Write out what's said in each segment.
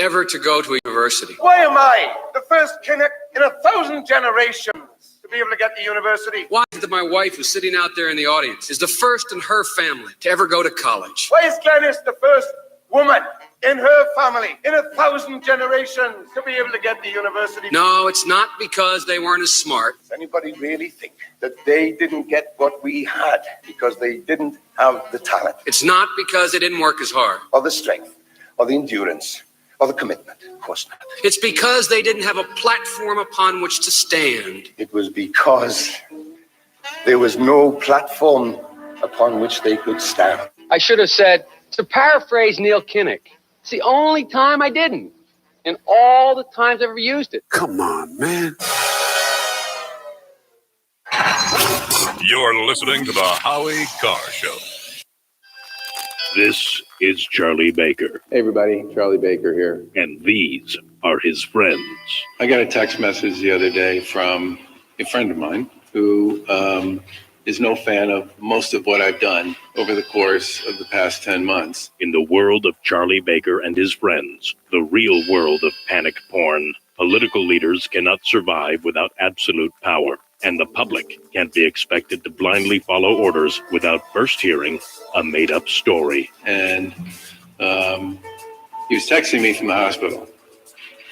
ever to go to a university. Why am I the first Kinnick in 1,000 generations to be able to get to university? Why is it that my wife, who's sitting out there in the audience, is the first in her family to ever go to college? Why is Glenys the first woman in her family in 1,000 generations to be able to get to university? No, it's not because they weren't as smart. Does anybody really think that they didn't get what we had because they didn't have the talent? It's not because they didn't work as hard. Or the strength, or the endurance, or the commitment? Of course not. It's because they didn't have a platform upon which to stand. It was because there was no platform upon which they could stand. I should have said, to paraphrase Neil Kinnock, it's the only time I didn't, and all the times I've ever used it. Come on, man. You're listening to the Howie Carr Show. This is Charlie Baker. Hey everybody, Charlie Baker here. And these are his friends. I got a text message the other day from a friend of mine who is no fan of most of what I've done over the course of the past 10 months. In the world of Charlie Baker and his friends, the real world of panic porn, political leaders cannot survive without absolute power. And the public can't be expected to blindly follow orders without first hearing a made-up story. And he was texting me from the hospital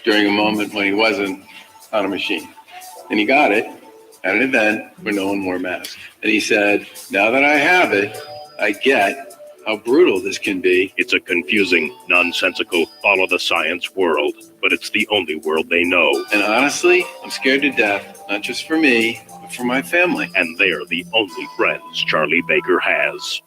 during a moment when he wasn't on a machine. And he got it at an event where no one wore masks. And he said, now that I have it, I get how brutal this can be. It's a confusing, nonsensical, follow-the-science world, but it's the only world they know. And honestly, I'm scared to death, not just for me, but for my family. And they're the only friends Charlie Baker has.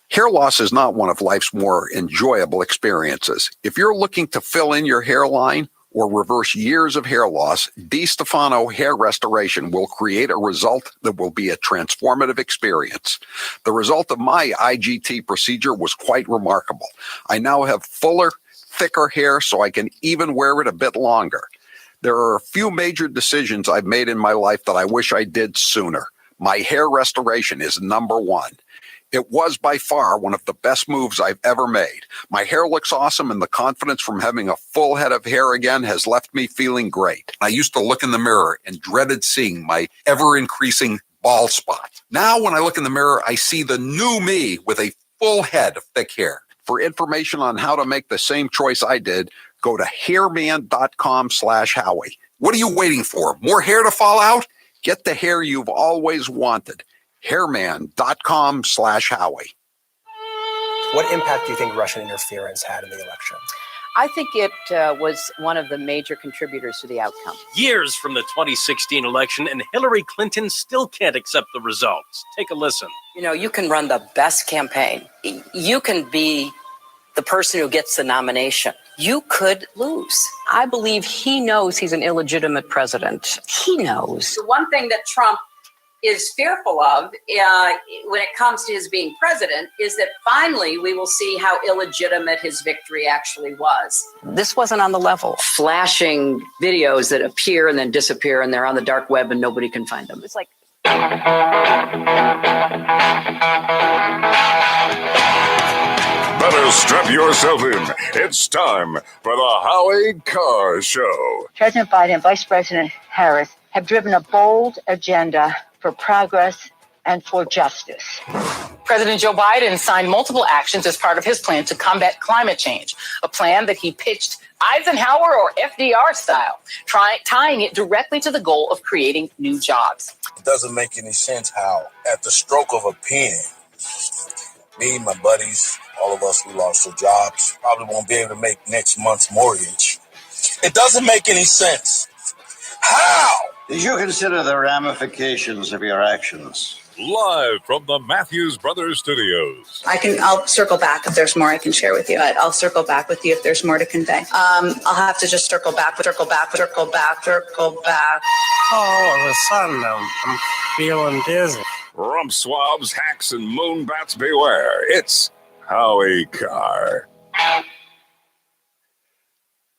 Hair loss is not one of life's more enjoyable experiences. If you're looking to fill in your hairline or reverse years of hair loss, DiStefano Hair Restoration will create a result that will be a transformative experience. The result of my IGT procedure was quite remarkable. I now have fuller, thicker hair so I can even wear it a bit longer. There are a few major decisions I've made in my life that I wish I did sooner. My hair restoration is number one. It was by far one of the best moves I've ever made. My hair looks awesome, and the confidence from having a full head of hair again has left me feeling great. I used to look in the mirror and dreaded seeing my ever-increasing bald spot. Now, when I look in the mirror, I see the new me with a full head of thick hair. For information on how to make the same choice I did, go to hairman.com/Howie. What are you waiting for? More hair to fall out? Get the hair you've always wanted. hairman.com/Howie. What impact do you think Russian interference had in the election? I think it was one of the major contributors to the outcome. Years from the 2016 election, and Hillary Clinton still can't accept the results. Take a listen. You know, you can run the best campaign. You can be the person who gets the nomination. You could lose. I believe he knows he's an illegitimate president. He knows. The one thing that Trump is fearful of when it comes to his being president is that finally we will see how illegitimate his victory actually was. This wasn't on the level. Flashing videos that appear and then disappear, and they're on the dark web and nobody can find them. It's like... Better strap yourself in. It's time for the Howie Carr Show. President Biden and Vice President Harris have driven a bold agenda for progress and for justice. President Joe Biden signed multiple actions as part of his plan to combat climate change, a plan that he pitched Eisenhower or FDR style, tying it directly to the goal of creating new jobs. It doesn't make any sense how, at the stroke of a pen, me, my buddies, all of us who lost our jobs, probably won't be able to make next month's mortgage. It doesn't make any sense. How? Did you consider the ramifications of your actions? Live from the Matthews Brothers Studios. I'll circle back if there's more I can share with you. I'll circle back with you if there's more to convey. I'll have to just circle back. All of a sudden, I'm feeling dizzy. Rump swabs, hacks, and moonbats beware. It's Howie Carr.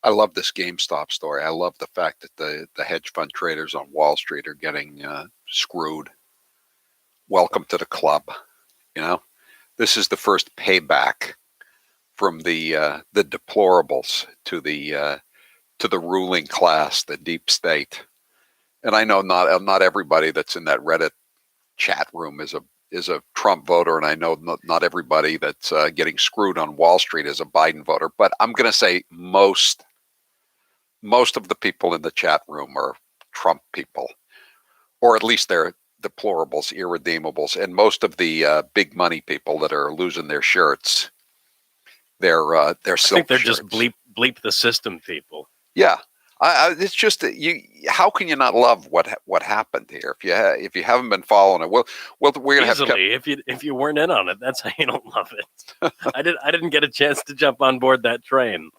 I love this GameStop story. I love the fact that the hedge fund traders on Wall Street are getting screwed. Welcome to the club. You know, this is the first payback from the deplorables to the ruling class, the deep state. And I know not everybody that's in that Reddit chat room is a Trump voter, and I know not everybody that's getting screwed on Wall Street is a Biden voter. But I'm going to say most of the people in the chat room are Trump people, or at least they're deplorables, irredeemables, and most of the big money people that are losing their shirts, they're I think they're shirts. just bleep the system people. Yeah, it's just that how can you not love what happened here if you haven't been following it? Well, we're gonna Easily, if you weren't in on it, that's how you don't love it. I didn't get a chance to jump on board that train.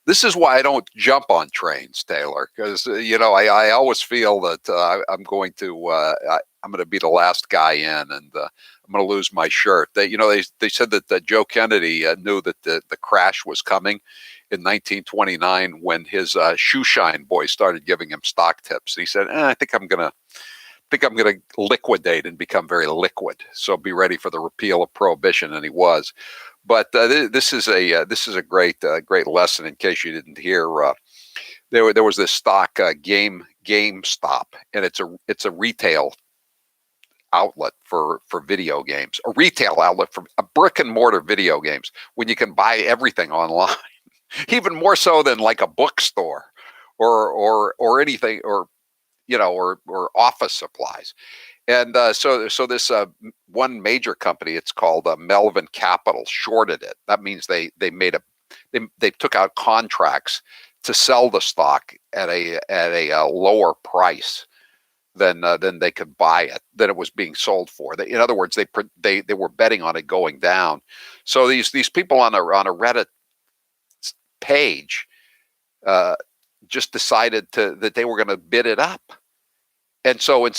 This is why I don't jump on trains, Taylor, because I always feel that I'm going to be the last guy in, and I'm going to lose my shirt. They said that Joe Kennedy knew that the crash was coming in 1929 when his shoe shine boys started giving him stock tips. And he said, I think I'm going to liquidate and become very liquid. So be ready for the repeal of prohibition, and he was. But this is a great lesson. In case you didn't hear, there was this stock GameStop, and it's a retail outlet for video games, a retail outlet for a brick and mortar video games, when you can buy everything online, even more so than like a bookstore or anything, or office supplies. And so this one major company, it's called Melvin Capital, shorted it. That means they took out contracts to sell the stock at a lower price than they could buy it, than it was being sold for. In other words, they were betting on it going down. So these people on a Reddit page just decided that they were going to bid it up. And so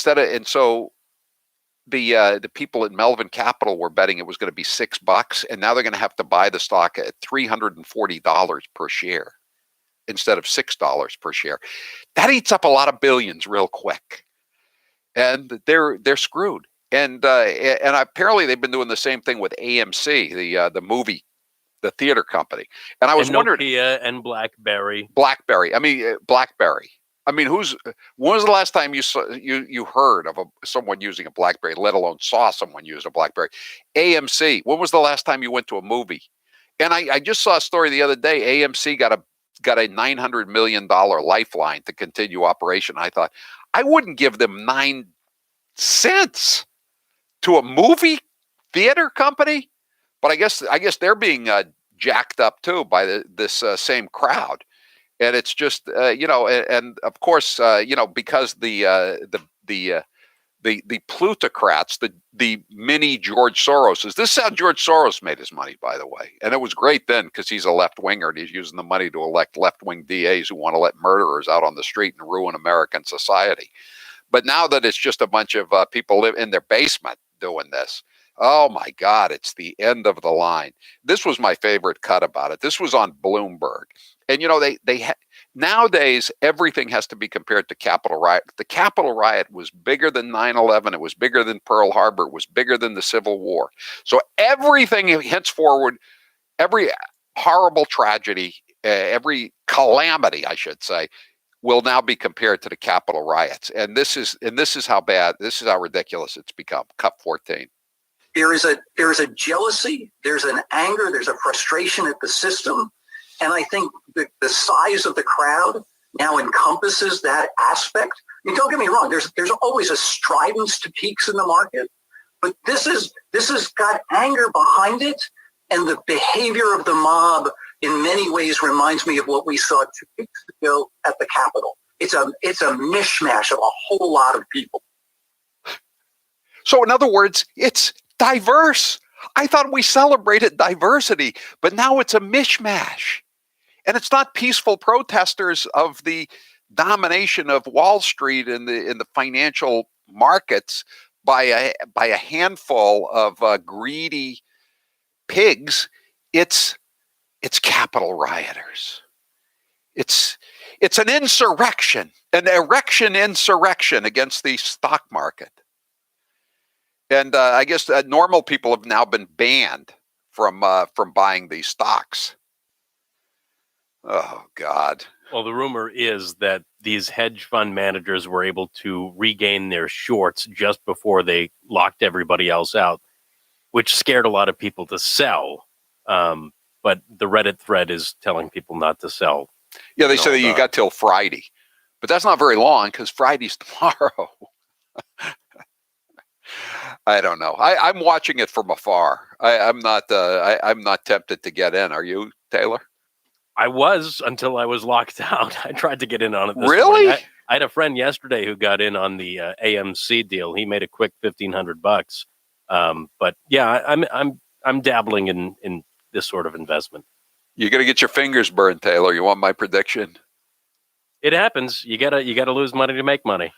the people at Melvin Capital were betting it was going to be $6, and now they're going to have to buy the stock at $340 per share instead of $6 per share. That eats up a lot of billions real quick, and they're screwed. And apparently they've been doing the same thing with AMC, the theater company. And I was wondering, Nokia and BlackBerry. BlackBerry. I mean, when was the last time you heard of someone using a BlackBerry, let alone saw someone use a BlackBerry? AMC. When was the last time you went to a movie? And I just saw a story the other day. AMC got a $900 million lifeline to continue operation. I thought, I wouldn't give them 9 cents to a movie theater company, but I guess they're being jacked up too by this same crowd. And it's just and of course because the plutocrats, the mini George Soroses. This is how George Soros made his money, by the way, and it was great then because he's a left winger and he's using the money to elect left wing DAs who want to let murderers out on the street and ruin American society. But now that it's just a bunch of people live in their basement doing this, oh my God, it's the end of the line. This was my favorite cut about it. This was on Bloomberg. And nowadays everything has to be compared to Capitol Riot. The Capitol Riot was bigger than 9/11. It was bigger than Pearl Harbor. It was bigger than the Civil War. So everything henceforward, every horrible tragedy, every calamity, I should say, will now be compared to the Capitol riots. And this is how bad, this is how ridiculous it's become. Cut 14. There is a jealousy, there's an anger, there's a frustration at the system. And I think the size of the crowd now encompasses that aspect. I mean, don't get me wrong, there's always a stridence to peaks in the market, but this has got anger behind it, and the behavior of the mob in many ways reminds me of what we saw 2 weeks ago at the Capitol. It's a mishmash of a whole lot of people. So in other words, it's diverse. I thought we celebrated diversity, but now it's a mishmash. And it's not peaceful protesters of the domination of Wall Street in the financial markets by a handful of greedy pigs. It's Capitol rioters. It's an insurrection, an erection insurrection against the stock market. And I guess normal people have now been banned from buying these stocks. Oh, God. Well, the rumor is that these hedge fund managers were able to regain their shorts just before they locked everybody else out, which scared a lot of people to sell. But the Reddit thread is telling people not to sell. Yeah, they say that you got till Friday. But that's not very long because Friday's tomorrow. I don't know. I'm watching it from afar. I'm not tempted to get in. Are you, Taylor? I was until I was locked out. I tried to get in on it this Really? morning. I had a friend yesterday who got in on the AMC deal. He made a quick $1,500. But yeah, I'm dabbling in this sort of investment. You're gonna get your fingers burned, Taylor. You want my prediction? It happens. You gotta lose money to make money.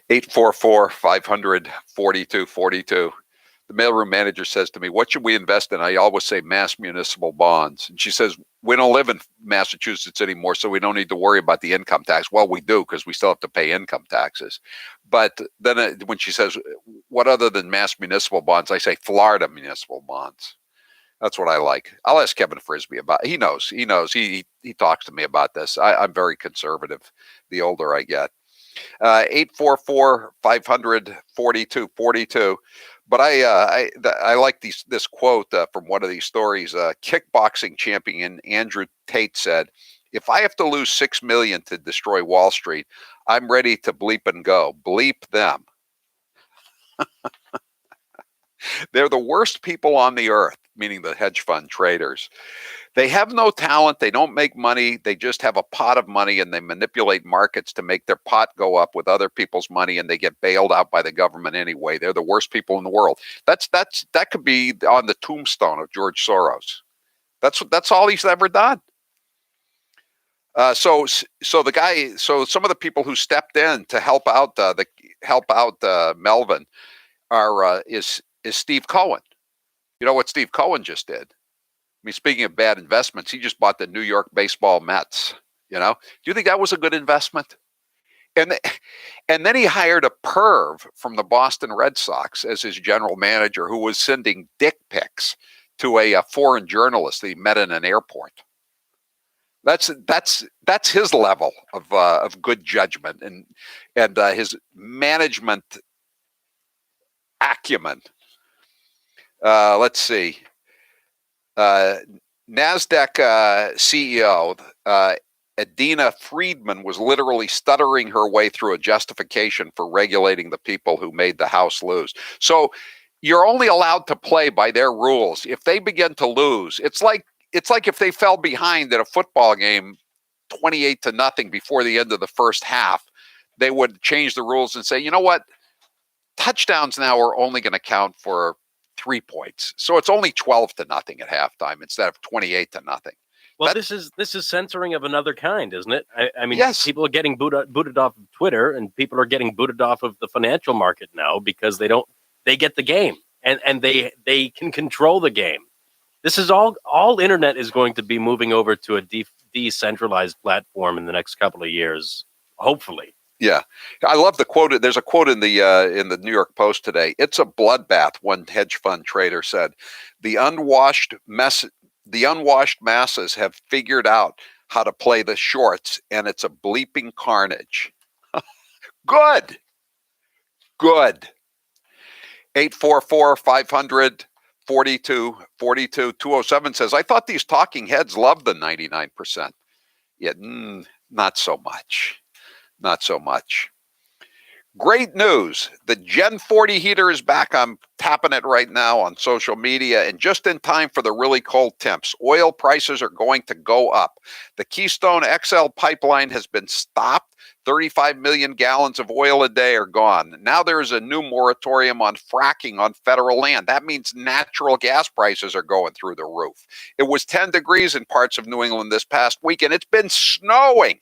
844-500-4242. The mailroom manager says to me, what should we invest in? I always say mass municipal bonds. And she says, we don't live in Massachusetts anymore, so we don't need to worry about the income tax. Well, we do because we still have to pay income taxes. But then when she says, what other than mass municipal bonds? I say Florida municipal bonds. That's what I like. I'll ask Kevin Frisbee about it. He knows. He talks to me about this. I'm very conservative the older I get. 844-500-4242. But I like this quote from one of these stories. Kickboxing champion Andrew Tate said, if I have to lose $6 million to destroy Wall Street, I'm ready to bleep and go. Bleep them. They're the worst people on the earth, meaning the hedge fund traders. They have no talent. They don't make money. They just have a pot of money, and they manipulate markets to make their pot go up with other people's money, and they get bailed out by the government anyway. They're the worst people in the world. That could be on the tombstone of George Soros. That's all he's ever done. So some of the people who stepped in to help out Melvin is Steve Cohen. You know what Steve Cohen just did? I mean, speaking of bad investments, he just bought the New York baseball Mets. You know, do you think that was a good investment? And then he hired a perv from the Boston Red Sox as his general manager, who was sending dick pics to a foreign journalist that he met in an airport. That's his level of good judgment and his management acumen. Let's see. NASDAQ CEO Adina Friedman was literally stuttering her way through a justification for regulating the people who made the House lose. So you're only allowed to play by their rules. If they begin to lose, it's like if they fell behind in a football game 28-0 before the end of the first half, they would change the rules and say, you know what? Touchdowns now are only going to count for 3 points. So it's only 12-0 at halftime instead of 28-0. Well, this is censoring of another kind, isn't it? I mean, yes. People are getting booted off of Twitter, and people are getting booted off of the financial market now because they get the game and they can control the game. This is all internet is going to be moving over to a decentralized platform in the next couple of years, hopefully. Yeah, I love the quote. There's a quote in the New York Post today. It's a bloodbath, one hedge fund trader said. The unwashed masses have figured out how to play the shorts, and it's a bleeping carnage. Good. 844-500-4242. 207 says, I thought these talking heads loved the 99%. Yeah, not so much. Not so much. Great news. The Gen 40 heater is back. I'm tapping it right now on social media, and just in time for the really cold temps. Oil prices are going to go up. The Keystone XL pipeline has been stopped. 35 million gallons of oil a day are gone. Now there is a new moratorium on fracking on federal land. That means natural gas prices are going through the roof. It was 10 degrees in parts of New England this past week, and it's been snowing.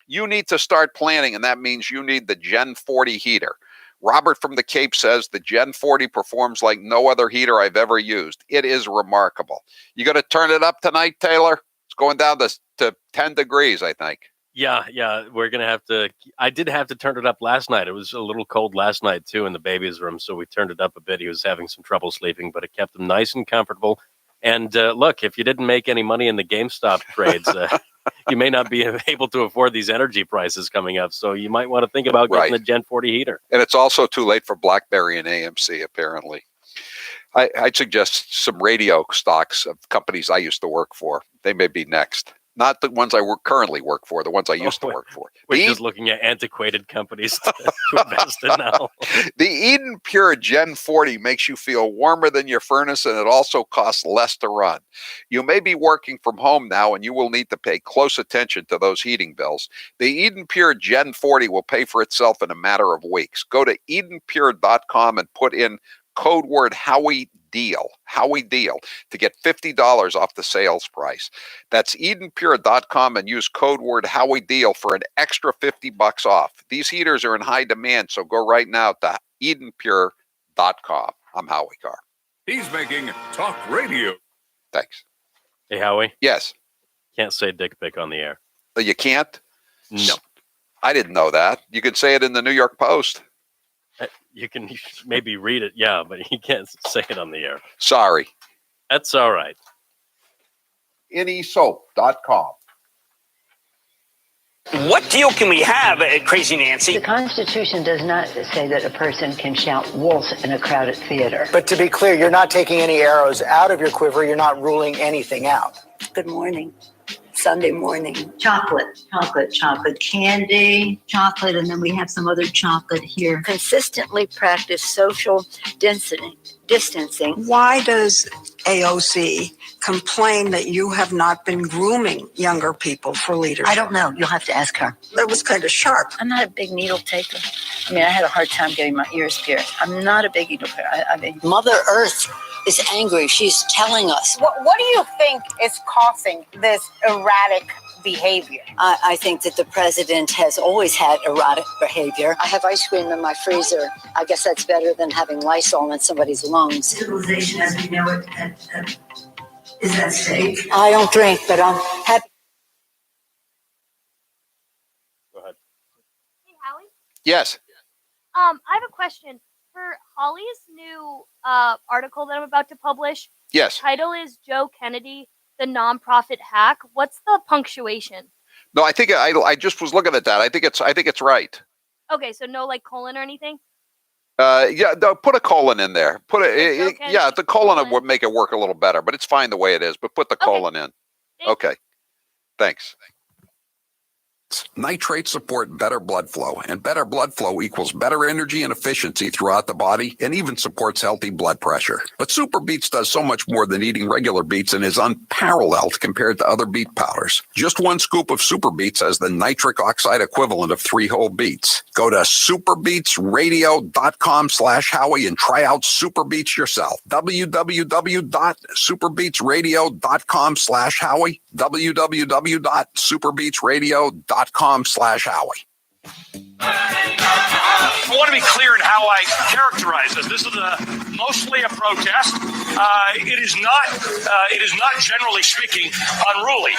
You need to start planning, and that means you need the Gen 40 heater. Robert from the Cape says the Gen 40 performs like no other heater I've ever used. It is remarkable. You going to turn it up tonight, Taylor? It's going down to 10 degrees, I think. Yeah, we're gonna have to. I did have to turn it up last night. It was a little cold last night too in the baby's room, so we turned it up a bit. He was having some trouble sleeping, but it kept him nice and comfortable. And look, if you didn't make any money in the GameStop trades, you may not be able to afford these energy prices coming up. So you might want to think about getting a Gen 40 heater. And it's also too late for BlackBerry and AMC, apparently. I'd suggest some radio stocks of companies I used to work for. They may be next. Not the ones I currently work for, the ones I used to work for. We're just looking at antiquated companies to invest in now. The Eden Pure Gen 40 makes you feel warmer than your furnace, and it also costs less to run. You may be working from home now, and you will need to pay close attention to those heating bills. The Eden Pure Gen 40 will pay for itself in a matter of weeks. Go to EdenPure.com and put in code word Howie Deal to get $50 off the sales price. That's EdenPure.com and use code word Howie Deal for an extra $50 off. These heaters are in high demand, so go right now to EdenPure.com. I'm Howie Carr. He's making talk radio. Thanks. Hey, Howie. Yes. Can't say dick pic on the air. You can't? No. I didn't know that. You can say it in the New York Post. You can maybe read it, yeah, but you can't say it on the air. Sorry. That's all right. NESoap.com. What deal can we have, Crazy Nancy? The Constitution does not say that a person can shout wolf in a crowded theater. But to be clear, you're not taking any arrows out of your quiver. You're not ruling anything out. Good morning. Sunday morning. Chocolate, candy, chocolate, and then we have some other chocolate here. Consistently practice social distancing. Why does AOC complain that you have not been grooming younger people for leadership? I don't know. You'll have to ask her. That was kind of sharp. I'm not a big needle taker. I mean, I had a hard time getting my ears pierced. I'm not a big needle taker. I mean, Mother Earth is angry. She's telling us. What do you think is causing this erratic behavior? I think that the president has always had erratic behavior. I have ice cream in my freezer. I guess that's better than having Lysol in somebody's lungs. Civilization as we know it is at stake. I don't drink, but I'm happy. Go ahead. Hey, Howie. Yes. I have a question for Holly's new article that I'm about to publish. Yes. The title is Joe Kennedy, the Nonprofit Hack. What's the punctuation? No, I think I just was looking at that. I think it's right. Okay, so no like colon or anything? Yeah, no, put a colon in there. Yeah, the colon would make it work a little better, but it's fine the way it is. But put the colon in. Okay. Thanks. Nitrates support better blood flow, and better blood flow equals better energy and efficiency throughout the body, and even supports healthy blood pressure. But Super Beets does so much more than eating regular beets and is unparalleled compared to other beet powders. Just one scoop of Super Beets has the nitric oxide equivalent of 3 whole beets. Go to superbeetsradio.com/Howie and try out Super Beets yourself. www.superbeetsradio.com/Howie. www.superbeetsradio.com/Howie. I want to be clear in how I characterize this. This is mostly a protest. It is not generally speaking unruly.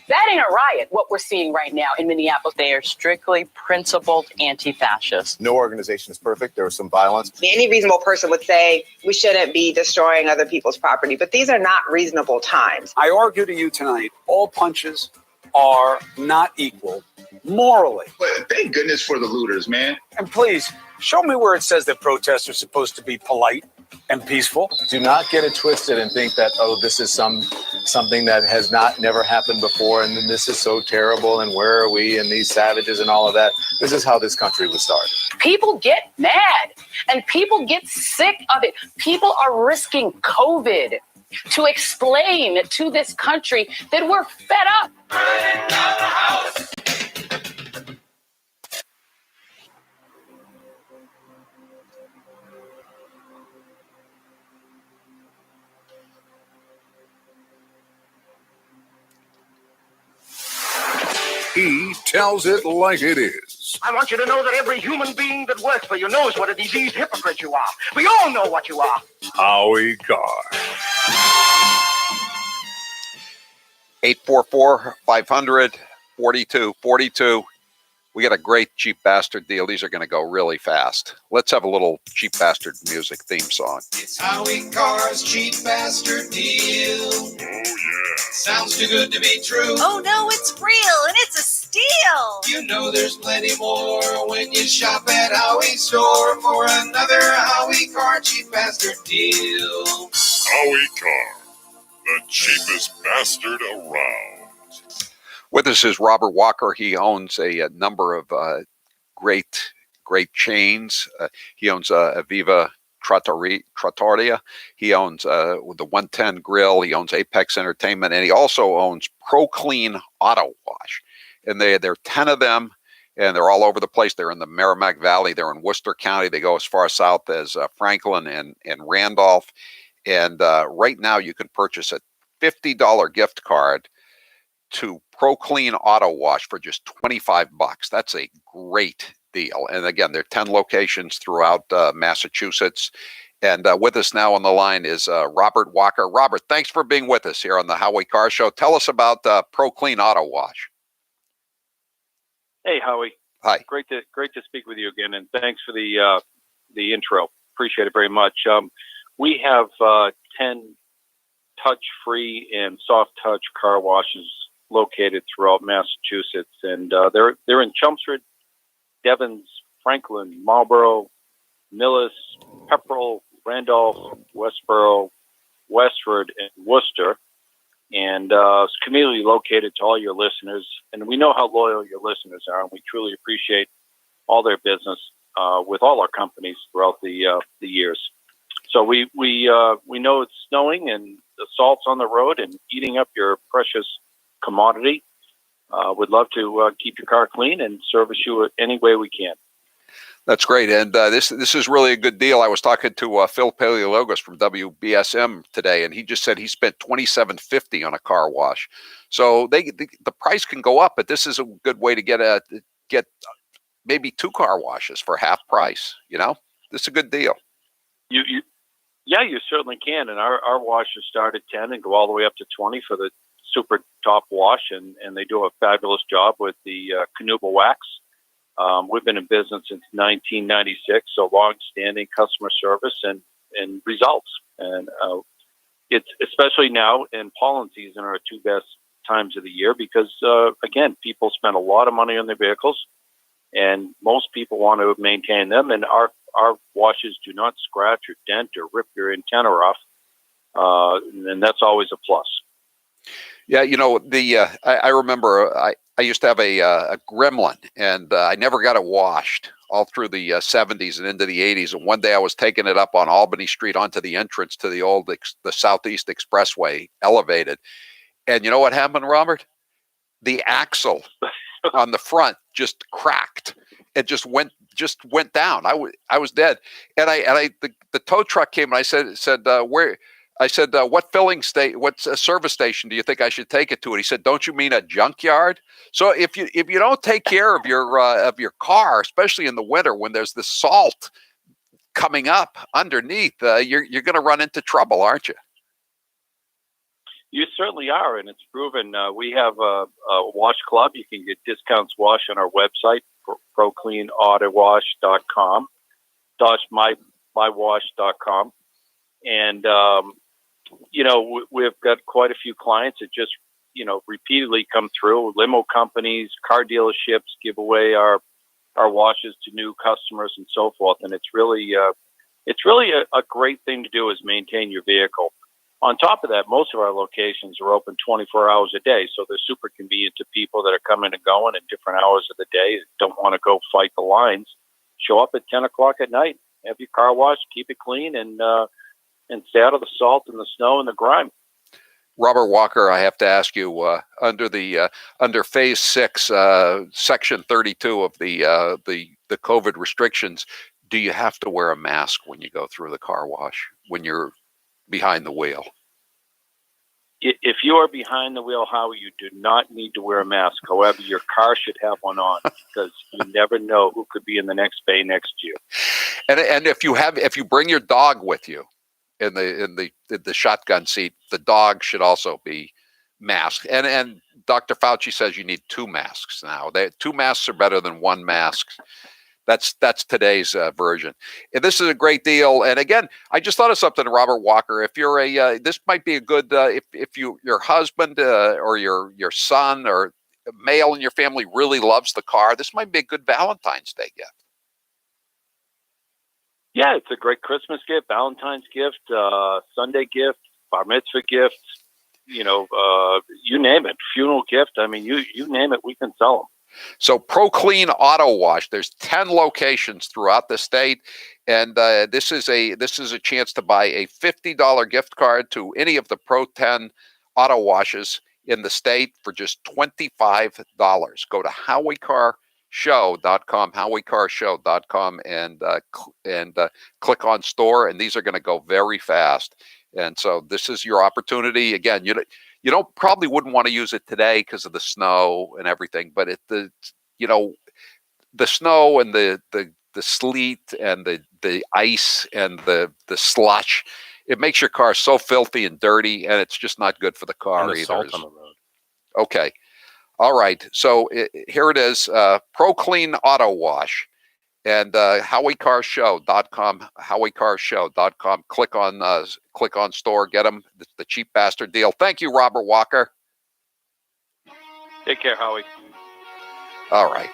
That ain't a riot, what we're seeing right now in Minneapolis. They are strictly principled anti-fascists. No organization is perfect. There was some violence. Any reasonable person would say we shouldn't be destroying other people's property, but these are not reasonable times. I argue to you tonight, all punches are not equal morally. But thank goodness for the looters, man. And please, show me where it says that protests are supposed to be polite and peaceful. Do not get it twisted and think that, oh, this is something that has never happened before, and this is so terrible, and where are we, and these savages and all of that. This is how this country was started. People get mad, and people get sick of it. People are risking COVID to explain to this country that we're fed up. He tells it like it is. I want you to know that every human being that works for you knows what a diseased hypocrite you are. We all know what you are. Howie Carr. 844-500 42. We got a great Cheap Bastard deal. These are going to go really fast. Let's have a little Cheap Bastard music theme song. It's Howie Carr's Cheap Bastard deal. Oh, yeah. Sounds too good to be true. Oh, no, it's real, and it's a steal. You know there's plenty more when you shop at Howie's store for another Howie Carr Cheap Bastard deal. Howie Carr, the cheapest bastard around. With us is Robert Walker. He owns a number of great chains. He owns Aviva Trattoria. He owns the 110 Grill. He owns Apex Entertainment, and he also owns Pro Clean Auto Wash. And there are 10 of them, and they're all over the place. They're in the Merrimack Valley. They're in Worcester County. They go as far south as Franklin and Randolph. And right now, you can purchase a $50 gift card to Pro Clean Auto Wash for just $25. That's a great deal. And again, there are 10 locations throughout Massachusetts. And with us now on the line is Robert Walker. Robert, thanks for being with us here on the Howie Carr Show. Tell us about Pro Clean Auto Wash. Hey, Howie. Hi. Great to speak with you again, and thanks for the intro. Appreciate it very much. We have 10 touch-free and soft-touch car washes located throughout Massachusetts, and they're in Chelmsford, Devons, Franklin, Marlborough, Millis, Pepperell, Randolph, Westboro, Westford, and Worcester. And it's conveniently located to all your listeners. And we know how loyal your listeners are, and we truly appreciate all their business with all our companies throughout the years. So we know it's snowing and the salt's on the road and eating up your precious commodity. Would love to keep your car clean and service you any way we can. That's great, and this is really a good deal. I was talking to Phil Paleologos from WBSM today, and he just said he spent $27.50 on a car wash. So the price can go up, but this is a good way to get maybe 2 car washes for half price. You know, this is a good deal. Yeah, you certainly can, and our washes start at 10 and go all the way up to 20 for the super top wash, and they do a fabulous job with the Canuba wax. We've been in business since 1996, so long-standing customer service and results. And it's especially now in pollen season are our 2 best times of the year because, again, people spend a lot of money on their vehicles, and most people want to maintain them. And our washes do not scratch or dent or rip your antenna off, and that's always a plus. Yeah, you know, I remember I used to have a Gremlin, and I never got it washed all through the 70s and into the 80s. And one day I was taking it up on Albany Street onto the entrance to the Southeast Expressway, elevated. And you know what happened, Robert? The axle on the front just cracked. It just went down. I was dead. And the tow truck came, and I said where. I said, what service station do you think I should take it to? And he said, don't you mean a junkyard? So if you don't take care of your car, especially in the winter when there's the salt coming up underneath, you're going to run into trouble, aren't you? You certainly are, and it's proven. We have a wash club. You can get discounts wash on our website, procleanautowash.com, mywash.com. And, we've got quite a few clients that just, repeatedly come through. Limo companies, car dealerships give away our washes to new customers and so forth. And it's really a great thing to do is maintain your vehicle. On top of that, most of our locations are open 24 hours a day. So they're super convenient to people that are coming and going at different hours of the day, don't want to go fight the lines. Show up at 10 o'clock at night, have your car washed, keep it clean, and stay out of the salt and the snow and the grime. Robert Walker, I have to ask you, under Phase 6, Section 32 of the COVID restrictions, do you have to wear a mask when you go through the car wash when you're behind the wheel? If you are behind the wheel, Howie, you do not need to wear a mask. However, your car should have one on because you never know who could be in the next bay next to you. And if you bring your dog with you in the shotgun seat, the dog should also be mask. And Dr. Fauci says you need 2 masks now. 2 masks are better than 1 mask. That's today's version. And this is a great deal. And again, I just thought of something, Robert Walker. If you're this might be a good if your husband or your son or male in your family really loves the car, this might be a good Valentine's Day gift. Yeah, it's a great Christmas gift, Valentine's gift, Sunday gift, bar mitzvah gift. You name it, funeral gift. I mean, you name it, we can sell them. So ProClean Auto Wash. There's 10 locations throughout the state, and this is a chance to buy a $50 gift card to any of the Pro 10 auto washes in the state for just $25. Go to HowieCarShow.com, HowieCarShow.com, and click on store. And these are going to go very fast. And so this is your opportunity. Again, you probably wouldn't want to use it today because of the snow and everything, but the snow and the sleet and the ice and the slush, it makes your car so filthy and dirty, and it's just not good for the car and the either. salt on the road. Okay. All right. So here it is, ProClean Auto Wash. And HowieCarShow.com, HowieCarShow.com. Click on store. Get them the cheap bastard deal. Thank you, Robert Walker. Take care, Howie. All right.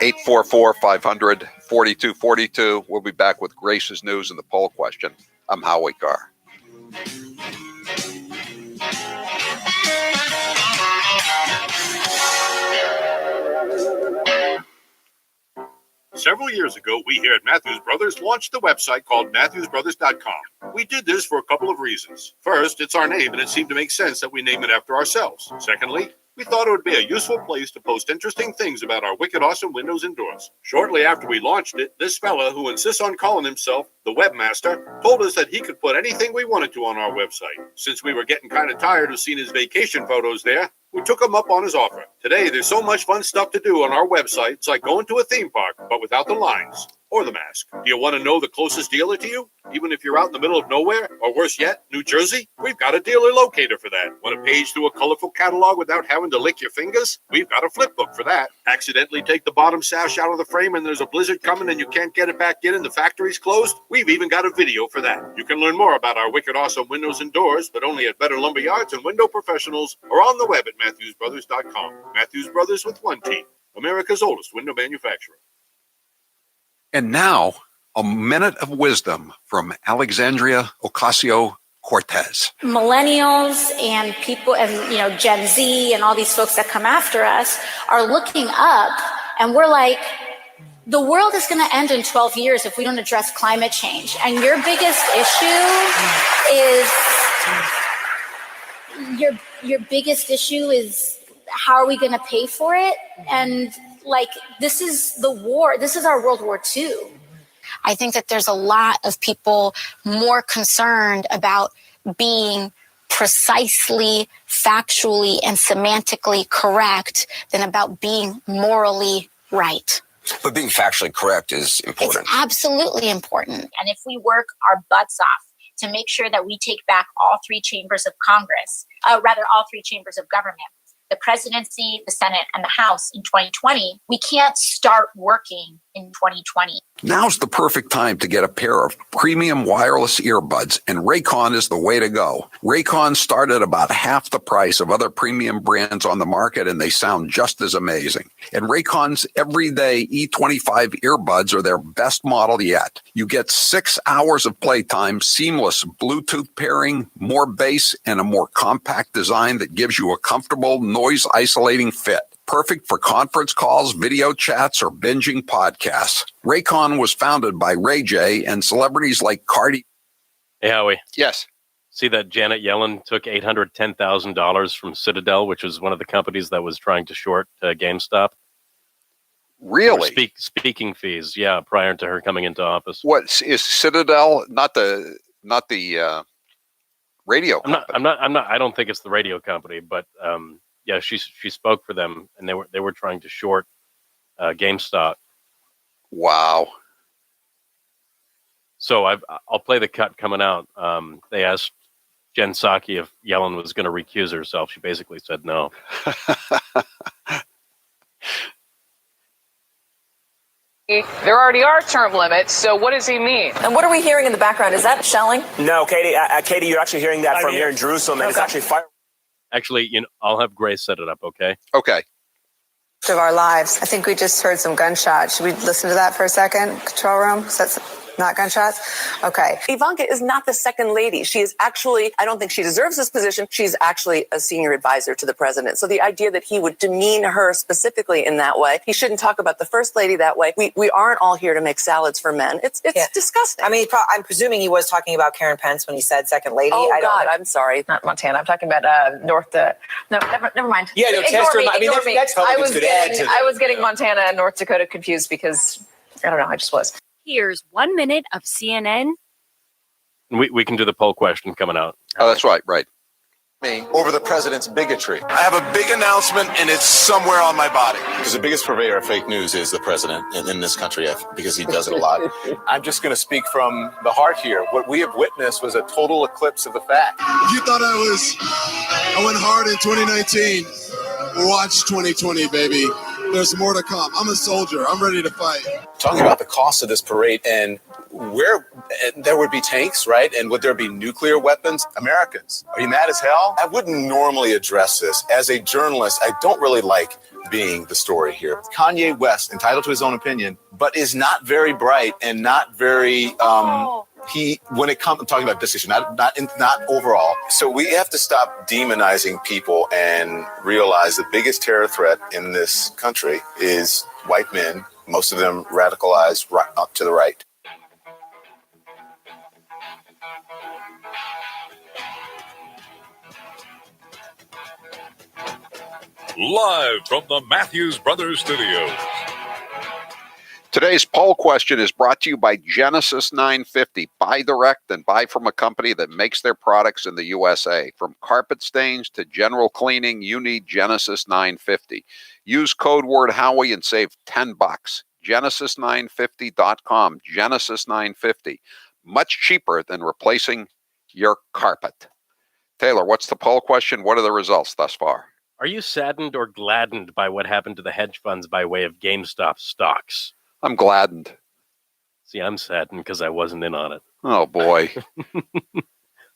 844-500-4242. We'll be back with Grace's news and the poll question. I'm Howie Carr. Several years ago, we here at Matthews Brothers launched a website called MatthewsBrothers.com. We did this for a couple of reasons. First, it's our name, and it seemed to make sense that we name it after ourselves. Secondly, we thought it would be a useful place to post interesting things about our wicked awesome windows and doors. Shortly after we launched it, this fella, who insists on calling himself the webmaster, told us that he could put anything we wanted to on our website. Since we were getting kind of tired of seeing his vacation photos there, we took him up on his offer. Today, there's so much fun stuff to do on our website. It's like going to a theme park, but without the lines or the mask. Do you want to know the closest dealer to you? Even if you're out in the middle of nowhere, or worse yet, New Jersey? We've got a dealer locator for that. Want to page through a colorful catalog without having to lick your fingers? We've got a flip book for that. Accidentally take the bottom sash out of the frame and there's a blizzard coming and you can't get it back in and the factory's closed? We've even got a video for that. You can learn more about our wicked awesome windows and doors, but only at Better Lumber Yards and Window Professionals, or on the web at MatthewsBrothers.com. Matthews Brothers with 1 T, America's oldest window manufacturer. And now, a minute of wisdom from Alexandria Ocasio-Cortez. Millennials and people and Gen Z and all these folks that come after us are looking up, and we're like, the world is going to end in 12 years if we don't address climate change. And your biggest issue is how are we going to pay for it? And this is the war. This is our World War II. I think that there's a lot of people more concerned about being precisely, factually, and semantically correct than about being morally right. But being factually correct is important. It's absolutely important. And if we work our butts off to make sure that we take back all 3 chambers of Congress, all 3 chambers of government, the presidency, the Senate, and the House in 2020, we can't start working in 2020. Now's the perfect time to get a pair of premium wireless earbuds, and Raycon is the way to go. Raycon start at about half the price of other premium brands on the market, and they sound just as amazing. And Raycon's everyday E25 earbuds are their best model yet. You get 6 hours of playtime, seamless Bluetooth pairing, more bass, and a more compact design that gives you a comfortable, noise-isolating fit. Perfect for conference calls, video chats, or binging podcasts. Raycon was founded by Ray J and celebrities like Cardi. Hey, Howie. Yes. See that Janet Yellen took $810,000 from Citadel, which was one of the companies that was trying to short GameStop? Really? Speaking fees, yeah, prior to her coming into office. What is Citadel? Not the radio company. I don't think it's the radio company, but yeah, she spoke for them, and they were trying to short GameStop. Wow. So I'll play the cut coming out. They asked Jen Psaki if Yellen was going to recuse herself. She basically said no. There already are term limits, so what does he mean? And what are we hearing in the background? Is that shelling? No, Katie. Katie, you're actually hearing that from here in Jerusalem, and it's actually fire. Actually, I'll have Grace set it up, okay? Okay. Of our lives. I think we just heard some gunshots. Should we listen to that for a second? Control room? Is that not gunshots? Okay. Ivanka is not the second lady. She is actually, I don't think she deserves this position. She's actually a senior advisor to the president. So the idea that he would demean her specifically in that way, he shouldn't talk about the first lady that way. We aren't all here to make salads for men. It's disgusting. I mean, I'm presuming he was talking about Karen Pence when he said second lady. Oh, I'm sorry. Not Montana. I'm talking about never mind. Yeah, no, Chester. I mean, that's I was getting Montana and North Dakota confused because, I don't know, I just was. Here's 1 minute of CNN. We can do the poll question coming out. Oh, that's right. Over the president's bigotry. I have a big announcement, and it's somewhere on my body. Because the biggest purveyor of fake news is the president in this country, because he does it a lot. I'm just going to speak from the heart here. What we have witnessed was a total eclipse of the fact. If you thought I went hard in 2019, watch 2020, baby. There's more to come. I'm a soldier. I'm ready to fight. Talking about the cost of this parade and where there would be tanks, right? And would there be nuclear weapons? Americans, are you mad as hell? I wouldn't normally address this. As a journalist, I don't really like being the story here. Kanye West, entitled to his own opinion, but is not very bright and not very, when it comes to talking about this issue, not overall. So we have to stop demonizing people and realize the biggest terror threat in this country is white men, most of them radicalized right up to the right. Live from the Matthews Brothers Studios. Today's poll question is brought to you by Genesis 950. Buy direct and buy from a company that makes their products in the USA. From carpet stains to general cleaning, you need Genesis 950. Use code word Howie and save $10. Genesis950.com. Genesis 950. Much cheaper than replacing your carpet. Taylor, what's the poll question? What are the results thus far? Are you saddened or gladdened by what happened to the hedge funds by way of GameStop stocks? I'm gladdened. See, I'm saddened because I wasn't in on it. Oh, boy.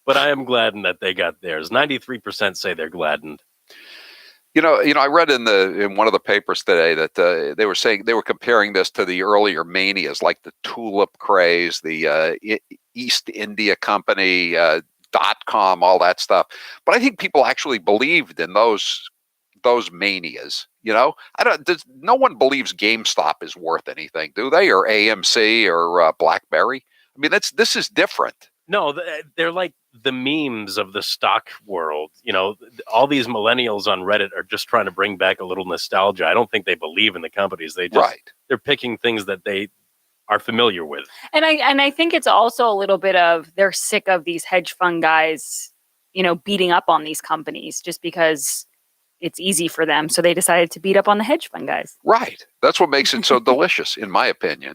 But I am gladdened that they got theirs. 93% say they're gladdened. I read in one of the papers today that they were saying they were comparing this to the earlier manias, like the tulip craze, the East India Company, .com, all that stuff. But I think people actually believed in those manias. No one believes GameStop is worth anything, do they? Or AMC or BlackBerry? I mean, this is different. No, they're like the memes of the stock world. All these millennials on Reddit are just trying to bring back a little nostalgia. I don't think they believe in the companies. They're picking things that they are familiar with. And I think it's also a little bit of they're sick of these hedge fund guys, beating up on these companies just because it's easy for them. So they decided to beat up on the hedge fund guys. Right. That's what makes it so delicious, in my opinion.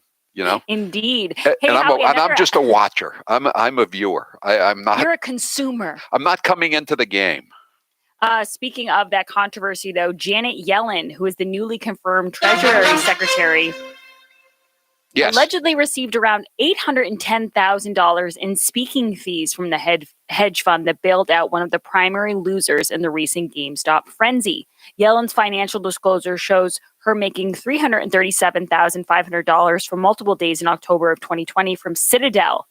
Indeed. Hey, and Howie, I'm just a watcher. I'm a viewer. I'm not. You're a consumer. I'm not coming into the game. Speaking of that controversy, though, Janet Yellen, who is the newly confirmed Treasury Secretary, allegedly received around $810,000 in speaking fees from the hedge fund that bailed out one of the primary losers in the recent GameStop frenzy. Yellen's financial disclosure shows her making $337,500 for multiple days in October of 2020 from Citadel.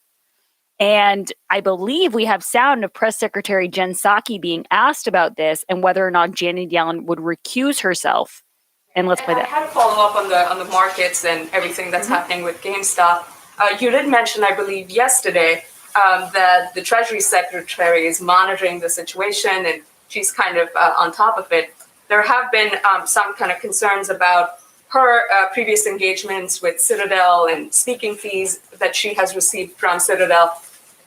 And I believe we have sound of Press Secretary Jen Psaki being asked about this and whether or not Janet Yellen would recuse herself. And let's play that. I had a follow-up on the markets and everything that's happening with GameStop. You did mention, I believe, yesterday that the Treasury Secretary is monitoring the situation and she's kind of on top of it. There have been some kind of concerns about her previous engagements with Citadel and speaking fees that she has received from Citadel.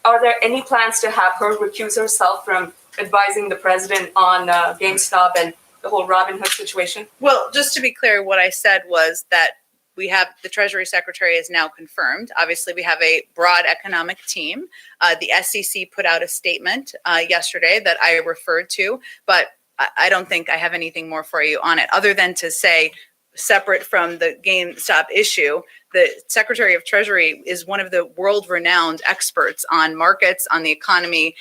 Are there any plans to have her recuse herself from advising the president on GameStop and the whole Robinhood situation? Well, just to be clear, what I said was that we have the Treasury Secretary is now confirmed. Obviously, we have a broad economic team. The SEC put out a statement yesterday that I referred to, but I don't think I have anything more for you on it other than to say, separate from the GameStop issue, the Secretary of Treasury is one of the world-renowned experts on markets, on the economy.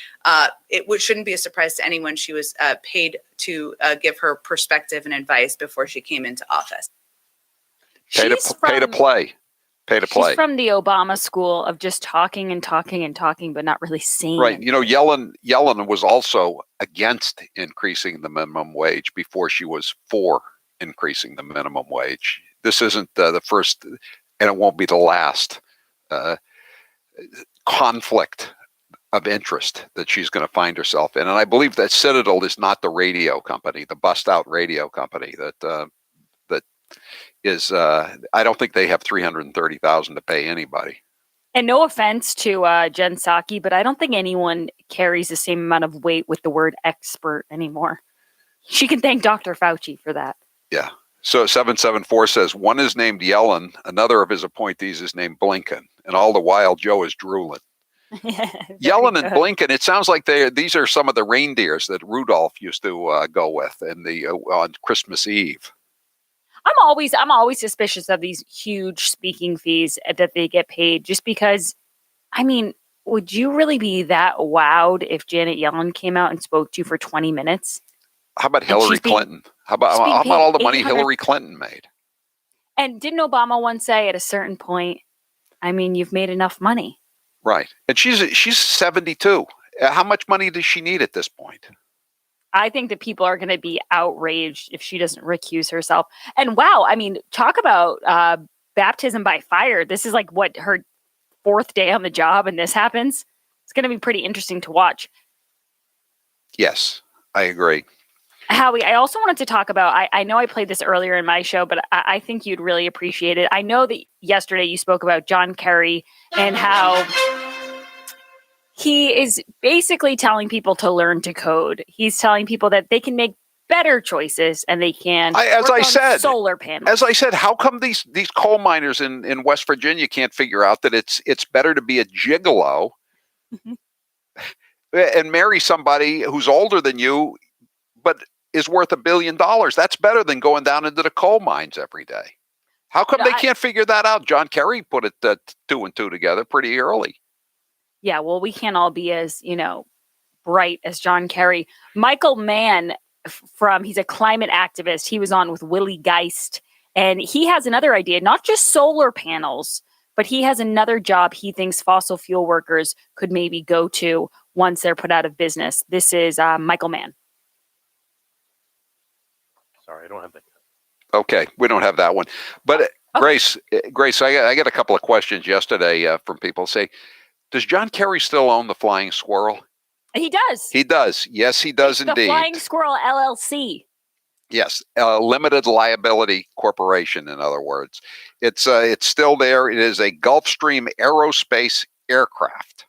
Shouldn't be a surprise to anyone she was paid to give her perspective and advice before she came into office. Pay to play. She's from the Obama school of just talking and talking and talking, but not really saying. Right. You know, Yellen was also against increasing the minimum wage before she was for increasing the minimum wage. This isn't the first, and it won't be the last conflict of interest that she's going to find herself in. And I believe that Citadel is not the radio company, the bust out radio company that is. I don't think they have $330,000 to pay anybody. And no offense to Jen Psaki, but I don't think anyone carries the same amount of weight with the word expert anymore. She can thank Dr. Fauci for that. Yeah. So 774 says one is named Yellen, another of his appointees is named Blinken, and all the while Joe is drooling. Yellen and Blinken. It sounds like these are some of the reindeers that Rudolph used to go with on Christmas Eve. I'm always suspicious of these huge speaking fees that they get paid, just because, I mean, would you really be that wowed if Janet Yellen came out and spoke to you for 20 minutes? How about Hillary Clinton? How about all the money Hillary Clinton made? And didn't Obama once say at a certain point, I mean, you've made enough money. Right. And she's 72. How much money does she need at this point? I think that people are going to be outraged if she doesn't recuse herself. And wow, I mean, talk about baptism by fire. This is like what, her 4th day on the job, and this happens. It's going to be pretty interesting to watch. Yes, I agree. Howie, I also wanted to talk about, I know I played this earlier in my show, but I think you'd really appreciate it. I know that yesterday you spoke about John Kerry and how he is basically telling people to learn to code. He's telling people that they can make better choices and they can solar panels. As I said, how come these coal miners in West Virginia can't figure out that it's better to be a gigolo and marry somebody who's older than you, but is worth $1 billion? That's better than going down into the coal mines every day. How come they can't figure that out? John Kerry put it 2 and 2 together pretty early. Yeah, well, we can't all be as, bright as John Kerry. Michael Mann, he's a climate activist. He was on with Willie Geist, and he has another idea, not just solar panels, but he has another job he thinks fossil fuel workers could maybe go to once they're put out of business. This is Michael Mann. Sorry, I don't have that. Okay, we don't have that one. But Grace, I got a couple of questions yesterday from people. Say, does John Kerry still own the Flying Squirrel? He does. He does. Yes, he does indeed. The Flying Squirrel LLC. Yes, limited liability corporation. In other words, it's still there. It is a Gulfstream aerospace aircraft,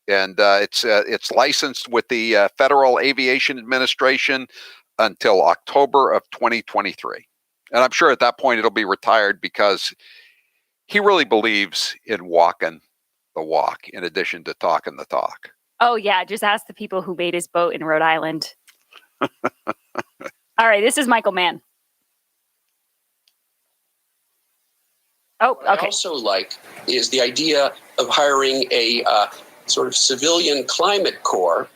and it's licensed with the Federal Aviation Administration until October of 2023. And I'm sure at that point it'll be retired because he really believes in walking the walk in addition to talking the talk. Oh, yeah. Just ask the people who made his boat in Rhode Island. All right. This is Michael Mann. Oh, okay. What I also like is the idea of hiring a sort of civilian climate corps,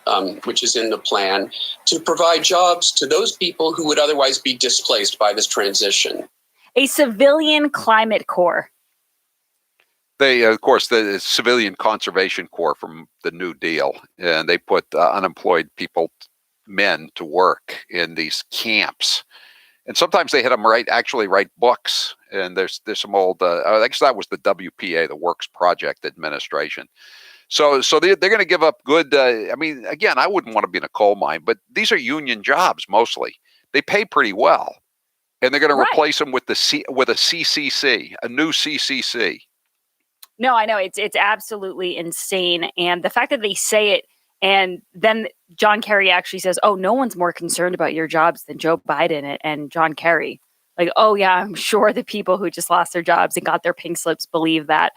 which is in the plan, to provide jobs to those people who would otherwise be displaced by this transition. A civilian climate corps. They, of course, the Civilian Conservation Corps from the New Deal, and they put unemployed men to work in these camps. And sometimes they had them write books. And there's some old, I guess that was the WPA, the Works Project Administration. So they're going to give up good. I mean, again, I wouldn't want to be in a coal mine, but these are union jobs mostly. They pay pretty well, and they're going to replace them with a CCC, a new CCC. No, I know it's absolutely insane, and the fact that they say it, and then John Kerry actually says, "Oh, no one's more concerned about your jobs than Joe Biden and John Kerry." Like, oh yeah, I'm sure the people who just lost their jobs and got their pink slips believe that.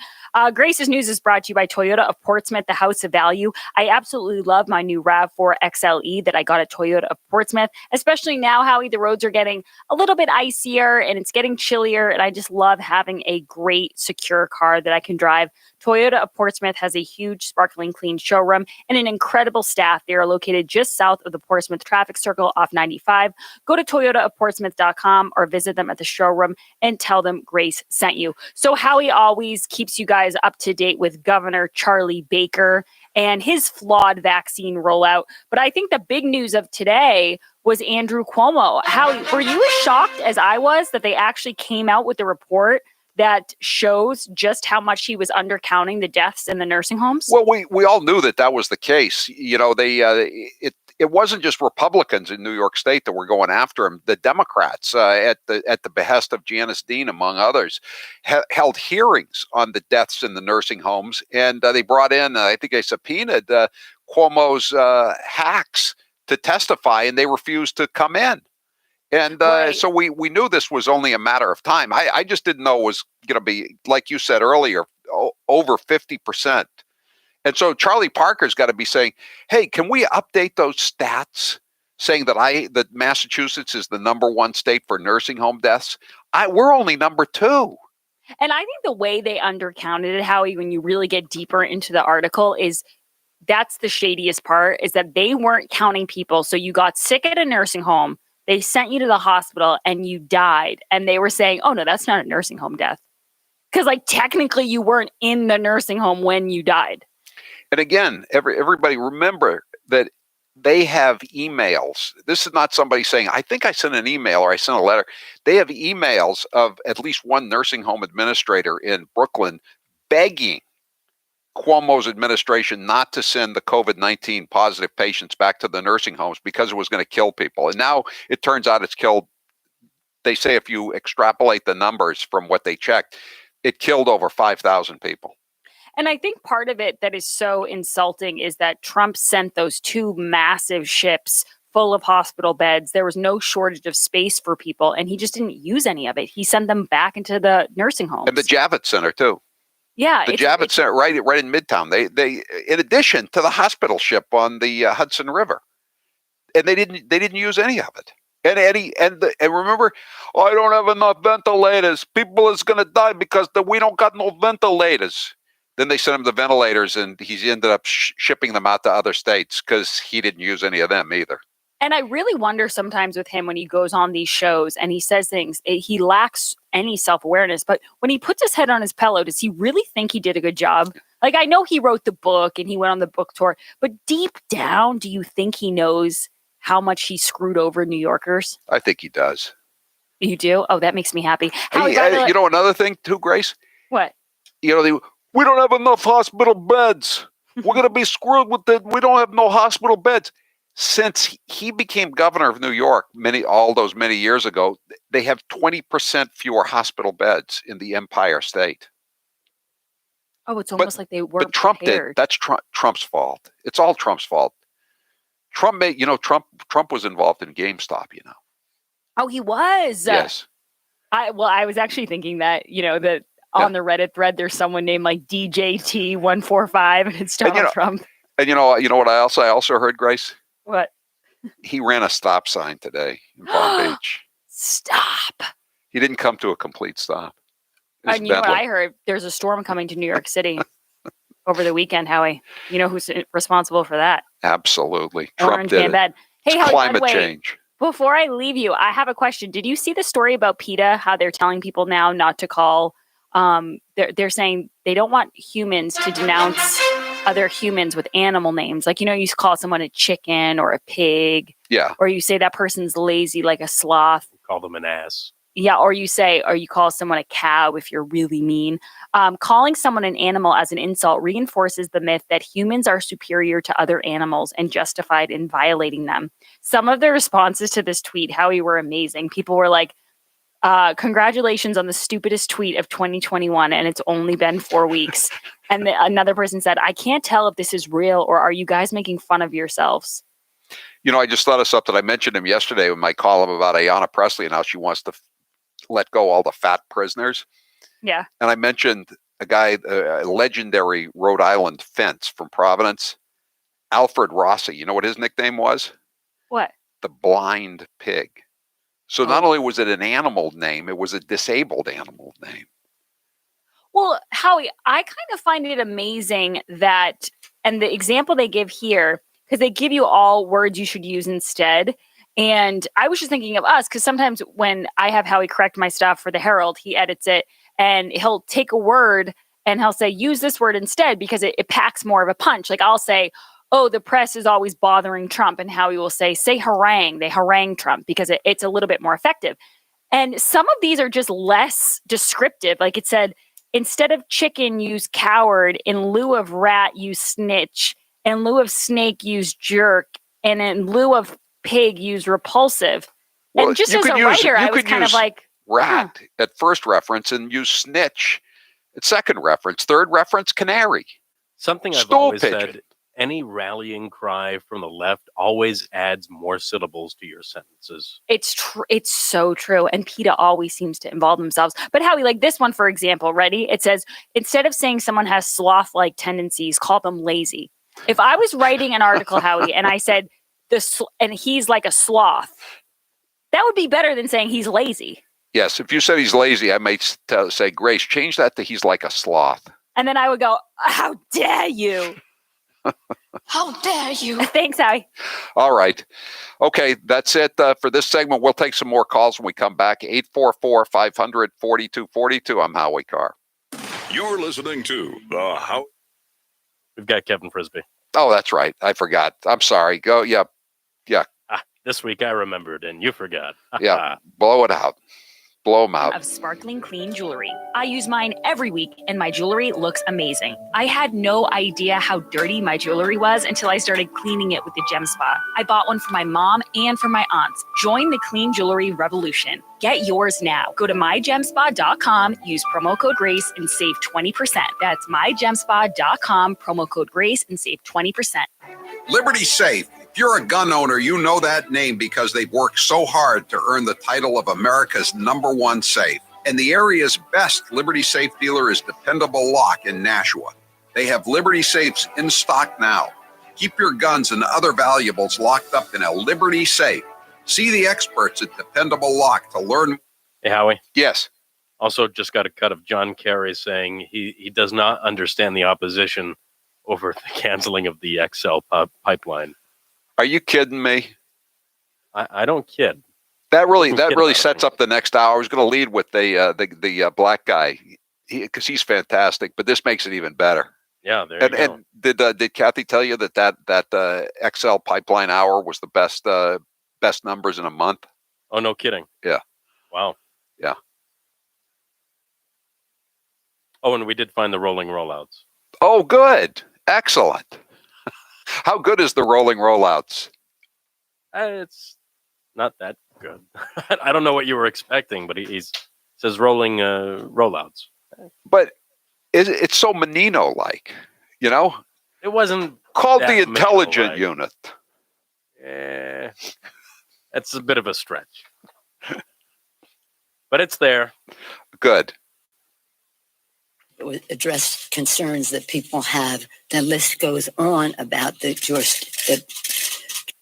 Grace's News is brought to you by Toyota of Portsmouth, the house of value. I absolutely love my new RAV4 XLE that I got at Toyota of Portsmouth, especially now, Howie, the roads are getting a little bit icier and it's getting chillier. And I just love having a great, secure car that I can drive. Toyota of Portsmouth has a huge, sparkling clean showroom and an incredible staff. They are located just south of the Portsmouth traffic circle off 95. Go to toyotaofportsmouth.com or visit them at the showroom and tell them Grace sent you. So Howie always keeps you guys up to date with Governor Charlie Baker and his flawed vaccine rollout. But I think the big news of today was Andrew Cuomo. Howie, were you as shocked as I was that they actually came out with the report that shows just how much he was undercounting the deaths in the nursing homes? Well, we all knew that was the case. You know, it wasn't just Republicans in New York State that were going after him. The Democrats, at the behest of Janice Dean, among others, held hearings on the deaths in the nursing homes, and they brought in, I think they subpoenaed Cuomo's hacks to testify, and they refused to come in. And so we knew this was only a matter of time. I just didn't know it was going to be, like you said earlier, over 50%. And so Charlie Parker's got to be saying, hey, can we update those stats saying that Massachusetts is the #1 state for nursing home deaths? We're only #2. And I think the way they undercounted it, Howie, when you really get deeper into the article, is that's the shadiest part, is that they weren't counting people. So you got sick at a nursing home, they sent you to the hospital and you died. And they were saying, oh, no, that's not a nursing home death. Because like technically you weren't in the nursing home when you died. And again, everybody remember that they have emails. This is not somebody saying, I think I sent an email or I sent a letter. They have emails of at least one nursing home administrator in Brooklyn begging Cuomo's administration not to send the COVID-19 positive patients back to the nursing homes because it was going to kill people. And now it turns out it's killed. They say if you extrapolate the numbers from what they checked, it killed over 5,000 people. And I think part of it that is so insulting is that Trump sent those 2 massive ships full of hospital beds. There was no shortage of space for people, and he just didn't use any of it. He sent them back into the nursing homes. And the Javits Center, too. Yeah. The Javits Center, right in Midtown. They in addition to the hospital ship on the Hudson River. And they didn't use any of it. And remember, I don't have enough ventilators. People is going to die because we don't got no ventilators. Then they sent him the ventilators, and he ended up shipping them out to other states because he didn't use any of them either. And I really wonder sometimes with him when he goes on these shows and he says things, he lacks any self-awareness. But when he puts his head on his pillow, does he really think he did a good job? Like, I know he wrote the book and he went on the book tour, but deep down, do you think he knows how much he screwed over New Yorkers? I think he does. You do? Oh, that makes me happy. You know another thing too, Grace? What? You know, we don't have enough hospital beds. We're going to be screwed with it. We don't have no hospital beds. Since he became governor of New York all those many years ago, they have 20% fewer hospital beds in the Empire State. Oh, it's almost like they weren't But Trump prepared. did. That's Trump's fault. It's all Trump's fault. Trump was involved in GameStop, you know. Oh, he was? Yes. I was actually thinking that, that on the Reddit thread, there's someone named like DJT145 and it's Donald Trump. And you know what I also heard, Grace? What? He ran a stop sign today in Palm Beach. Stop. He didn't come to a complete stop. And you know what I heard? There's a storm coming to New York City over the weekend, Howie. You know who's responsible for that? Absolutely. Trump Orange did Man it. Hey, Howie, climate change. Before I leave you, I have a question. Did you see the story about PETA, how they're telling people now not to call? They're saying they don't want humans to denounce other humans with animal names. Like, you call someone a chicken or a pig. Yeah. Or you say that person's lazy like a sloth. Call them an ass. Yeah. Or you call someone a cow if you're really mean. Calling someone an animal as an insult reinforces the myth that humans are superior to other animals and justified in violating them. Some of the responses to this tweet, Howie, were amazing. People were like, congratulations on the stupidest tweet of 2021, and it's only been 4 weeks. And another person said, I can't tell if this is real or are you guys making fun of yourselves? I just thought of something. I mentioned him yesterday in my column about Ayanna Pressley and how she wants to let go all the fat prisoners. Yeah. And I mentioned a guy, a legendary Rhode Island fence from Providence, Alfred Rossi. You know what his nickname was? What? The Blind Pig. So not only was it an animal name, it was a disabled animal name. Well, Howie, I kind of find it amazing that, and the example they give here, because they give you all words you should use instead. And I was just thinking of us, because sometimes when I have Howie correct my stuff for the Herald, he edits it and he'll take a word and he'll say, use this word instead because it packs more of a punch. Like I'll say, oh, the press is always bothering Trump. And Howie will say harangue. They harangue Trump because it's a little bit more effective. And some of these are just less descriptive. Like it said, instead of chicken, use coward. In lieu of rat, use snitch. In lieu of snake, use jerk. And in lieu of pig, use repulsive. Well, and just as a writer, I was kind of like, rat at first reference and use snitch at second reference. Third reference, canary. Something I've always said, any rallying cry from the left always adds more syllables to your sentences. It's so true. And PETA always seems to involve themselves. But Howie, like this one, for example, ready? It says, instead of saying someone has sloth-like tendencies, call them lazy. If I was writing an article, Howie, and I said, and he's like a sloth, that would be better than saying he's lazy. Yes, if you said he's lazy, I might say, Grace, change that to he's like a sloth. And then I would go, how dare you? How dare you? Thanks, Howie. All right. Okay, that's it for this segment. We'll take some more calls when we come back. 844-500-4242. I'm Howie Carr. You're listening to the Howie. We've got Kevin Frisbee. Oh, that's right. I forgot. I'm sorry. Go. Yeah. This week I remembered and you forgot. Yeah. Blow it out. Blow them out. Of sparkling clean jewelry. I use mine every week and my jewelry looks amazing. I had no idea how dirty my jewelry was until I started cleaning it with the Gem Spa. I bought one for my mom and for my aunts. Join the clean jewelry revolution. Get yours now. Go to mygemspa.com, use promo code GRACE and save 20%. That's mygemspa.com, promo code GRACE and save 20%. Liberty Safe. If you're a gun owner, you know that name because they've worked so hard to earn the title of America's #1 safe. And the area's best Liberty Safe dealer is Dependable Lock in Nashua. They have Liberty Safes in stock now. Keep your guns and other valuables locked up in a Liberty Safe. See the experts at Dependable Lock to learn. Hey, Howie. Yes. Also just got a cut of John Kerry saying he does not understand the opposition over the canceling of the XL pipeline. Are you kidding me? I don't kid. That really sets up the next hour. I was going to lead with the black guy because he's fantastic, but this makes it even better. Yeah, there you go. And did Kathy tell you that XL pipeline hour was the best numbers in a month? Oh, no kidding. Yeah. Wow. Yeah. Oh, and we did find the rolling rollouts. Oh, good. Excellent. How good is the rolling rollouts? It's not that good. I don't know what you were expecting, but he says rolling rollouts. But it's so Menino-like, you know? It wasn't called the intelligent unit. Yeah, that's a bit of a stretch. But it's there. Good. Address concerns that people have. The list goes on about the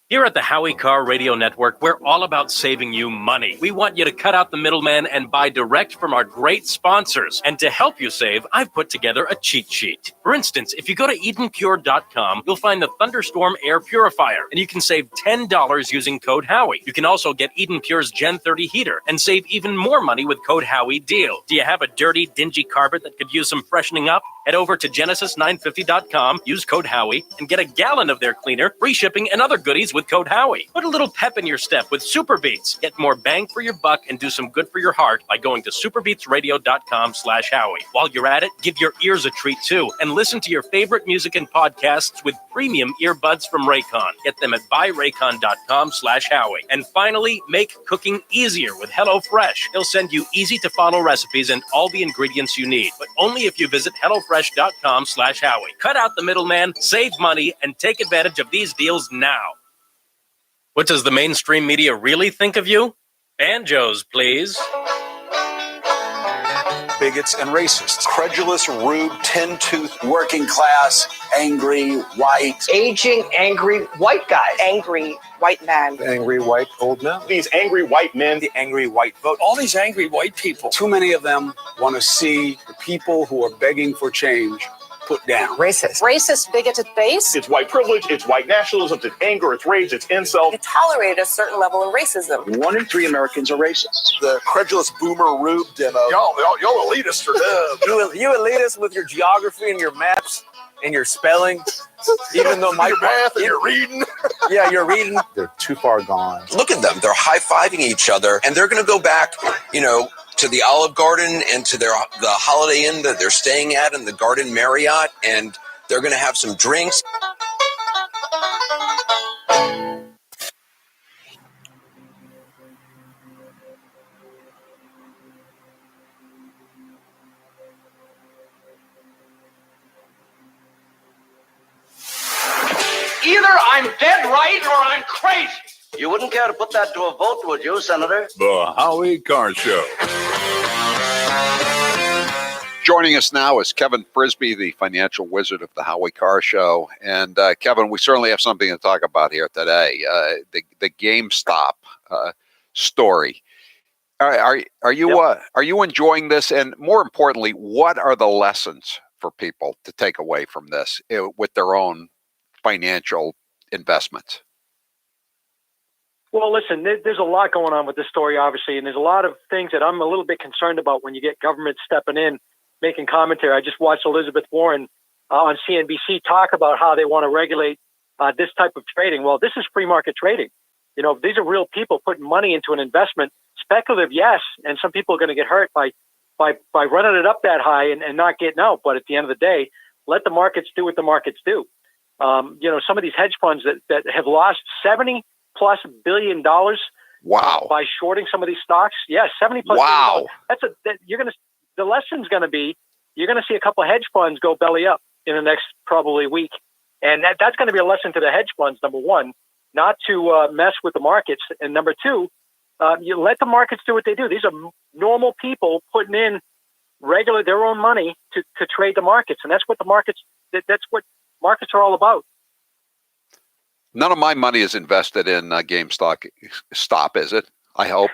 Here at the Howie Carr Radio Network, we're all about saving you money. We want you to cut out the middleman and buy direct from our great sponsors. And to help you save, I've put together a cheat sheet. For instance, if you go to EdenPure.com, you'll find the Thunderstorm Air Purifier, and you can save $10 using code Howie. You can also get Eden Pure's Gen 30 heater and save even more money with code Howie Deal. Do you have a dirty, dingy carpet that could use some freshening up? Head over to Genesis950.com, use code Howie, and get a gallon of their cleaner, free shipping, and other goodies with code Howie. Put a little pep in your step with Super Beats. Get more bang for your buck and do some good for your heart by going to superbeatsradio.com/Howie. While you're at it, give your ears a treat too, and listen to your favorite music and podcasts with premium earbuds from Raycon. Get them at buyraycon.com/Howie. And finally, make cooking easier with HelloFresh. They'll send you easy-to-follow recipes and all the ingredients you need, but only if you visit HelloFresh.com/Howie. Cut out the middleman, save money, and take advantage of these deals now. What does the mainstream media really think of you? Banjos, please. bigots, and racists. Credulous, rude, tin-toothed, working class, angry, white. Aging, angry, white guys. Angry white man. Angry white old men. These angry white men, the angry white vote. All these angry white people. Too many of them want to see the people who are begging for change put down. Racist, bigoted base. It's white privilege, it's white nationalism, it's anger, it's rage, it's insult. You tolerate a certain level of racism. 1 in 3 Americans are racist. The credulous boomer rube demo. Y'all elitists are dumb. You elitists with your geography and your maps and your spelling. Even though my math and your reading. Yeah, you're reading. They're too far gone. Look at them. They're high-fiving each other, and they're going to go back, to the Olive Garden and to the Holiday Inn that they're staying at in the Garden Marriott, and they're going to have some drinks. Either I'm dead right or I'm crazy. You wouldn't care to put that to a vote, would you, Senator? The Howie Carr Show. Joining us now is Kevin Frisby, the financial wizard of the Howie Carr Show. And Kevin, we certainly have something to talk about here today. The GameStop story. Are you enjoying this? And more importantly, what are the lessons for people to take away from this with their own financial investments? Well, listen, there's a lot going on with this story, obviously, and there's a lot of things that I'm a little bit concerned about when you get government stepping in, making commentary. I just watched Elizabeth Warren on CNBC talk about how they want to regulate this type of trading. Well, this is free market trading. These are real people putting money into an investment. Speculative, yes, and some people are going to get hurt by running it up that high and not getting out. But at the end of the day, let the markets do what the markets do. Some of these hedge funds that have lost $70+ billion. Wow! By shorting some of these stocks, yes, $70+ wow. billion. The lesson's going to be you're going to see a couple of hedge funds go belly up in the next probably week, and that's going to be a lesson to the hedge funds. Number one, not to mess with the markets, and number two, you let the markets do what they do. These are normal people putting in their own money to trade the markets, and that's what that's what markets are all about. None of my money is invested in GameStop. Is it? I hope.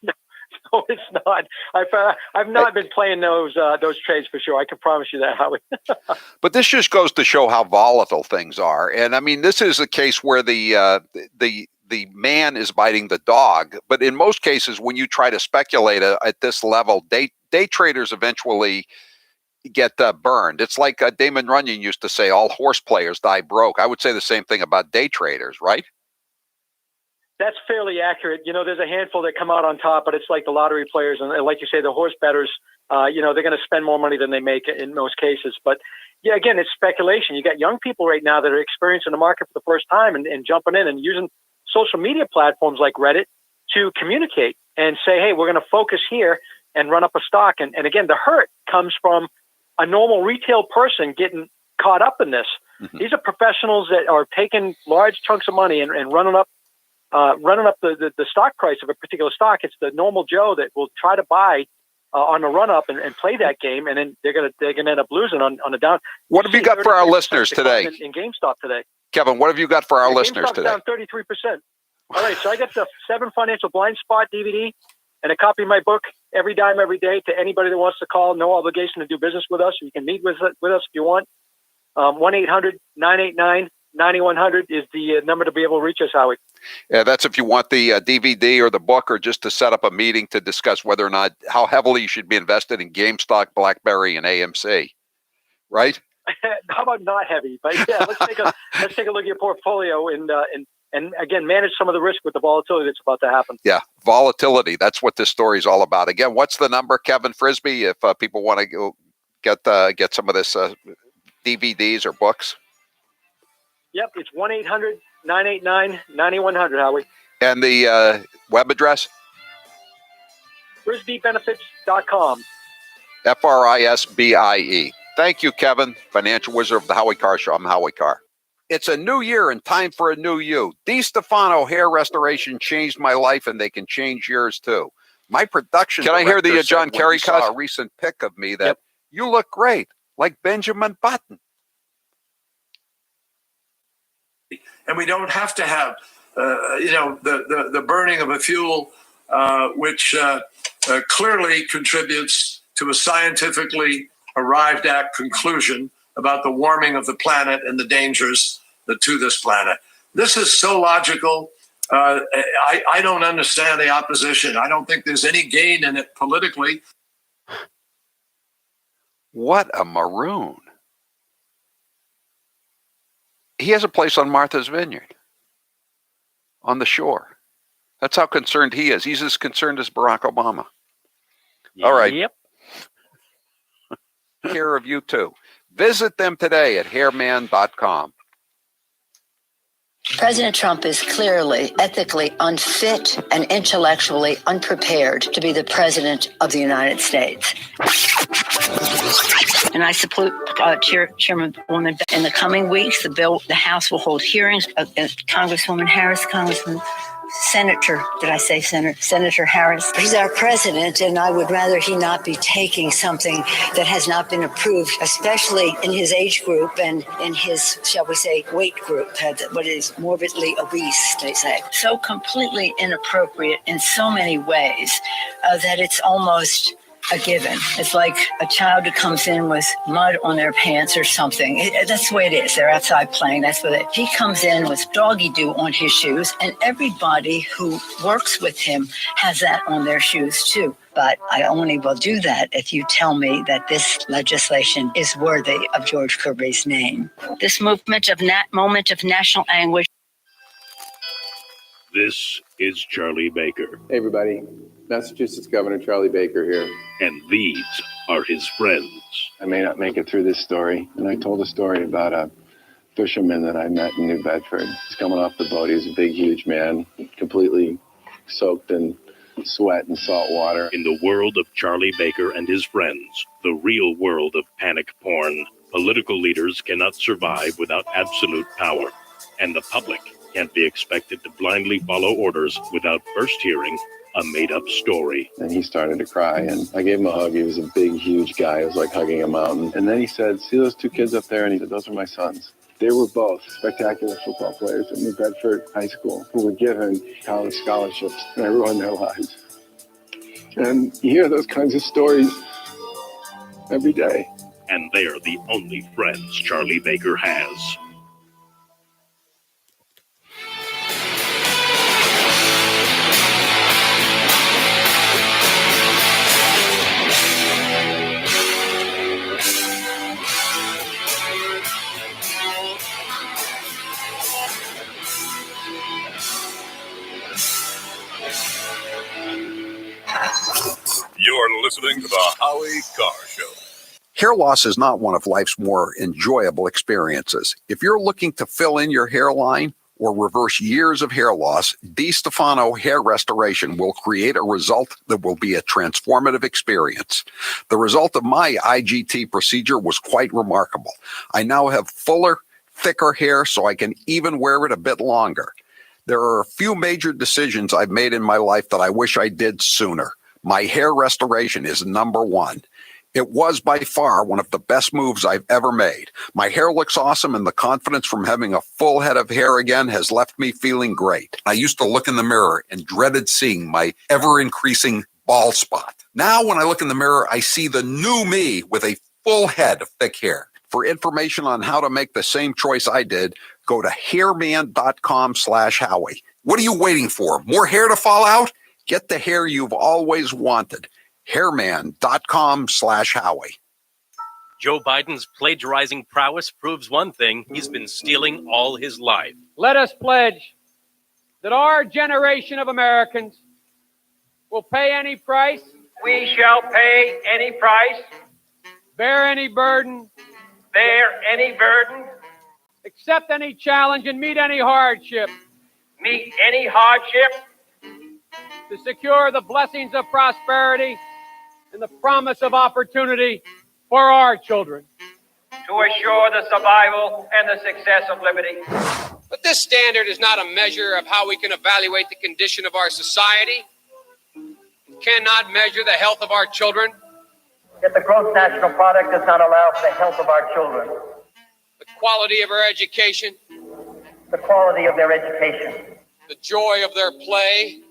No, it's not. I've not been playing those trades for sure. I can promise you that, Howie. But this just goes to show how volatile things are. And I mean, this is a case where the man is biting the dog. But in most cases, when you try to speculate at this level, day traders eventually get burned. It's like Damon Runyon used to say, all horse players die broke. I would say the same thing about day traders, right? That's fairly accurate. There's a handful that come out on top, but it's like the lottery players and like you say, the horse bettors, they're going to spend more money than they make in most cases. But yeah, again, it's speculation. You got young people right now that are experiencing the market for the first time and jumping in and using social media platforms like Reddit to communicate and say, hey, we're going to focus here and run up a stock. And again, the hurt comes from a normal retail person getting caught up in this. Mm-hmm. These are professionals that are taking large chunks of money and running up the stock price of a particular stock. It's the normal Joe that will try to buy on the run up and play that game, and then they're gonna end up losing on the down. What have you got for our listeners today? In GameStop today, Kevin, what have you got for our listeners GameStop's today? Down 33%. All right, so I got the 7 Financial Blind Spot DVD and a copy of my book, Every Dime, Every Day, to anybody that wants to call. No obligation to do business with us. You can meet with us if you want. 1-800-989-9100 is the number to be able to reach us, Howie. Yeah, that's if you want the DVD or the book, or just to set up a meeting to discuss whether or not how heavily you should be invested in GameStop, BlackBerry, and AMC. Right? How about not heavy? But yeah, let's take a look at your portfolio and again manage some of the risk with the volatility that's about to happen. Yeah, volatility. That's what this story is all about. Again, what's the number, Kevin Frisby, if people want to go get some of this DVDs or books? Yep, it's 1-800-989-9100, Howie. And the web address? FrisbyBenefits.com. FRISBIE. Thank you, Kevin, financial wizard of the Howie Carr Show. I'm Howie Carr. It's a new year and time for a new you. DiStefano Hair Restoration changed my life, and they can change yours too. My production. Can I hear the director John said when Kerry he saw cut? a recent pic of me that you look great, like Benjamin Button. And we don't have to have, the burning of a fuel which clearly contributes to a scientifically arrived at conclusion about the warming of the planet and the dangers to this planet. This is so logical. I don't understand the opposition. I don't think there's any gain in it politically. What a maroon. He has a place on Martha's Vineyard, on the shore. That's how concerned he is. He's as concerned as Barack Obama. All right. Yep. Care of you too. Visit them today at hairman.com. President Trump is clearly ethically unfit and intellectually unprepared to be the president of the United States. And I support Chairwoman. In the coming weeks, the House will hold hearings against Congresswoman Harris, Senator Harris. He's our president, and I would rather he not be taking something that has not been approved, especially in his age group and in his, shall we say, weight group, what is morbidly obese, they say. So completely inappropriate in so many ways that it's almost a given. It's like a child who comes in with mud on their pants or something. That's the way it is. They're outside playing. That's what he comes in with doggy do on his shoes, and everybody who works with him has that on their shoes too. But I only will do that if you tell me that this legislation is worthy of George Kirby's name. This moment of national anguish. This is Charlie Baker. Hey everybody, Massachusetts Governor Charlie Baker here. And these are his friends. I may not make it through this story, and I told a story about a fisherman that I met in New Bedford. He's coming off the boat. He was a big, huge man, completely soaked in sweat and salt water. In the world of Charlie Baker and his friends, the real world of panic porn, political leaders cannot survive without absolute power, and the public can't be expected to blindly follow orders without first hearing a made-up story. And he started to cry, and I gave him a hug. He was a big, huge guy. It was like hugging a mountain. And then he said, "See those two kids up there?" And he said, "Those are my sons." They were both spectacular football players at New Bedford High School who were given college scholarships, and I ruined their lives. And you hear those kinds of stories every day. And they're the only friends Charlie Baker has. You're listening to the Howie Carr Show. Hair loss is not one of life's more enjoyable experiences. If you're looking to fill in your hairline or reverse years of hair loss, DiStefano Hair Restoration will create a result that will be a transformative experience. The result of my IGT procedure was quite remarkable. I now have fuller, thicker hair, so I can even wear it a bit longer. There are a few major decisions I've made in my life that I wish I did sooner. My hair restoration is number one. It was by far one of the best moves I've ever made. My hair looks awesome, and the confidence from having a full head of hair again has left me feeling great. I used to look in the mirror and dreaded seeing my ever-increasing bald spot. Now when I look in the mirror, I see the new me with a full head of thick hair. For information on how to make the same choice I did, go to hairman.com/Howie. What are you waiting for? More hair to fall out? Get the hair you've always wanted. Hairman.com/Howie. Joe Biden's plagiarizing prowess proves one thing: he's been stealing all his life. Let us pledge that our generation of Americans will pay any price. We shall pay any price. Bear any burden. Bear any burden. Accept any challenge and meet any hardship. Meet any hardship. To secure the blessings of prosperity and the promise of opportunity for our children. To assure the survival and the success of liberty. But this standard is not a measure of how we can evaluate the condition of our society. cannot measure the health of our children. Yet the gross national product does not allow for the health of our children. The quality of our education. The quality of their education. The joy of their play.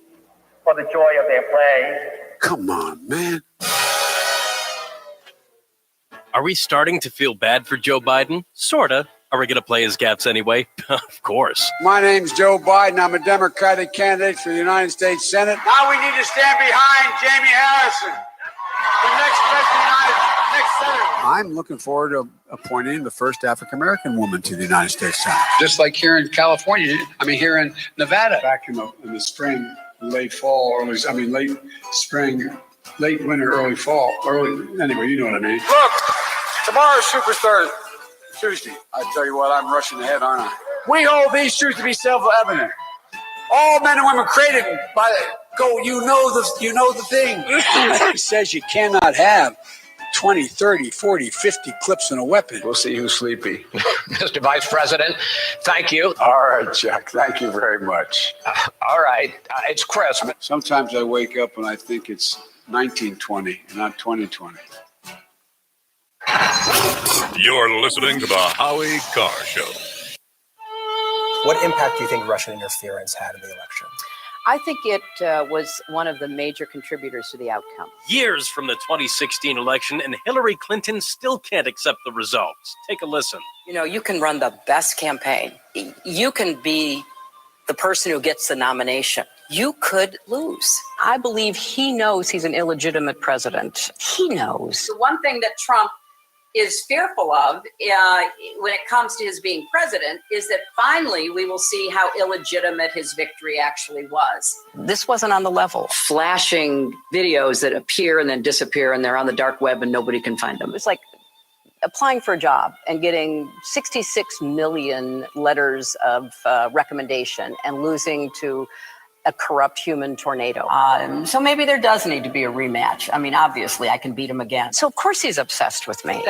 For the joy of their play. Come on, man. Are we starting to feel bad for Joe Biden? Sorta. Are we going to play his gaps anyway? Of course. My name's Joe Biden. I'm a Democratic candidate for the United States Senate. Now we need to stand behind Jamie Harrison, the next president, next senator. I'm looking forward to appointing the first African-American woman to the United States Senate. Just like here in California, here in Nevada. Back in the spring, late fall, late spring, late winter, early fall, anyway, you know what I mean. Look, tomorrow's Superstar Tuesday. I tell you what, I'm rushing ahead, aren't I? We hold these truths to be self-evident. All men and women created by you know the thing. It says you cannot have 20, 30, 40, 50 clips in a weapon. We'll see who's sleepy. Mr. Vice President, thank you. All right, Chuck. Thank you very much. All right. It's Christmas. Sometimes I wake up and I think it's 1920 and not 2020. You're listening to the Howie Carr Show. What impact do you think Russian interference had in the election? I think it was one of the major contributors to the outcome. Years from the 2016 election, and Hillary Clinton still can't accept the results. Take a listen. You know, you can run the best campaign. You can be the person who gets the nomination. You could lose. I believe he knows he's an illegitimate president. He knows. The one thing that Trump is fearful of when it comes to his being president is that finally we will see how illegitimate his victory actually was. This wasn't on the level. Flashing videos that appear and then disappear, and they're on the dark web and nobody can find them. It's like applying for a job and getting 66 million letters of recommendation and losing to a corrupt human tornado. So maybe there does need to be a rematch. I mean, obviously, I can beat him again. So, of course, he's obsessed with me.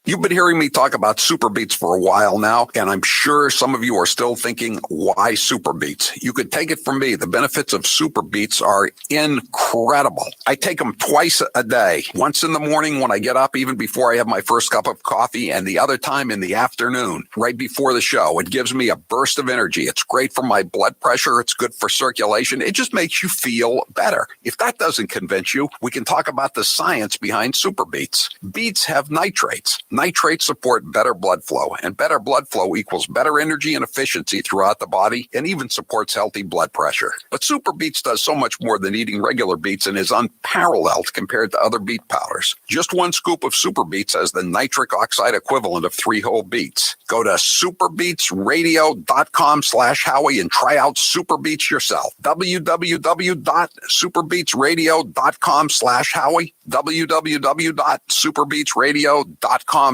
You've been hearing me talk about Super Beets for a while now, and I'm sure some of you are still thinking, why Super Beets? You could take it from me. The benefits of Super Beets are incredible. I take them twice a day, once in the morning when I get up, even before I have my first cup of coffee, and the other time in the afternoon, right before the show. It gives me a burst of energy. It's great for my blood pressure. It's good for circulation. It just makes you feel better. If that doesn't convince you, we can talk about the science behind Super Beets. Beets have nitrates. Nitrates support better blood flow, and better blood flow equals better energy and efficiency throughout the body, and even supports healthy blood pressure. But Super Beets does so much more than eating regular beets and is unparalleled compared to other beet powders. Just one scoop of Super Beets has the nitric oxide equivalent of 3 whole beets. Go to superbeetsradio.com/Howie and try out Super Beets yourself. www.superbeetsradio.com/Howie. www.superbeetsradio.com/Howie.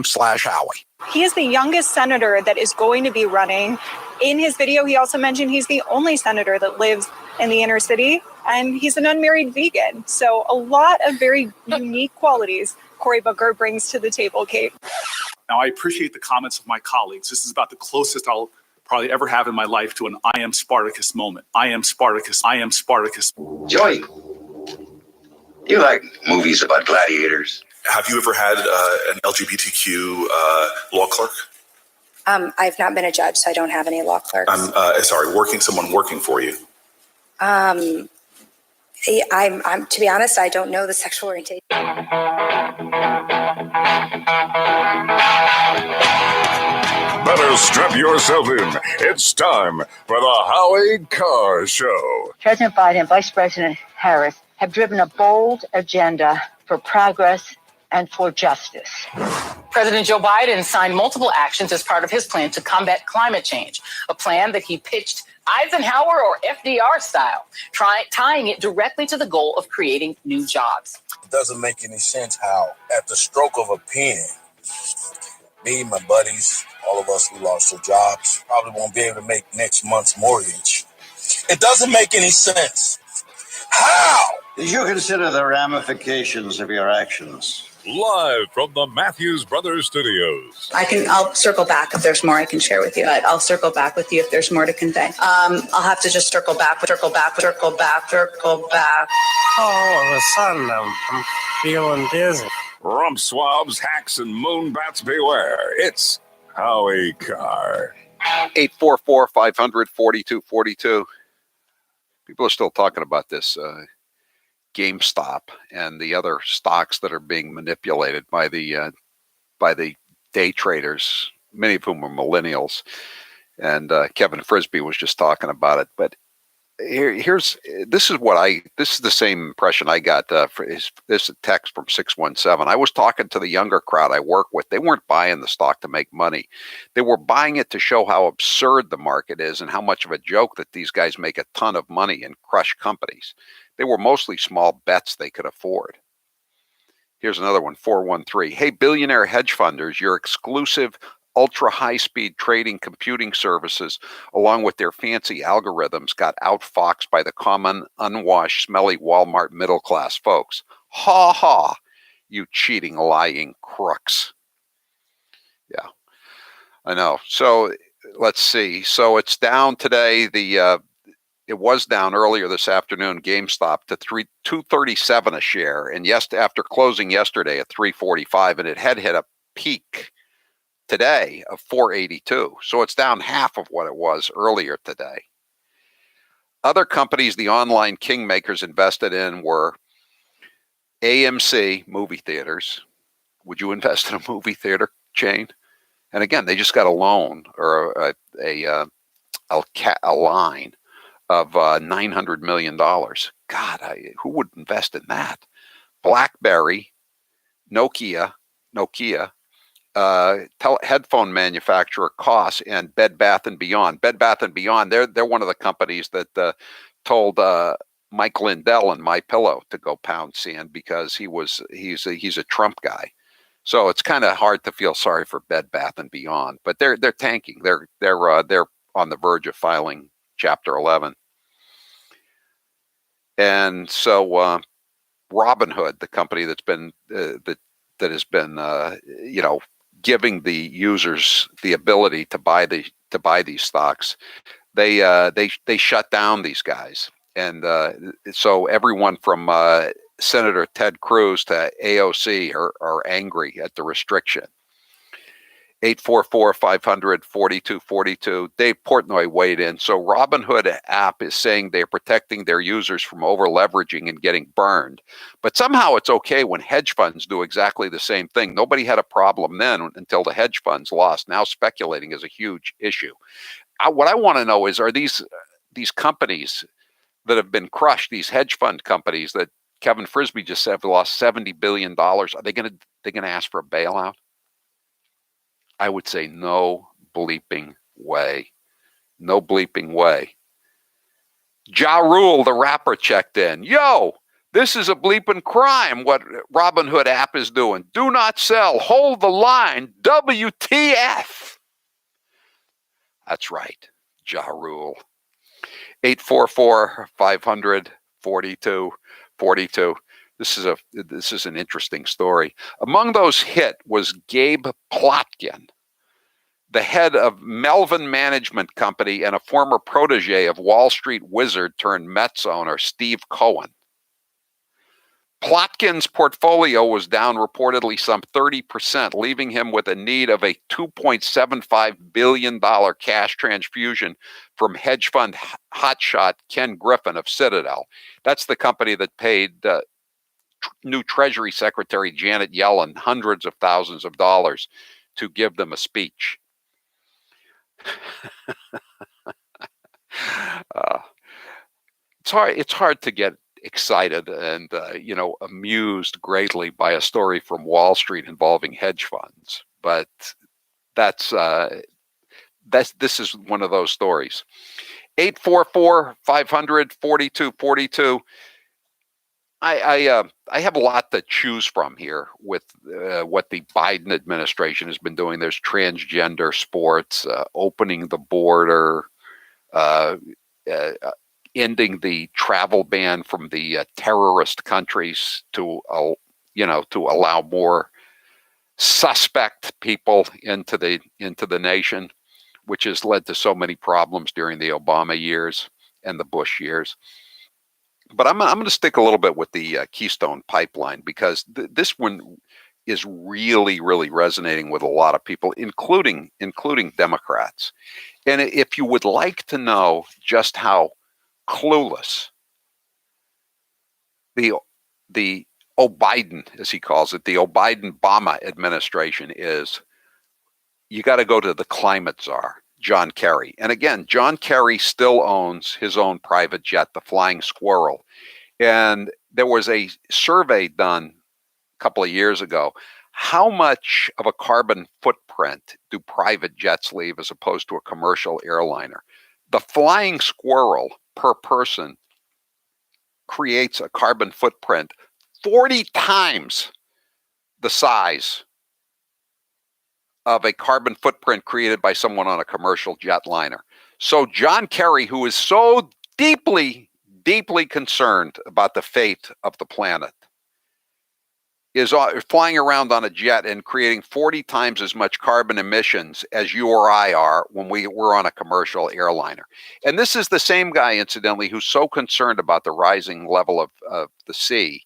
He is the youngest senator that is going to be running. In his video, he also mentioned he's the only senator that lives in the inner city, and he's an unmarried vegan. So a lot of very unique qualities Cory Booker brings to the table, Kate. Now, I appreciate the comments of my colleagues. This is about the closest I'll probably ever have in my life to an I am Spartacus moment. I am Spartacus. I am Spartacus. Joey, you like movies about gladiators? Have you ever had an LGBTQ law clerk? I've not been a judge, so I don't have any law clerks. Someone working for you. I'm to be honest, I don't know the sexual orientation. Better strap yourself in. It's time for the Howie Carr Show. President Biden and Vice President Harris have driven a bold agenda for progress and for justice. President Joe Biden signed multiple actions as part of his plan to combat climate change, a plan that he pitched Eisenhower or FDR style, tying it directly to the goal of creating new jobs. It doesn't make any sense how, at the stroke of a pen, me, my buddies, all of us who lost our jobs, probably won't be able to make next month's mortgage. It doesn't make any sense. How? Did you consider the ramifications of your actions? Live from the Matthews Brothers Studios. I'll circle back if there's more I can share with you. But I'll circle back with you if there's more to convey. I'll have to just circle back. All of a sudden, I'm feeling dizzy. Rump swabs, hacks, and moonbats beware. It's Howie Carr. 844-500-4242. People are still talking about this GameStop and the other stocks that are being manipulated by the day traders, many of whom are millennials. And Kevin Frisbee was just talking about it. But this is the same impression I got. This text from 617. I was talking to the younger crowd I work with. They weren't buying the stock to make money. They were buying it to show how absurd the market is and how much of a joke that these guys make a ton of money and crush companies. They were mostly small bets they could afford. Here's another one, 413. Hey, billionaire hedge funders, your exclusive ultra high-speed trading computing services, along with their fancy algorithms, got outfoxed by the common, unwashed, smelly Walmart middle-class folks. Ha ha, you cheating, lying crooks. Yeah, I know. So let's see. So it's down today. It was down earlier this afternoon, GameStop, to $237 a share, and after closing yesterday at $345, and it had hit a peak today of $482. So it's down half of what it was earlier today. Other companies the online kingmakers invested in were AMC movie theaters. Would you invest in a movie theater chain? And again, they just got a loan or a line of $900 million. God, who would invest in that? BlackBerry, Nokia, headphone manufacturer Koss, and Bed Bath & Beyond. Bed Bath & Beyond, they're one of the companies that told Mike Lindell and MyPillow to go pound sand because he's a Trump guy. So it's kind of hard to feel sorry for Bed Bath & Beyond, but they're tanking. They're on the verge of filing Chapter 11. And so Robinhood, the company that's been that has been giving the users the ability to buy these stocks, they shut down these guys, and so everyone from Senator Ted Cruz to AOC are angry at the restriction. 844-500-4242. Dave Portnoy weighed in. So Robinhood app is saying they're protecting their users from over leveraging and getting burned. But somehow it's okay when hedge funds do exactly the same thing. Nobody had a problem then until the hedge funds lost. Now speculating is a huge issue. What I want to know is, are these companies that have been crushed, these hedge fund companies that Kevin Frisbee just said have lost $70 billion, are they going to ask for a bailout? I would say no bleeping way. No bleeping way. Ja Rule, the rapper, checked in. Yo, this is a bleeping crime what Robinhood app is doing. Do not sell. Hold the line. WTF. That's right. Ja Rule. 844-500-4242. This is an interesting story. Among those hit was Gabe Plotkin, the head of Melvin Management Company and a former protege of Wall Street wizard turned Mets owner Steve Cohen. Plotkin's portfolio was down reportedly some 30%, leaving him with a need of a $2.75 billion cash transfusion from hedge fund hotshot Ken Griffin of Citadel. That's the company that paid new Treasury Secretary Janet Yellen hundreds of thousands of dollars to give them a speech. It's hard to get excited and amused greatly by a story from Wall Street involving hedge funds, but this is one of those stories. 844-500-4242. I have a lot to choose from here with what the Biden administration has been doing. There's transgender sports, opening the border, ending the travel ban from the terrorist countries to to allow more suspect people into the nation, which has led to so many problems during the Obama years and the Bush years. But I'm going to stick a little bit with the Keystone Pipeline, because this one is really, really resonating with a lot of people, including Democrats. And if you would like to know just how clueless the O'Biden, as he calls it, the O'Biden-Obama administration is, you got to go to the climate czar, John Kerry. And again, John Kerry still owns his own private jet, the Flying Squirrel. And there was a survey done a couple of years ago. How much of a carbon footprint do private jets leave as opposed to a commercial airliner? The Flying Squirrel per person creates a carbon footprint 40 times the size of a carbon footprint created by someone on a commercial jetliner. So John Kerry, who is so deeply, deeply concerned about the fate of the planet, is flying around on a jet and creating 40 times as much carbon emissions as you or I are when we're on a commercial airliner. And this is the same guy, incidentally, who's so concerned about the rising level of the sea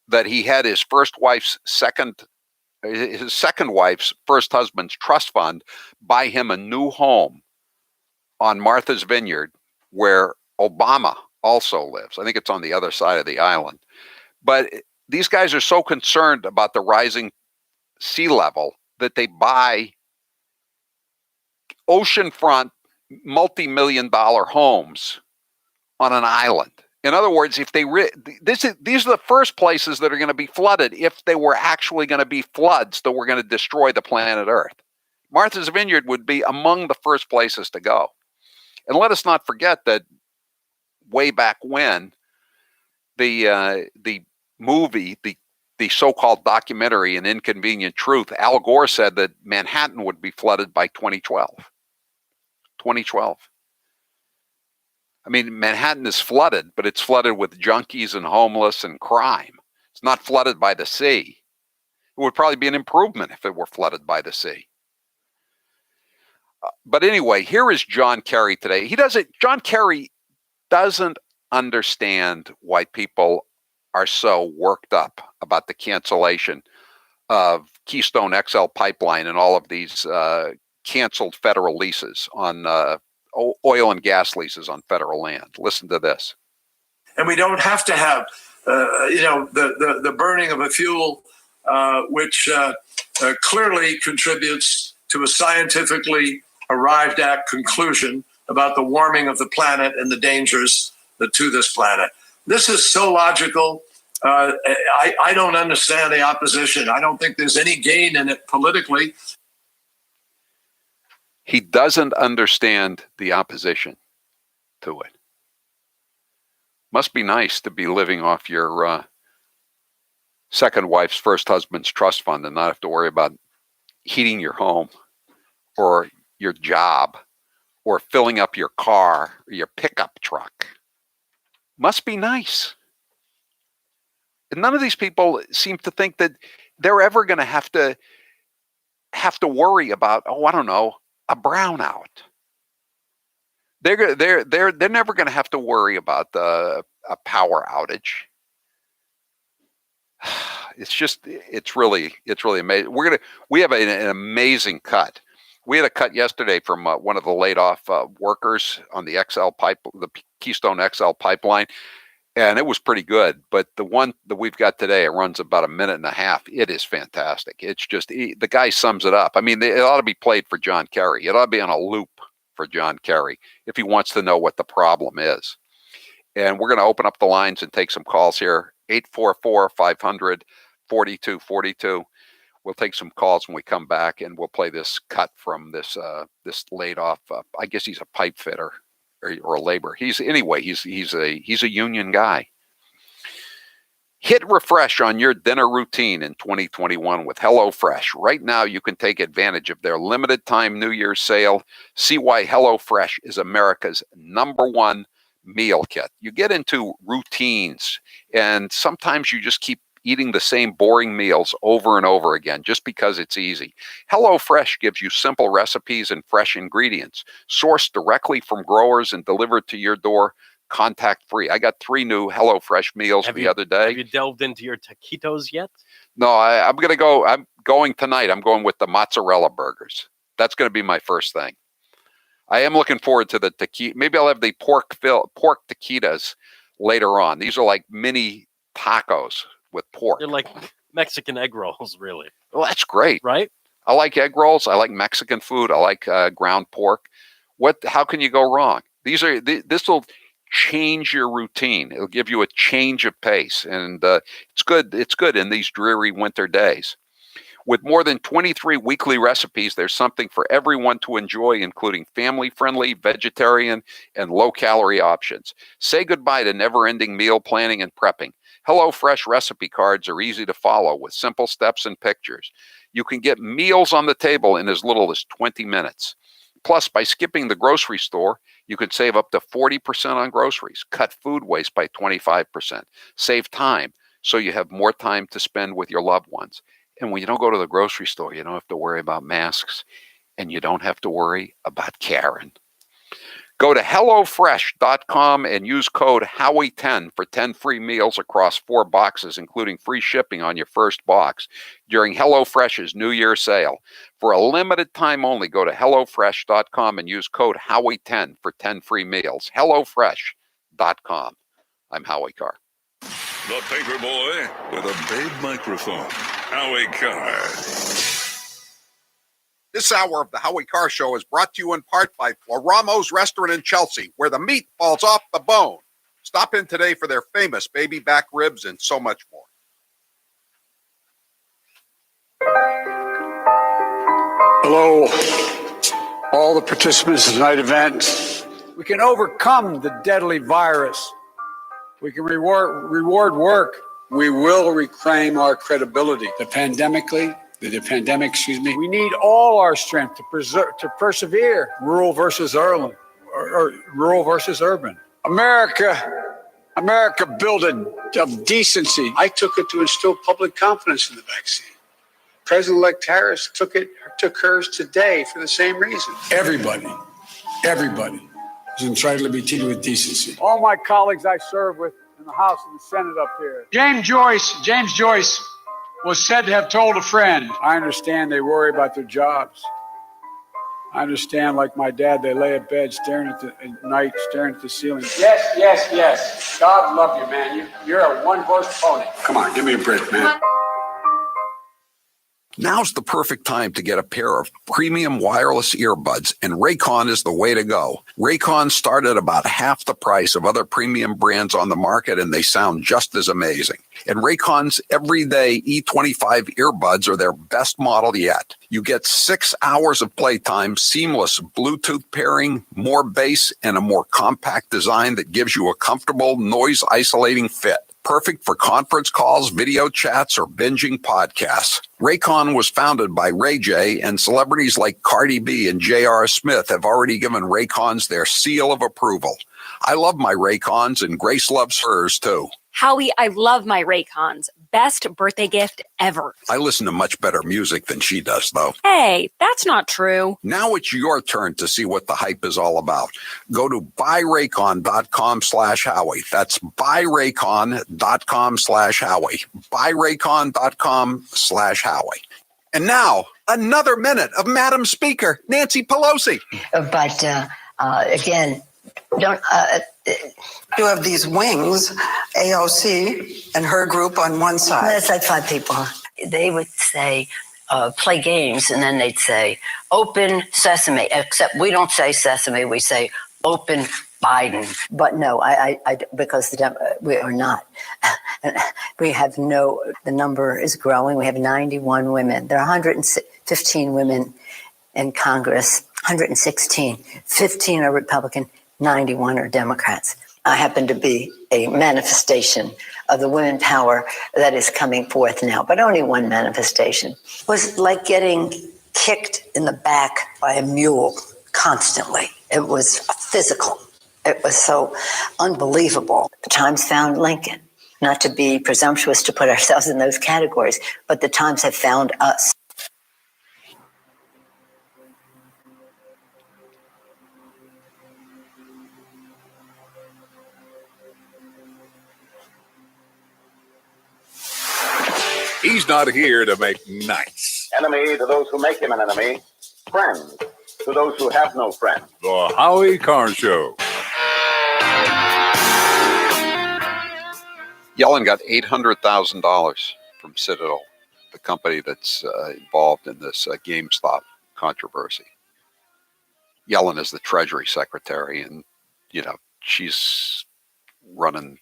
that he had his second wife's first husband's trust fund buy him a new home on Martha's Vineyard, where Obama also lives. I think it's on the other side of the island. But these guys are so concerned about the rising sea level that they buy oceanfront multi-million-dollar homes on an island. In other words, if these are the first places that are going to be flooded if they were actually going to be floods that were going to destroy the planet Earth. Martha's Vineyard would be among the first places to go. And let us not forget that way back when, the movie, the so-called documentary, An Inconvenient Truth, Al Gore said that Manhattan would be flooded by 2012. 2012. I mean, Manhattan is flooded, but it's flooded with junkies and homeless and crime. It's not flooded by the sea. It would probably be an improvement if it were flooded by the sea. But anyway, here is John Kerry today. John Kerry doesn't understand why people are so worked up about the cancellation of Keystone XL pipeline and all of these canceled federal leases on oil and gas leases on federal land. Listen to this. And we don't have to have, the burning of a fuel which clearly contributes to a scientifically arrived at conclusion about the warming of the planet and the dangers to this planet. This is so logical. I don't understand the opposition. I don't think there's any gain in it politically. He doesn't understand the opposition to it. Must be nice to be living off your second wife's first husband's trust fund and not have to worry about heating your home or your job or filling up your car or your pickup truck. Must be nice. And none of these people seem to think that they're ever going to have to worry about, I don't know, a brownout. They're never going to have to worry about a power outage. It's really amazing. We have an amazing cut. We had a cut yesterday from one of the laid off workers on the the Keystone XL pipeline, and it was pretty good. But the one that we've got today, it runs about a minute and a half. It is fantastic. It's just, the guy sums it up. I mean, it ought to be played for John Kerry. It ought to be on a loop for John Kerry if he wants to know what the problem is. And we're going to open up the lines and take some calls here. 844-500-4242. We'll take some calls when we come back, and we'll play this cut from this laid off. I guess he's a pipe fitter or a laborer. He's a union guy. Hit refresh on your dinner routine in 2021 with HelloFresh. Right now, you can take advantage of their limited time New Year's sale. See why HelloFresh is America's #1 meal kit. You get into routines, and sometimes you just keep eating the same boring meals over and over again just because it's easy. HelloFresh gives you simple recipes and fresh ingredients, sourced directly from growers and delivered to your door, contact-free. I got 3 new HelloFresh meals the other day. Have you delved into your taquitos yet? No, I'm going to go. I'm going tonight. I'm going with the mozzarella burgers. That's going to be my first thing. I am looking forward to the taquito. Maybe I'll have the pork taquitas later on. These are like mini tacos with pork. They're like Mexican egg rolls, really. Well, that's great. Right? I like egg rolls. I like Mexican food. I like ground pork. How can you go wrong? This will change your routine. It'll give you a change of pace. And it's good. It's good in these dreary winter days. With more than 23 weekly recipes, there's something for everyone to enjoy, including family-friendly, vegetarian, and low-calorie options. Say goodbye to never-ending meal planning and prepping. HelloFresh recipe cards are easy to follow with simple steps and pictures. You can get meals on the table in as little as 20 minutes. Plus, by skipping the grocery store, you could save up to 40% on groceries, cut food waste by 25%, save time so you have more time to spend with your loved ones. And when you don't go to the grocery store, you don't have to worry about masks, and you don't have to worry about Karen. Go to HelloFresh.com and use code Howie10 for 10 free meals across 4 boxes, including free shipping on your first box during HelloFresh's New Year sale. For a limited time only, go to HelloFresh.com and use code Howie10 for 10 free meals. HelloFresh.com. I'm Howie Carr. The paper boy with a big microphone. Howie Carr. This hour of the Howie Carr Show is brought to you in part by Floramos Restaurant in Chelsea, where the meat falls off the bone. Stop in today for their famous baby back ribs and so much more. Hello, all the participants in tonight's event. We can overcome the deadly virus. We can reward work. We will reclaim our credibility. The pandemic, we need all our strength to persevere. Rural versus urban. America built of decency. I took it to instill public confidence in the vaccine. President-elect Harris took hers today for the same reason. Everybody is entitled to be treated with decency. All my colleagues I serve with in the House and the Senate up here. James Joyce was said to have told a friend. I understand they worry about their jobs. I understand, like my dad, they lay at bed staring at the ceiling. Yes. God love you, man. You're a one-horse pony. Come on, give me a break, man. Now's the perfect time to get a pair of premium wireless earbuds, and Raycon is the way to go. Raycon start at about half the price of other premium brands on the market, and they sound just as amazing. And Raycon's everyday E25 earbuds are their best model yet. You get 6 hours of playtime, seamless Bluetooth pairing, more bass, and a more compact design that gives you a comfortable, noise-isolating fit. Perfect for conference calls, video chats, or binging podcasts. Raycon was founded by Ray J, and celebrities like Cardi B and J.R. Smith have already given Raycons their seal of approval. I love my Raycons, and Grace loves hers, too. Howie, I love my Raycons. Best birthday gift ever. I listen to much better music than she does, though. Hey, that's not true. Now it's your turn to see what the hype is all about. Go to buyraycon.com/Howie. That's buyraycon.com/Howie. Buyraycon.com/Howie. And now, another minute of Madam Speaker, Nancy Pelosi. But again, don't... You have these wings, AOC and her group on one side. That's like 5 people. They would say, play games, and then they'd say, open sesame. Except we don't say sesame, we say open Biden. But no, because we are not. We have the number is growing. We have 91 women. There are 115 women in Congress, 116. 15 are Republican. 91 are Democrats. I happen to be a manifestation of the women power that is coming forth now, but only one manifestation. It was like getting kicked in the back by a mule constantly. It was physical. It was so unbelievable. The Times found Lincoln. not to be presumptuous to put ourselves in those categories, but the times have found us. He's not here to make nice. Enemy to those who make him an enemy. Friend to those who have no friend. The Howie Carr Show. Yellen got $800,000 from Citadel, the company that's involved in this GameStop controversy. Yellen is the Treasury Secretary, and, she's running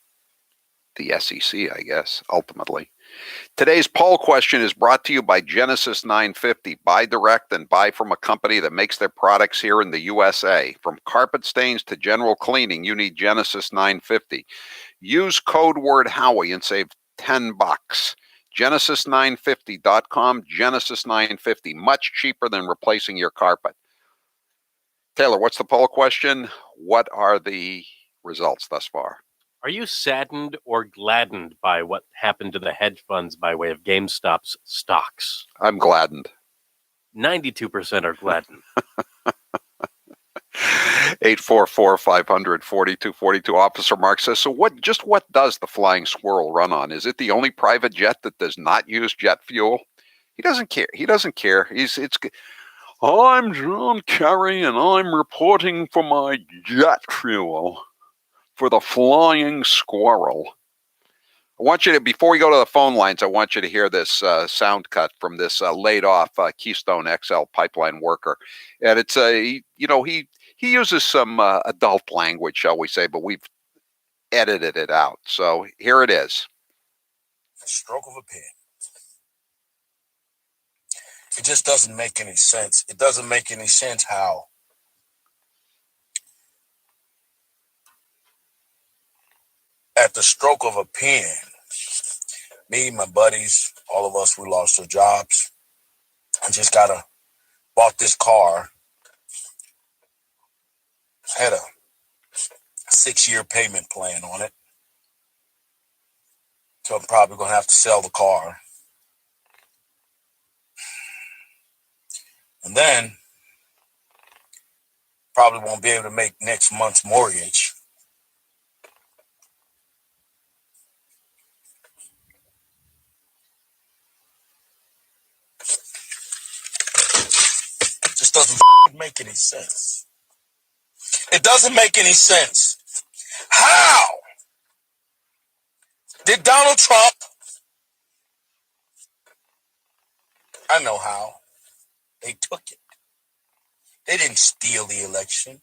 the SEC, I guess, ultimately. Today's poll question is brought to you by Genesis 950. Buy direct and buy from a company that makes their products here in the USA. From carpet stains to general cleaning, you need Genesis 950. Use code word Howie and save $10. Genesis950.com, Genesis 950. Much cheaper than replacing your carpet. Taylor, what's the poll question? What are the results thus far? Are you saddened or gladdened by what happened to the hedge funds by way of GameStop's stocks? I'm gladdened. 92% are gladdened. 844-500-4242. Officer Mark says, so what does the Flying Squirrel run on? Is it the only private jet that does not use jet fuel? He doesn't care. I'm John Kerry and I'm reporting for my jet fuel for the Flying Squirrel. I want you to, before we go to the phone lines, I want you to hear this sound cut from this laid off Keystone XL pipeline worker. And it's he uses some adult language, shall we say, but we've edited it out. So here it is. A stroke of a pen. It just doesn't make any sense. It doesn't make any sense how at the stroke of a pen, me, my buddies, all of us, we lost our jobs. I just bought this car. I had a 6-year payment plan on it. So I'm probably going to have to sell the car. And then probably won't be able to make next month's mortgage. It just doesn't make any sense. It doesn't make any sense. How did Donald Trump, I know how, they took it. They didn't steal the election.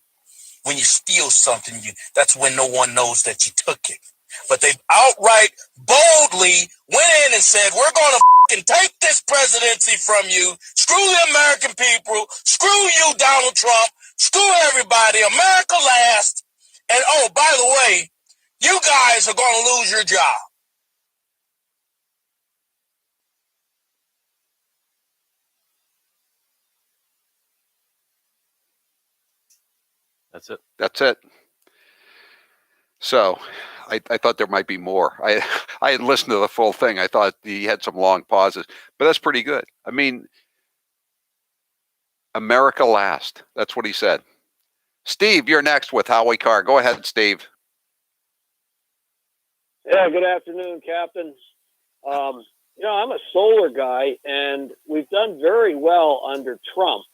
When you steal something, that's when no one knows that you took it. But they outright, boldly went in and said, we're going to take this presidency from you. Screw the American people. Screw you, Donald Trump. Screw everybody. America last. And oh, by the way, you guys are going to lose your job. That's it. So I thought there might be more. I had listened to the full thing. I thought he had some long pauses, but that's pretty good. I mean, America last. That's what he said. Steve, you're next with Howie Carr. Go ahead, Steve. Yeah, good afternoon, Captain. I'm a solar guy, and we've done very well under Trump.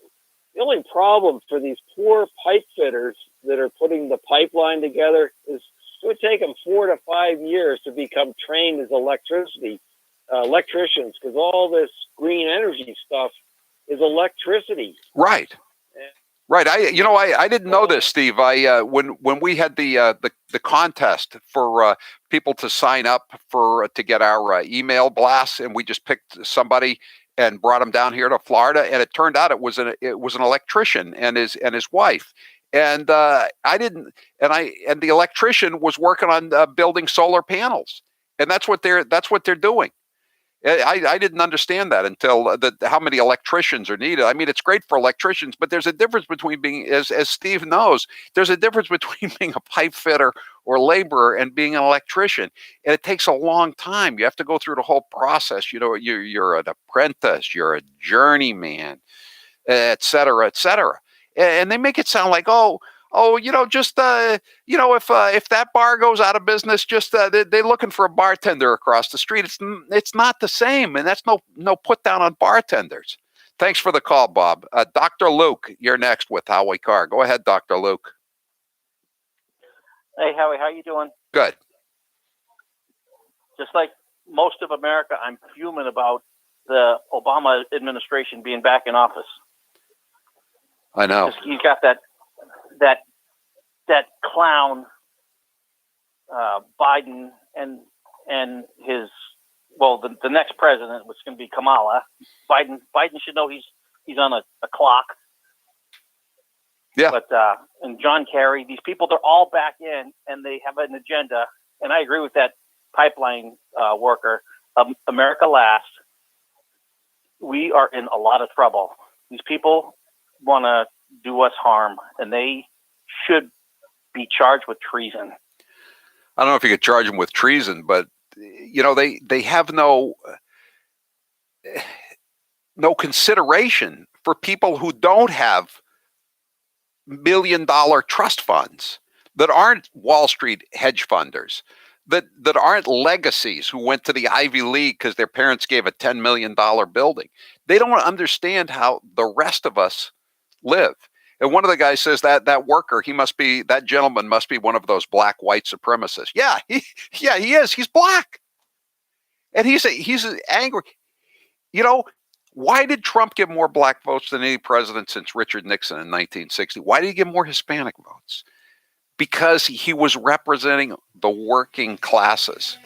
The only problem for these poor pipe fitters that are putting the pipeline together is it would take them 4 to 5 years to become trained as electricians, because all this green energy stuff is electricity. Right. Right. I didn't know this, Steve. When we had the contest for people to sign up to get our email blasts, and we just picked somebody and brought him down here to Florida, and it turned out it was an electrician and his wife, and the electrician was working on building solar panels, and that's what they're doing. I didn't understand that until how many electricians are needed. I mean, it's great for electricians, but there's a difference between being, as Steve knows, there's a difference between being a pipe fitter or laborer and being an electrician. And it takes a long time. You have to go through the whole process. You know, you're an apprentice, you're a journeyman, et cetera, et cetera. And they make it sound like, just if that bar goes out of business, just they're looking for a bartender across the street. It's not the same, and that's no put down on bartenders. Thanks for the call, Bob. Dr. Luke, you're next with Howie Carr. Go ahead, Dr. Luke. Hey, Howie, how you doing? Good. Just like most of America, I'm fuming about the Obama administration being back in office. I know. He's got that clown Biden and his the next president, which is going to be Kamala. Biden should know he's on a clock. Yeah. But and John Kerry, these people, they're all back in, and they have an agenda. And I agree with that pipeline worker. America last. We are in a lot of trouble. These people want to do us harm, and they should be charged with treason. I don't know if you could charge them with treason, but they have no consideration for people who don't have $1 million trust funds, that aren't Wall Street hedge funders, that aren't legacies who went to the Ivy League because their parents gave a $10 million building. They don't understand how the rest of us live. And one of the guys says that that gentleman must be one of those black white supremacists. Yeah, he is. He's black. And he's angry. Why did Trump give more black votes than any president since Richard Nixon in 1960? Why did he give more Hispanic votes? Because he was representing the working classes,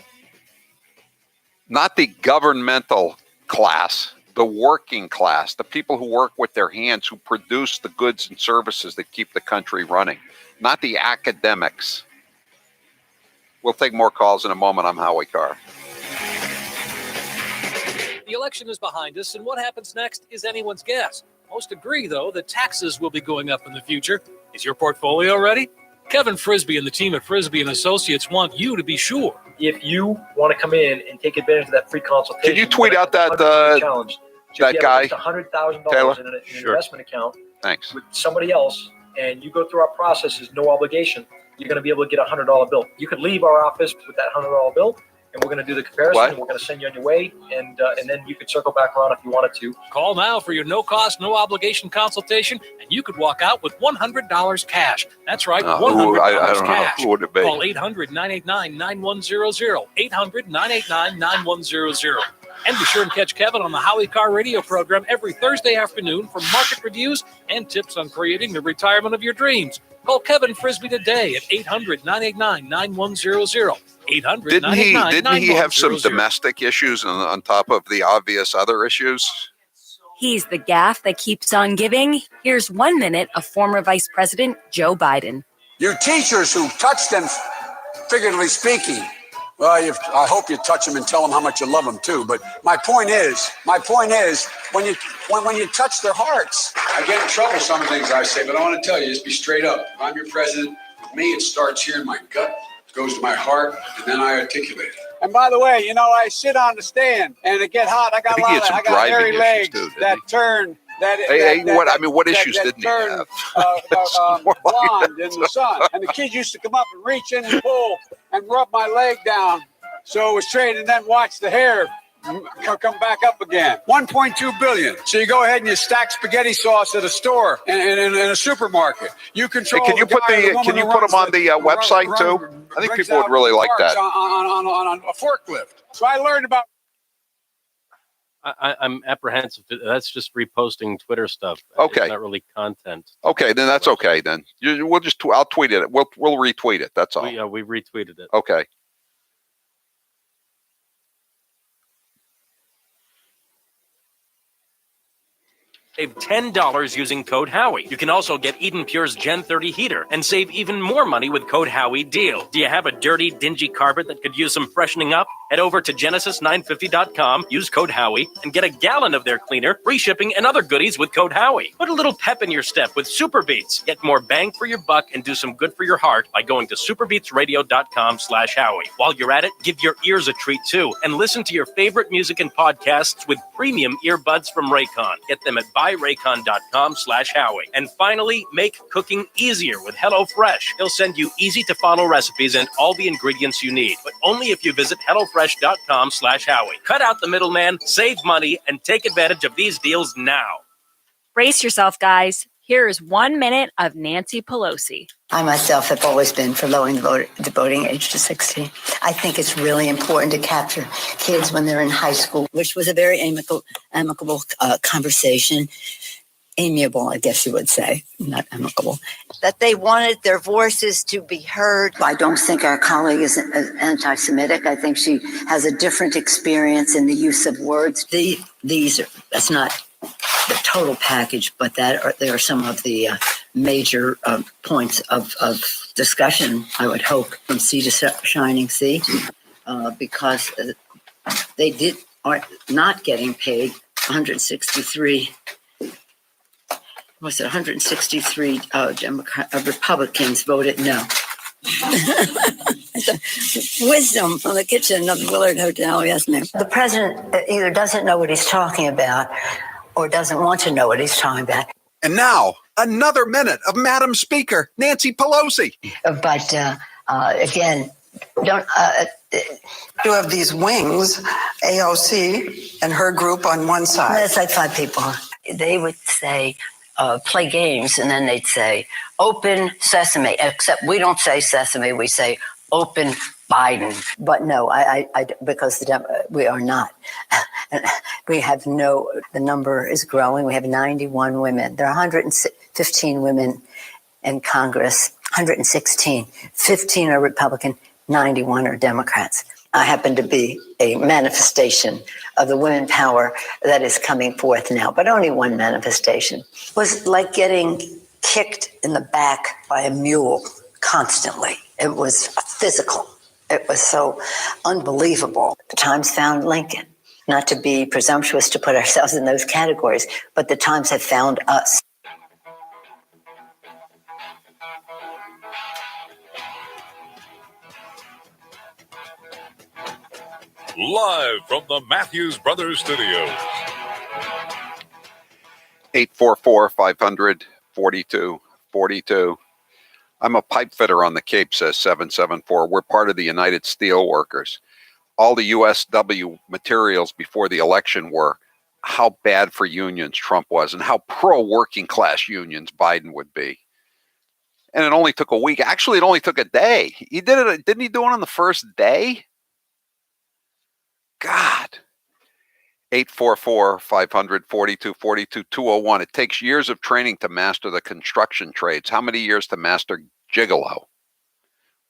not the governmental class, the working class, the people who work with their hands, who produce the goods and services that keep the country running, not the academics. We'll take more calls in a moment. I'm Howie Carr. The election is behind us, and what happens next is anyone's guess. Most agree, though, that taxes will be going up in the future. Is your portfolio ready? Kevin Frisbee and the team at Frisbee & Associates want you to be sure. If you want to come in and take advantage of that free consultation, can you tweet out that challenge? That guy, $100,000 in an investment account. Thanks. With somebody else, and you go through our processes, no obligation. You're going to be able to get a $100 bill. You could leave our office with that $100 bill, and we're going to do the comparison. And we're going to send you on your way, and then you could circle back around if you wanted to. Call now for your no-cost, no-obligation consultation, and you could walk out with $100 cash. That's right, $100 I don't cash. know. Who would it be? Call 800-989-9100, 800-989-9100. And be sure and catch Kevin on the Howie Carr radio program every Thursday afternoon for market reviews and tips on creating the retirement of your dreams. Call Kevin Frisbee today at 800-989-9100. 800-989-9100. Didn't he have some domestic issues on top of the obvious other issues? He's the gaffe that keeps on giving. Here's 1 minute of former Vice President Joe Biden. You teachers who touch them, figuratively speaking, well, I hope you touch them and tell them how much you love them too. But my point is, when you touch their hearts, I get in trouble some of the things I say, but I want to tell you, just be straight up. If I'm your president, with me, it starts here in my gut, goes to my heart, and then I articulate it. And by the way, I sit on the stand and it get hot. I got hairy legs that turn. What issues didn't he have? Blonde in the sun. And the kids used to come up and reach in and pull and rub my leg down so it was straight, and then watch the hair come back up again. 1.2 billion. So you go ahead and you stack spaghetti sauce at a store in a supermarket. You control. Hey, can you put them on the website too? I think people would really like that. On a forklift. So I learned about. I'm apprehensive. That's just reposting Twitter stuff. Okay. It's not really content. Okay, then that's okay. Then I'll tweet it. We'll retweet it. That's all. We retweeted it. Okay. Save $10 using code Howie. You can also get Eden Pure's Gen 30 heater and save even more money with code Howie Deal. Do you have a dirty, dingy carpet that could use some freshening up? Head over to Genesis950.com, use code Howie, and get a gallon of their cleaner, free shipping, and other goodies with code Howie. Put a little pep in your step with Super Beats. Get more bang for your buck and do some good for your heart by going to superbeatsradio.com/Howie. While you're at it, give your ears a treat too, and listen to your favorite music and podcasts with premium earbuds from Raycon. Get them at buyraycon.com/Howie. And finally, make cooking easier with HelloFresh. They'll send you easy-to-follow recipes and all the ingredients you need, but only if you visit HelloFresh.com/Howie. Cut out the middleman, save money, and take advantage of these deals now. Brace yourself, guys. Here is 1 minute of Nancy Pelosi. I myself have always been for lowering the voting age to 16. I think it's really important to capture kids when they're in high school, which was a very amicable conversation. Amiable, I guess you would say, not amicable. That they wanted their voices to be heard. I don't think our colleague is anti-Semitic. I think she has a different experience in the use of words. That's not the total package, but there are some of the major points of discussion, I would hope, from sea to shining sea, because they are not getting paid 163. Was it 163 Republicans voted no? Wisdom from the kitchen of the Willard Hotel, yes, ma'am. The president either doesn't know what he's talking about or doesn't want to know what he's talking about. And now, another minute of Madam Speaker, Nancy Pelosi. But again, You have these wings, AOC and her group on one side. It's like 5 people. They would say, play games, and then they'd say, open sesame, except we don't say sesame, we say open Biden. But no, because we are not. We have the number is growing. We have 91 women. There are 115 women in Congress, 116. 15 are Republican, 91 are Democrats. I happen to be a manifestation of the women power that is coming forth now, but only one manifestation. It was like getting kicked in the back by a mule constantly. It was physical. It was so unbelievable. The Times found Lincoln. Not to be presumptuous to put ourselves in those categories, but the Times have found us. Live from the Matthews Brothers Studios. 844-500-4242. I'm a pipe fitter on the Cape, says 774. We're part of the United Steelworkers. All the USW materials before the election were how bad for unions Trump was and how pro-working class unions Biden would be. And it only took a week. Actually, it only took a day. He did it. Didn't he do it on the first day? God. 844-500-4242-201. It takes years of training to master the construction trades. How many years to master gigolo?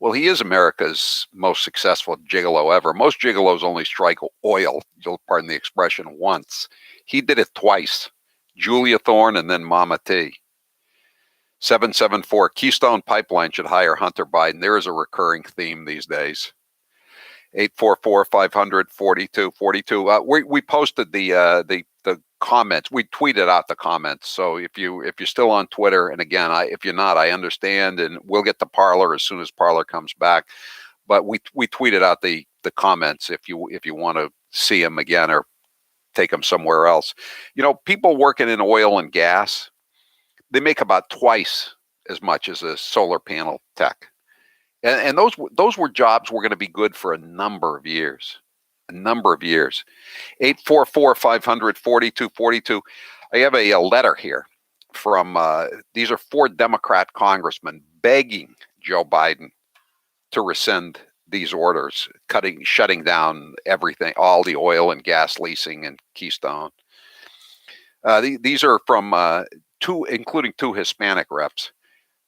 Well, he is America's most successful gigolo ever. Most gigolos only strike oil, you'll pardon the expression, once. He did it twice. Julia Thorne and then Mama T. 774, Keystone Pipeline should hire Hunter Biden. There is a recurring theme these days. 844-500-4242. We posted the comments. We tweeted out the comments. So if you're still on Twitter, and again, if you're not, I understand, and we'll get to Parler as soon as Parler comes back. But we tweeted out the comments if you want to see them again or take them somewhere else. You know, people working in oil and gas, they make about twice as much as a solar panel tech. And those were jobs were going to be good for a number of years. 844-500-4242. I have a letter here from, these are 4 Democrat congressmen begging Joe Biden to rescind these orders, shutting down everything, all the oil and gas leasing in Keystone. These are from including 2 Hispanic reps.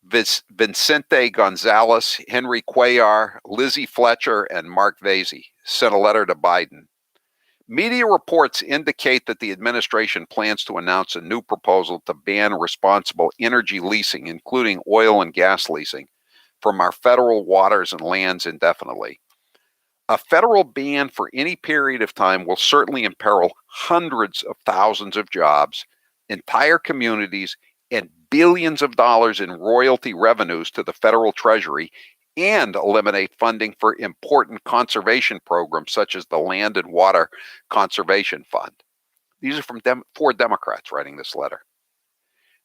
Vicente Gonzalez, Henry Cuellar, Lizzie Fletcher, and Mark Vasey sent a letter to Biden. Media reports indicate that the administration plans to announce a new proposal to ban responsible energy leasing, including oil and gas leasing, from our federal waters and lands indefinitely. A federal ban for any period of time will certainly imperil hundreds of thousands of jobs, entire communities, and billions of dollars in royalty revenues to the federal treasury, and eliminate funding for important conservation programs such as the Land and Water Conservation Fund. These are from 4 Democrats writing this letter.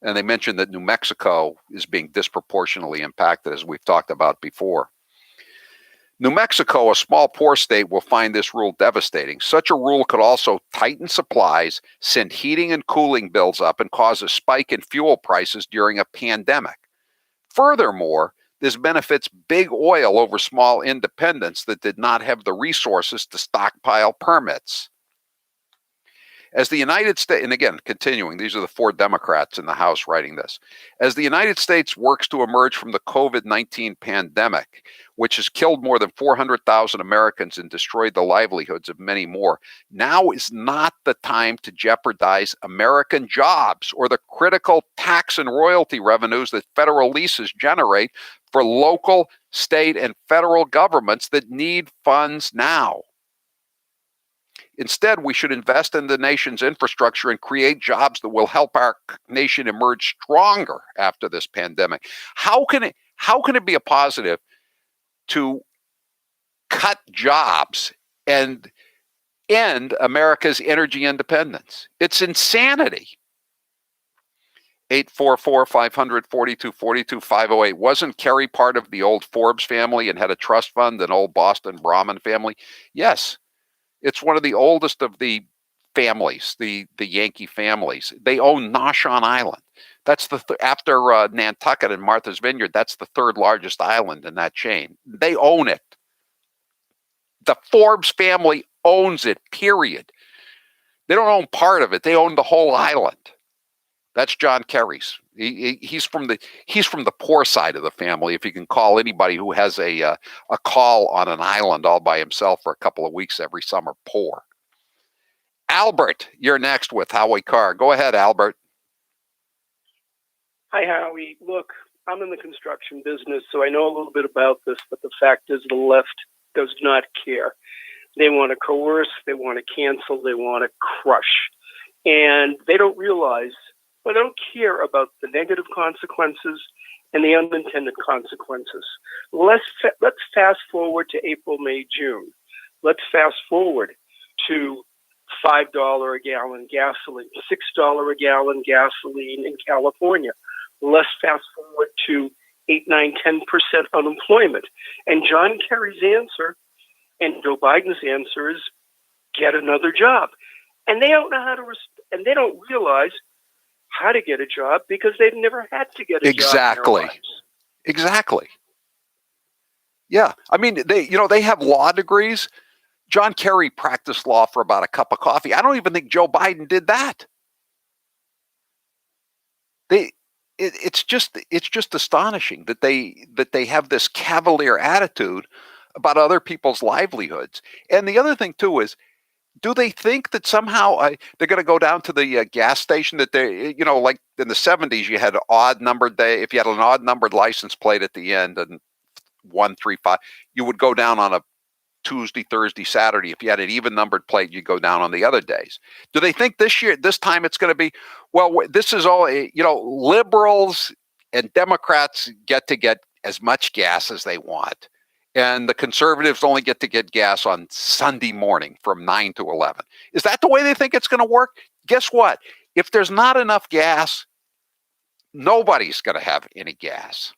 And they mentioned that New Mexico is being disproportionately impacted, as we've talked about before. New Mexico, a small, poor state, will find this rule devastating. Such a rule could also tighten supplies, send heating and cooling bills up, and cause a spike in fuel prices during a pandemic. Furthermore, this benefits big oil over small independents that did not have the resources to stockpile permits. As the United States, and again, continuing, these are the 4 Democrats in the House writing this. As the United States works to emerge from the COVID-19 pandemic, which has killed more than 400,000 Americans and destroyed the livelihoods of many more, now is not the time to jeopardize American jobs or the critical tax and royalty revenues that federal leases generate for local, state, and federal governments that need funds now. Instead, we should invest in the nation's infrastructure and create jobs that will help our nation emerge stronger after this pandemic. How can it be a positive to cut jobs and end America's energy independence? It's insanity. 844-500-4242-508. Wasn't Kerry part of the old Forbes family and had a trust fund, an old Boston Brahmin family? Yes. It's one of the oldest of the families, the Yankee families. They own Noshawn Island. That's after Nantucket and Martha's Vineyard, that's the 3rd largest island in that chain. They own it. The Forbes family owns it, period. They don't own part of it. They own the whole island. That's John Kerry's. He's from the poor side of the family, if you can call anybody who has a call on an island all by himself for a couple of weeks every summer poor. Albert, you're next with Howie Carr. Go ahead, Albert. Hi, Howie. Look, I'm in the construction business, so I know a little bit about this, but the fact is the left does not care. They want to coerce, they want to cancel, they want to crush. And they don't realize, but they don't care about the negative consequences and the unintended consequences. Let's fast forward to April, May, June. Let's fast forward to $5 a gallon gasoline, $6 a gallon gasoline in California. Let's fast forward to 8, 9, 10% unemployment. And John Kerry's answer and Joe Biden's answer is get another job. And they don't know how to, and they don't realize how to get a job because they've never had to get a job in their lives. Exactly. Yeah. I mean, they have law degrees. John Kerry practiced law for about a cup of coffee. I don't even think Joe Biden did that. It's just astonishing that they have this cavalier attitude about other people's livelihoods. And the other thing too is, do they think that somehow they're going to go down to the gas station that they, like in the 70s, you had an odd numbered day. If you had an odd numbered license plate at the end and 135, you would go down on a Tuesday, Thursday, Saturday. If you had an even numbered plate, you go down on the other days. Do they think this time it's going to be, well, this is all, liberals and Democrats get as much gas as they want. And the conservatives only get to get gas on Sunday morning from 9 to 11. Is that the way they think it's going to work? Guess what? If there's not enough gas, nobody's going to have any gas.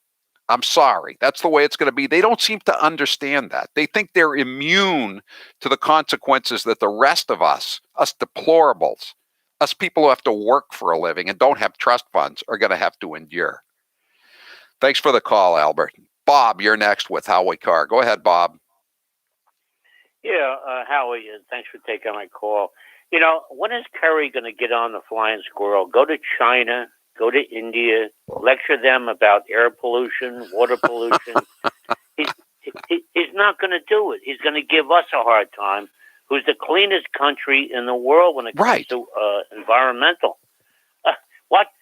I'm sorry. That's the way it's going to be. They don't seem to understand that. They think they're immune to the consequences that the rest of us deplorables, us people who have to work for a living and don't have trust funds are going to have to endure. Thanks for the call, Albert. Bob, you're next with Howie Carr. Go ahead, Bob. Yeah, Howie, thanks for taking my call. When is Kerry going to get on the flying squirrel? Go to China, go to India, lecture them about air pollution, water pollution. He's not going to do it. He's going to give us a hard time, who's the cleanest country in the world when it comes to environmental.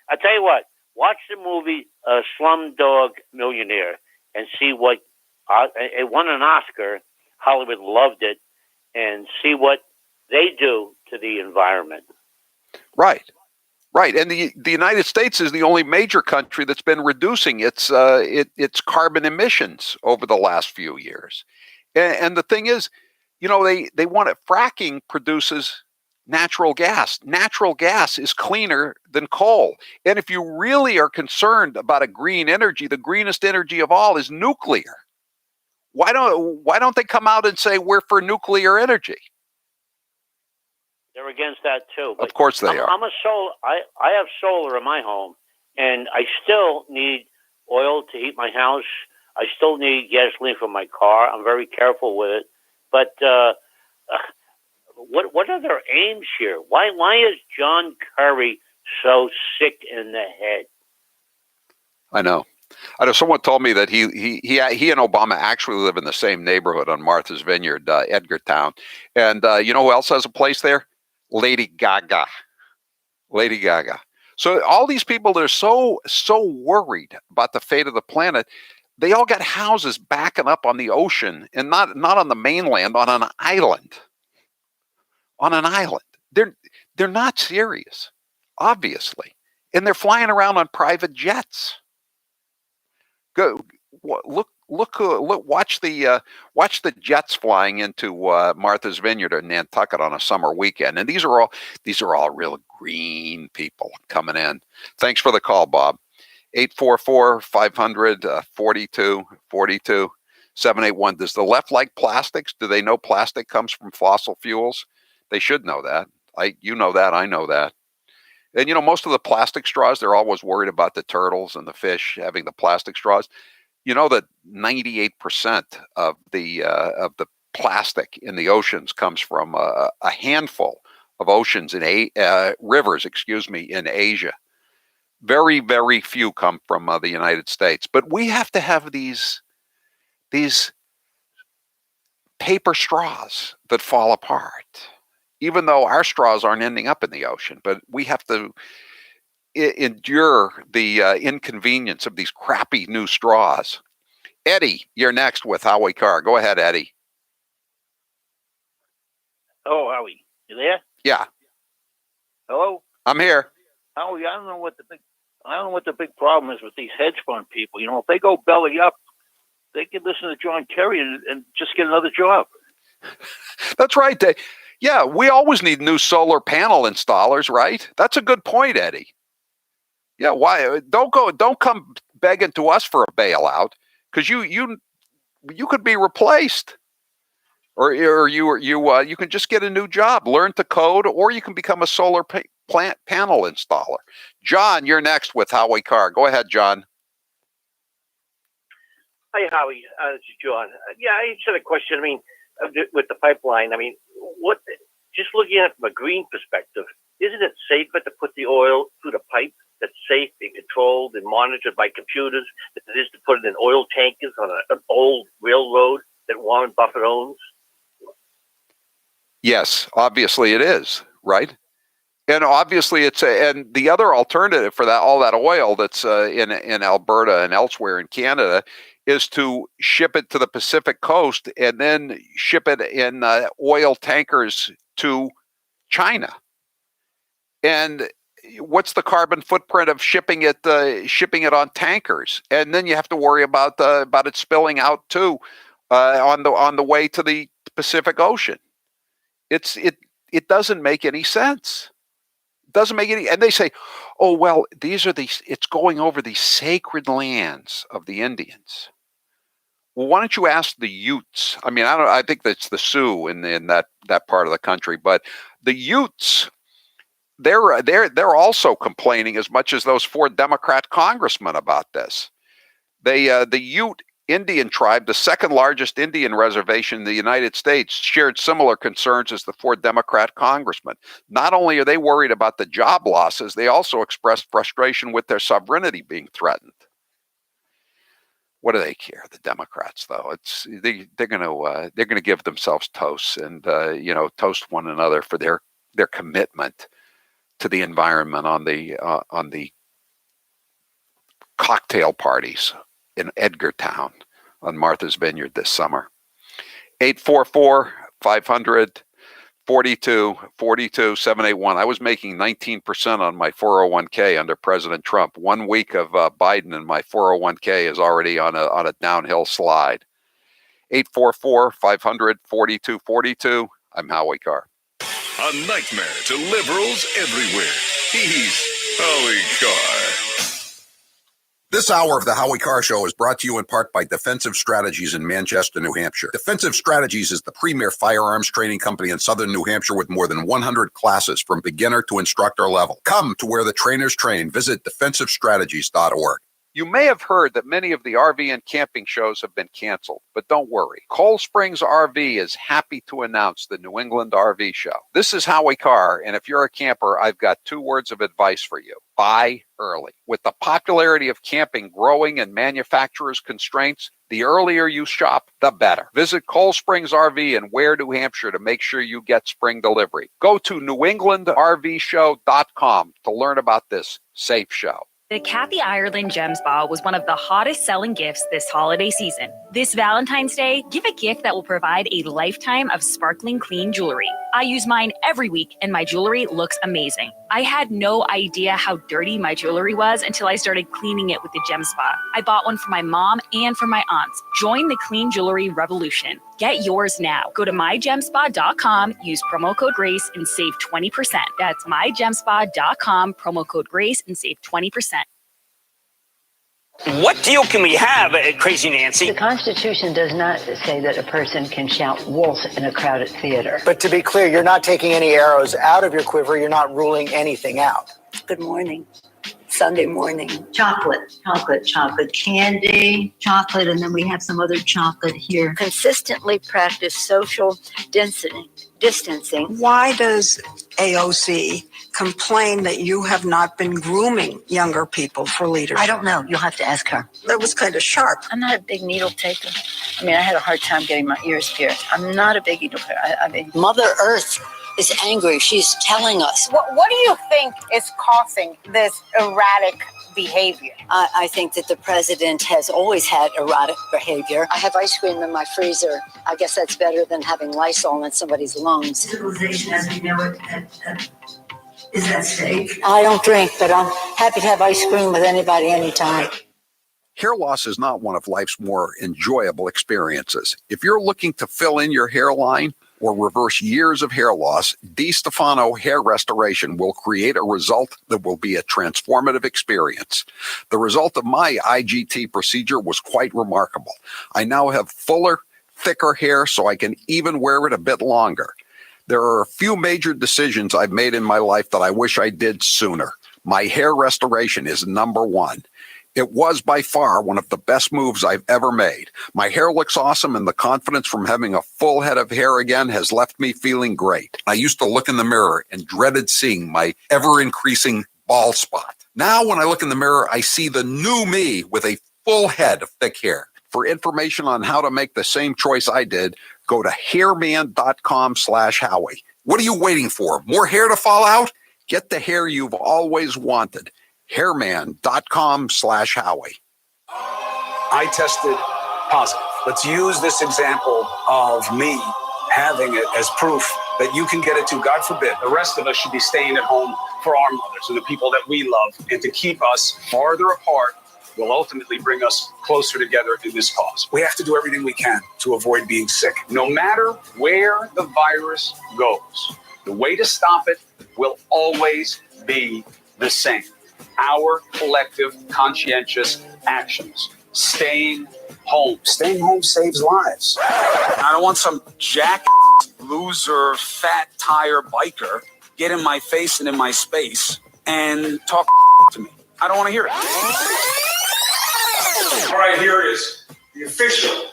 I tell you what, watch the movie Slumdog Millionaire and see what it won an Oscar, Hollywood loved it, and see what they do to the environment. Right. Right, and the United States is the only major country that's been reducing its carbon emissions over the last few years. And the thing is, they want it. Fracking produces natural gas. Natural gas is cleaner than coal. And if you really are concerned about a green energy, the greenest energy of all is nuclear. Why don't they come out and say we're for nuclear energy? They're against that too. But of course they are. I'm a solar. I have solar in my home, and I still need oil to heat my house. I still need gasoline for my car. I'm very careful with it. But what are their aims here? Why is John Kerry so sick in the head? I know. Someone told me that he and Obama actually live in the same neighborhood on Martha's Vineyard, Edgartown. And you know who else has a place there? Lady Gaga. Lady Gaga. So all these people that are so worried about the fate of the planet, they all got houses backing up on the ocean, and not on the mainland, on an island. On an island. They're not serious, obviously. And they're flying around on private jets. Go look, watch the jets flying into Martha's Vineyard or Nantucket on a summer weekend. And these are all real green people coming in. Thanks for the call, Bob. 844-500-4242 781. Does the left like plastics? Do they know plastic comes from fossil fuels? They should know that. You know that. I know that. And most of the plastic straws, they're always worried about the turtles and the fish having the plastic straws. You know that 98% of the plastic in the oceans comes from a handful of oceans in rivers, in Asia. Very, very few come from the United States. But we have to have these paper straws that fall apart, even though our straws aren't ending up in the ocean. But we have to endure the inconvenience of these crappy new straws. Eddie, you're next with Howie Carr. Go ahead, Eddie. Oh, Howie, you there? Yeah. Hello? I'm here. Howie, I don't know what the big problem is with these hedge fund people. If they go belly up, they can listen to John Kerry and just get another job. That's right. Yeah, we always need new solar panel installers, right? That's a good point, Eddie. Yeah, why don't come begging to us for a bailout, because you could be replaced, or you can just get a new job, learn to code, or you can become a solar panel installer. John, you're next with Howie Carr. Go ahead, John. Hi, Howie. This is John. I just had a question. With the pipeline, what? Just looking at it from a green perspective, isn't it safer to put the oil through the pipe that's safe and controlled and monitored by computers than it is to put it in oil tankers on an old railroad that Warren Buffett owns? Yes, obviously it is, right? And obviously and the other alternative for all that oil that's in Alberta and elsewhere in Canada is to ship it to the Pacific coast and then ship it in oil tankers to China. And what's the carbon footprint of shipping it on tankers? And then you have to worry about it spilling out too on the way to the Pacific Ocean. It doesn't make any sense. It doesn't make any. And they say, oh well, it's going over the sacred lands of the Indians. Well, why don't you ask the Utes? I think that's the Sioux in that part of the country, but the Utes, they're also complaining as much as those 4 Democrat congressmen about this. The Ute Indian tribe, the second largest Indian reservation in the United States, shared similar concerns as the 4 Democrat congressmen. Not only are they worried about the job losses, they also expressed frustration with their sovereignty being threatened. What do they care? The Democrats, though, they're going to give themselves toasts and toast one another for their commitment to the environment on the cocktail parties in Edgartown on Martha's Vineyard this summer. 844-500-4242-781. I was making 19% on my 401k under President Trump. 1 week of Biden and my 401k is already on a downhill slide. 844-500-4242. I'm Howie Carr. A nightmare to liberals everywhere. He's Howie Carr. This hour of the Howie Carr Show is brought to you in part by Defensive Strategies in Manchester, New Hampshire. Defensive Strategies is the premier firearms training company in southern New Hampshire with more than 100 classes from beginner to instructor level. Come to where the trainers train. Visit defensivestrategies.org. You may have heard that many of the RV and camping shows have been canceled, but don't worry. Cold Springs RV is happy to announce the New England RV Show. This is Howie Carr, and if you're a camper, I've got 2 words of advice for you. Buy early. With the popularity of camping growing and manufacturers' constraints, the earlier you shop, the better. Visit Cold Springs RV in Ware, New Hampshire to make sure you get spring delivery. Go to newenglandrvshow.com to learn about this safe show. The Kathy Ireland Gem Spa was one of the hottest selling gifts this holiday season. This Valentine's Day, give a gift that will provide a lifetime of sparkling clean jewelry. I use mine every week and my jewelry looks amazing. I had no idea how dirty my jewelry was until I started cleaning it with the Gem Spa. I bought one for my mom and for my aunts. Join the clean jewelry revolution. Get yours now. Go to mygemspa.com, use promo code GRACE and save 20%. That's mygemspa.com, promo code GRACE and save 20%. What deal can we have, Crazy Nancy? The Constitution does not say that a person can shout wolf in a crowded theater. But to be clear, you're not taking any arrows out of your quiver. You're not ruling anything out. Good morning. Sunday morning. Chocolate, candy, chocolate, and then we have some other chocolate here. Consistently practice social distancing. Why does AOC complain that you have not been grooming younger people for leadership? I don't know. You'll have to ask her. That was kind of sharp. I'm not a big needle taker. I mean, I had a hard time getting my ears pierced. I'm not a big needle taker. I mean, Mother Earth is angry. She's telling us. What do you think is causing this erratic behavior? I think that the president has always had erratic behavior. I have ice cream in my freezer. I guess that's better than having Lysol in somebody's lungs. Civilization as we know it is at stake. I don't drink, but I'm happy to have ice cream with anybody, anytime. Hair loss is not one of life's more enjoyable experiences. If you're looking to fill in your hairline or reverse years of hair loss, DiStefano Hair Restoration will create a result that will be a transformative experience. The result of my IGT procedure was quite remarkable. I now have fuller, thicker hair so I can even wear it a bit longer. There are a few major decisions I've made in my life that I wish I did sooner. My hair restoration is number one. It was by far one of the best moves I've ever made. My hair looks awesome, and the confidence from having a full head of hair again has left me feeling great. I used to look in the mirror and dreaded seeing my ever-increasing bald spot. Now when I look in the mirror, I see the new me with a full head of thick hair. For information on how to make the same choice I did, go to hairman.com/Howie. What are you waiting for? More hair to fall out? Get the hair you've always wanted. hairman.com/Howie. I tested positive. Let's use this example of me having it as proof that you can get it too. God forbid, the rest of us should be staying at home for our mothers and the people that we love. And to keep us farther apart will ultimately bring us closer together in this cause. We have to do everything we can to avoid being sick. No matter where the virus goes, the way to stop it will always be the same. Our collective conscientious actions. Staying home. Staying home saves lives. I don't want some jack loser, fat tire biker get in my face and in my space and talk to me. I don't want to hear it. All right, here is the official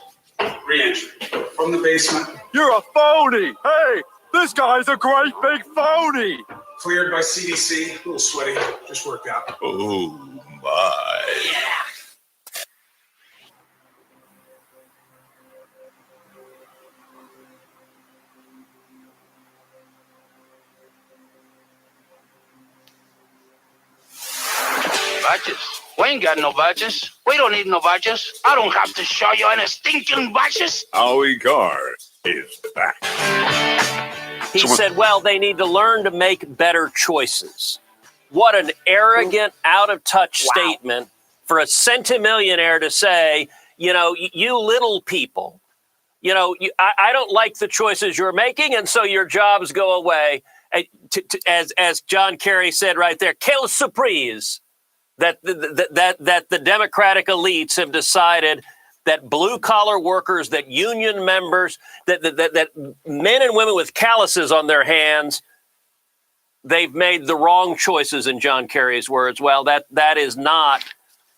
re-entry from the basement. You're a phony. Hey, this guy's a great big phony. Cleared by CDC. A little sweaty. Just worked out. Oh, my. Badges? We ain't got no badges. We don't need no badges. I don't have to show you any stinking badges. Howie Carr. is back. He said, well, they need to learn to make better choices. What an arrogant, out-of-touch statement for a centimillionaire to say, you little people, I don't like the choices you're making, and so your jobs go away. As John Kerry said right there, quelle surprise that the Democratic elites have decided that blue-collar workers, that union members, that men and women with calluses on their hands, they've made the wrong choices, in John Kerry's words. Well, that is not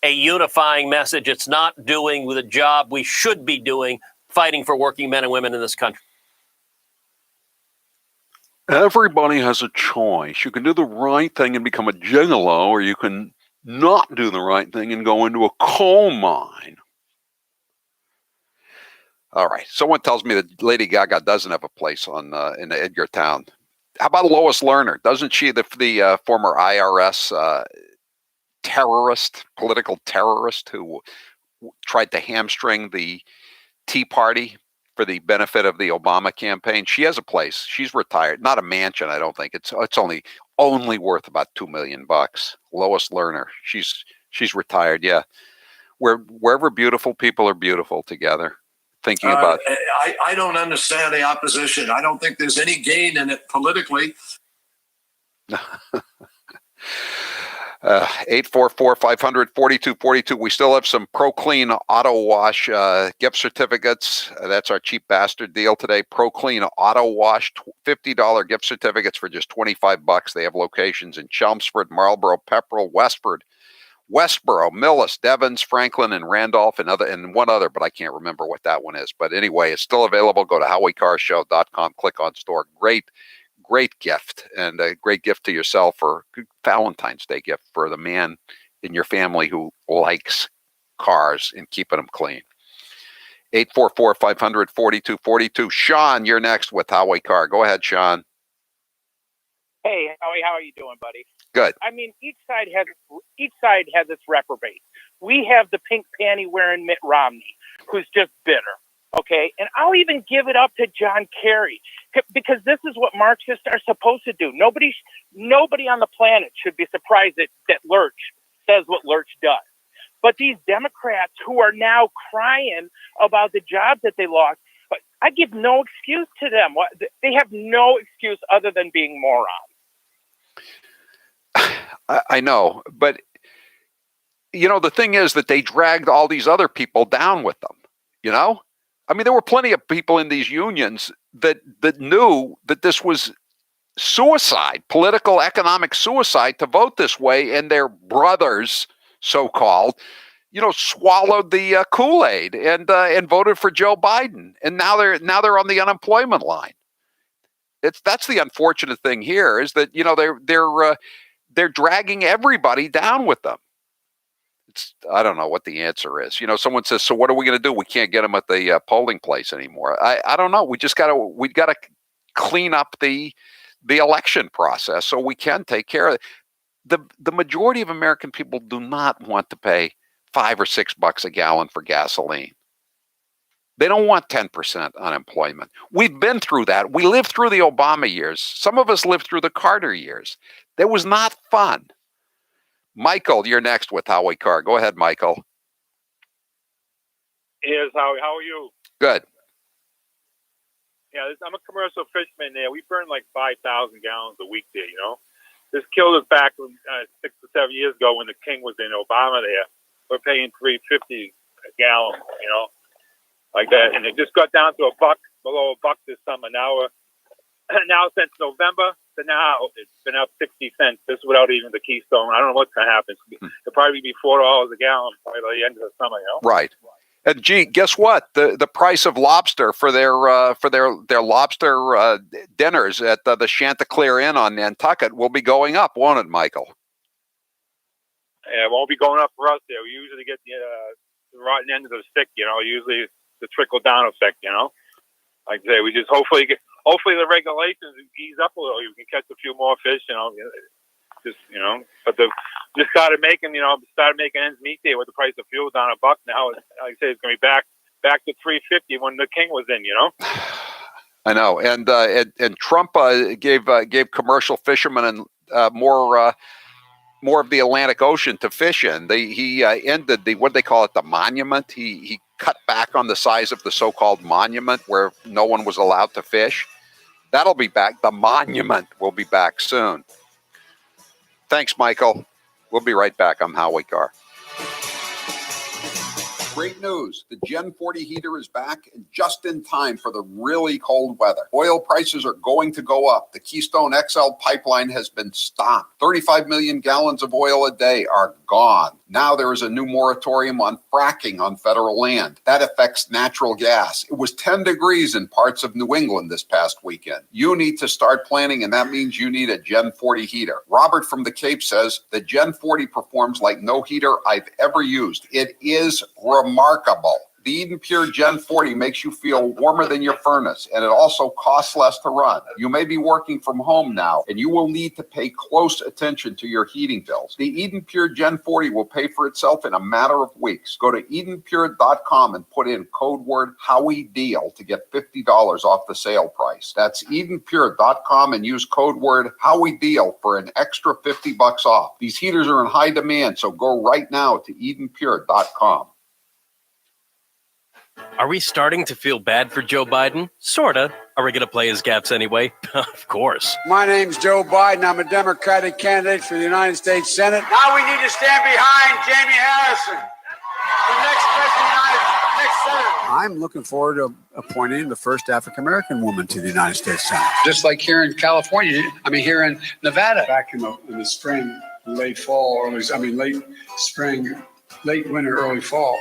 a unifying message. It's not doing the job we should be doing, fighting for working men and women in this country. Everybody has a choice. You can do the right thing and become a gigolo, or you can not do the right thing and go into a coal mine. All right. Someone tells me that Lady Gaga doesn't have a place in Edgartown. How about Lois Lerner? Doesn't she, the former IRS political terrorist who tried to hamstring the Tea Party for the benefit of the Obama campaign? She has a place. She's retired. Not a mansion, I don't think. It's only worth about $2 million. Lois Lerner. She's retired. Yeah. Wherever beautiful people are beautiful together. Thinking about I don't understand the opposition. I don't think there's any gain in it politically. 844-500-4242. We still have some ProClean Auto Wash gift certificates. That's our cheap bastard deal today. ProClean Auto Wash, $50 gift certificates for just $25. They have locations in Chelmsford, Marlborough, Pepperell, Westboro, Millis, Devens, Franklin, and Randolph, and one other, but I can't remember what that one is. But anyway, it's still available. Go to HowieCarrshow.com, click on store. Great gift, and a great gift to yourself, or Valentine's Day gift for the man in your family who likes cars and keeping them clean. 844-500-4242. Sean, you're next with Howie Carr. Go ahead, Sean. Hey, Howie, how are you doing, buddy? Good. I mean, each side has its reprobate. We have the pink panty wearing Mitt Romney, who's just bitter. Okay, and I'll even give it up to John Kerry, because this is what Marxists are supposed to do. Nobody on the planet should be surprised that Lurch says what Lurch does. But these Democrats who are now crying about the jobs that they lost, I give no excuse to them. They have no excuse other than being morons. I know, but the thing is that they dragged all these other people down with them. I mean, there were plenty of people in these unions that knew that this was suicide, political, economic suicide, to vote this way, and their brothers, so-called, swallowed the Kool-Aid and voted for Joe Biden, and now they're on the unemployment line. That's the unfortunate thing here, is that they're dragging everybody down with them. I don't know what the answer is. Someone says, so what are we going to do? We can't get them at the polling place anymore. I don't know. We got to clean up the election process so we can take care of it. The majority of American people do not want to pay $5 or $6 a gallon for gasoline. They don't want 10% unemployment. We've been through that. We lived through the Obama years. Some of us lived through the Carter years. That was not fun. Michael, you're next with Howie Carr. Go ahead, Michael. Yes, Howie. How are you? Good. Yeah, I'm a commercial fisherman there. We burn like 5,000 gallons a week there, This killed us back 6 or 7 years ago when the king was in Obama there. We're paying $3.50 a gallon, like that. And it just got down to below $1 this summer. Now since November to now, it's been up 60 cents. This is without even the Keystone. I don't know what's going to happen. It'll probably be $4 a gallon by the end of the summer. Right. And gee, guess what? The price of lobster for their lobster dinners at the Chanticleer Inn on Nantucket will be going up, won't it, Michael? Yeah, it won't be going up for us there. We usually get the rotten end of the stick. Usually it's the trickle down effect. Like I say, we just hopefully the regulations ease up a little. You can catch a few more fish. But just started making ends meet there with the price of fuel down $1 now. Like I say, it's going to be back to $3.50 when the king was in. I know, and Trump gave commercial fishermen and more of the Atlantic Ocean to fish in. He ended what they call it, the monument. He cut back on the size of the so-called monument where no one was allowed to fish. That'll be back. The monument will be back soon. Thanks, Michael. We'll be right back. I'm Howie Carr. Great news. The Gen 40 heater is back and just in time for the really cold weather. Oil prices are going to go up. The Keystone XL pipeline has been stopped. 35 million gallons of oil a day are gone. Now there is a new moratorium on fracking on federal land. That affects natural gas. It was 10 degrees in parts of New England this past weekend. You need to start planning, and that means you need a Gen 40 heater. Robert from the Cape says the Gen 40 performs like no heater I've ever used. It is remarkable. The Eden Pure Gen 40 makes you feel warmer than your furnace, and it also costs less to run. You may be working from home now, and you will need to pay close attention to your heating bills. The Eden Pure Gen 40 will pay for itself in a matter of weeks. Go to EdenPure.com and put in code word HowieDeal to get $50 off the sale price. That's EdenPure.com and use code word HowieDeal for an extra $50 off. These heaters are in high demand, so go right now to EdenPure.com. Are we starting to feel bad for Joe Biden? Sorta. Are we going to play his gaps anyway? Of course. My name's Joe Biden. I'm a Democratic candidate for the United States Senate. Now we need to stand behind Jamie Harrison, the next president, next senator. I'm looking forward to appointing the first African-American woman to the United States Senate. Just like here in California, here in Nevada. Back in the spring, late fall, late spring, late winter, early fall,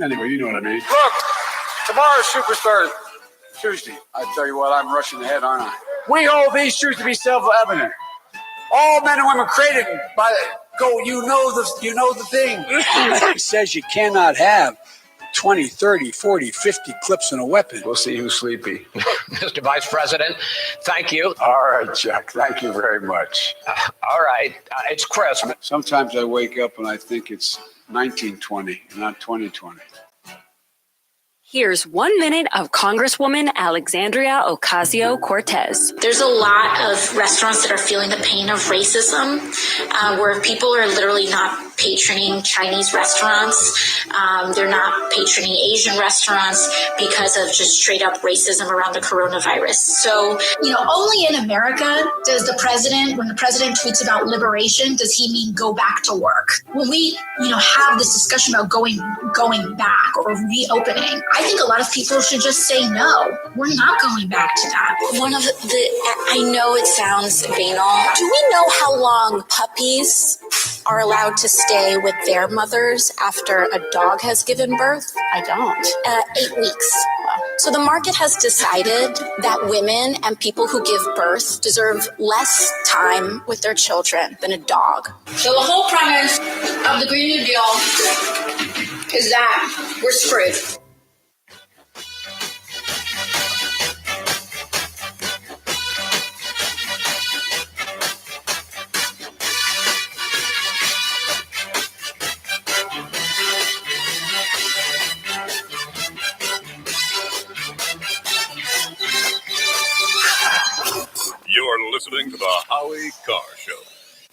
anyway, you know what I mean. Look, tomorrow's Superstar Tuesday. I tell you what, I'm rushing ahead, aren't I? We hold these truths to be self-evident. All men and women created by you know the thing. It says you cannot have 20, 30, 40, 50 clips in a weapon. We'll see who's sleepy. Mr. Vice President, thank you. All right, Chuck. Thank you very much. All right. It's Christmas. Sometimes I wake up and I think it's 1920, not 2020. Here's 1 minute of Congresswoman Alexandria Ocasio-Cortez. There's a lot of restaurants that are feeling the pain of racism, where people are literally not patroning Chinese restaurants. They're not patroning Asian restaurants because of just straight up racism around the coronavirus. So, only in America does when the president tweets about liberation, does he mean go back to work? When we, have this discussion about going back or reopening, I think a lot of people should just say, no, we're not going back to that. I know it sounds banal. Do we know how long puppies are allowed to stay with their mothers after a dog has given birth? I don't. 8 weeks. So the market has decided that women and people who give birth deserve less time with their children than a dog. So the whole premise of the Green New Deal is that we're screwed. You're listening to the Howie Carr Show.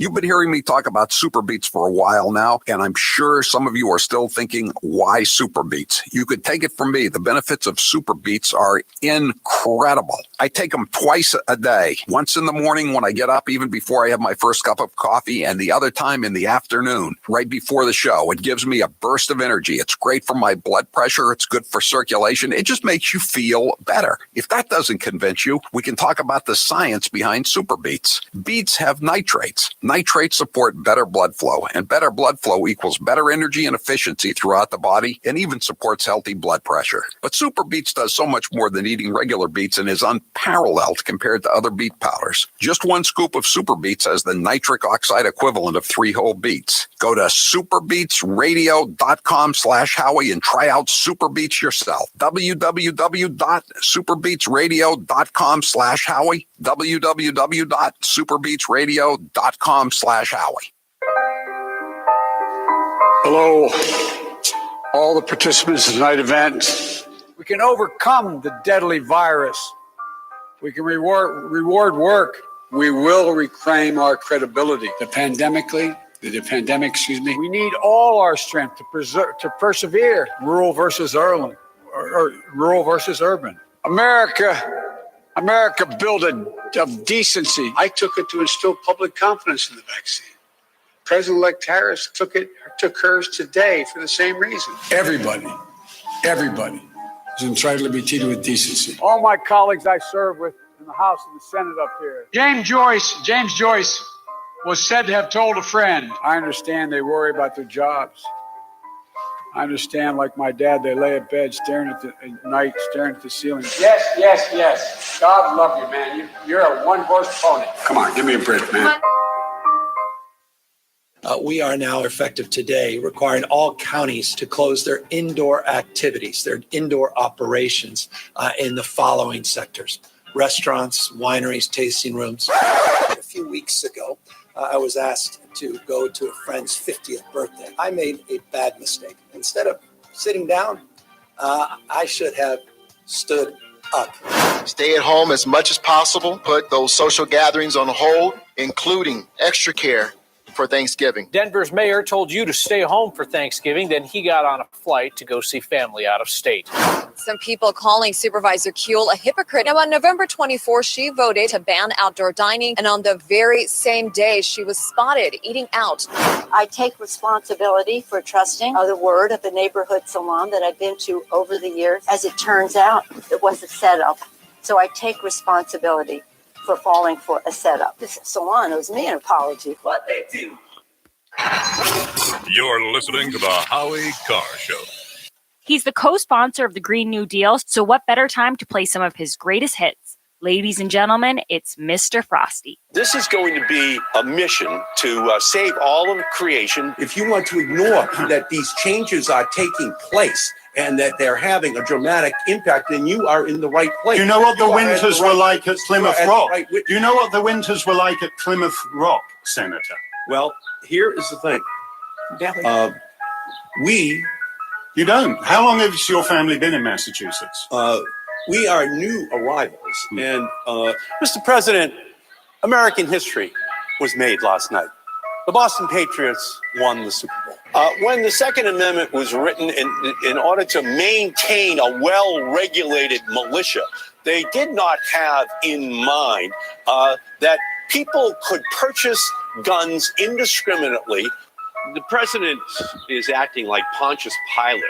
You've been hearing me talk about Super Beets for a while now, and I'm sure some of you are still thinking, why Super Beets? You could take it from me. The benefits of Super Beets are incredible. I take them twice a day, once in the morning when I get up, even before I have my first cup of coffee, and the other time in the afternoon, right before the show. It gives me a burst of energy. It's great for my blood pressure. It's good for circulation. It just makes you feel better. If that doesn't convince you, we can talk about the science behind Super Beets. Beets have nitrates. Nitrates support better blood flow, and better blood flow equals better energy and efficiency throughout the body, and even supports healthy blood pressure. But Super Beets does so much more than eating regular beets and is unparalleled compared to other beet powders. Just 1 scoop of Super Beets has the nitric oxide equivalent of 3 whole beets. Go to superbeetsradio.com/Howie and try out Super Beets yourself. www.superbeetsradio.com/Howie. www.superbeetsradio.com/Howie. Hello, all the participants in tonight's event. We can overcome the deadly virus We can reward work. We will reclaim our credibility. The pandemic, we need all our strength to persevere. Rural versus urban. America built of decency. I took it to instill public confidence in the vaccine. President-elect Harris took hers today for the same reason. Everybody is entitled to be treated with decency. All my colleagues I serve with in the House and the Senate up here. James Joyce was said to have told a friend, I understand they worry about their jobs. I understand, like my dad, they lay at bed staring at the ceiling. Yes. God love you, man. You're a one-horse pony. Come on, give me a break, man. We are now effective today requiring all counties to close their indoor activities, their indoor operations in the following sectors: restaurants, wineries, tasting rooms. A few weeks ago, I was asked to go to a friend's 50th birthday. I made a bad mistake. Instead of sitting down, I should have stood up. Stay at home as much as possible. Put those social gatherings on hold, including extra care for Thanksgiving. Denver's mayor told you to stay home for Thanksgiving, then he got on a flight to go see family out of state. Some people calling Supervisor Kuehl a hypocrite. Now, on November 24th, she voted to ban outdoor dining, and on the very same day, she was spotted eating out. I take responsibility for trusting the word of the neighborhood salon that I've been to over the years. As it turns out, it was a setup. So I take responsibility for falling for a setup. This salon owes me an apology. What they do. You're listening to the Howie Carr Show. He's the co-sponsor of the Green New Deal, so what better time to play some of his greatest hits? Ladies and gentlemen, it's Mr. Frosty. This is going to be a mission to save all of creation. If you want to ignore that these changes are taking place and that they're having a dramatic impact, then you are in the right place. You know what the winters were like at Plymouth Rock? You know what the winters were like at Plymouth Rock, Senator? Well, here is the thing. You don't. How long has your family been in Massachusetts? We are new arrivals. And Mr. President, American history was made last night. The Boston Patriots won the Super Bowl. When the Second Amendment was written in order to maintain a well-regulated militia, they did not have in mind that people could purchase guns indiscriminately. The president is acting like Pontius Pilate.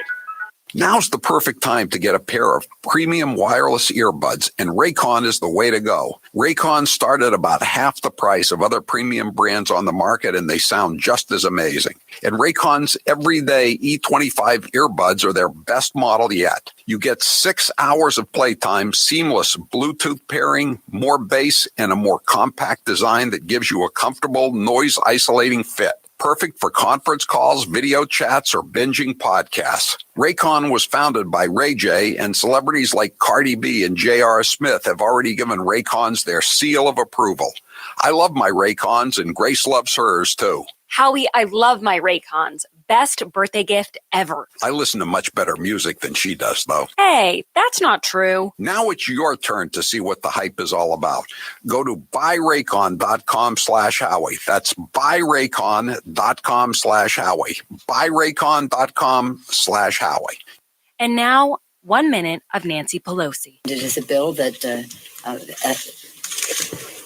Now's the perfect time to get a pair of premium wireless earbuds, and Raycon is the way to go. Raycon start at about half the price of other premium brands on the market, and they sound just as amazing. And Raycon's everyday E25 earbuds are their best model yet. You get 6 hours of playtime, seamless Bluetooth pairing, more bass, and a more compact design that gives you a comfortable, noise-isolating fit. Perfect for conference calls, video chats, or binging podcasts. Raycon was founded by Ray J, and celebrities like Cardi B and J.R. Smith have already given Raycons their seal of approval. I love my Raycons, and Grace loves hers, too. Howie, I love my Raycons. Best birthday gift ever. I listen to much better music than she does, though. Hey, that's not true. Now it's your turn to see what the hype is all about. Go to buyraycon.com/Howie. That's buyraycon.com/Howie. buyraycon.com/Howie. And now, 1 minute of Nancy Pelosi. It is a bill that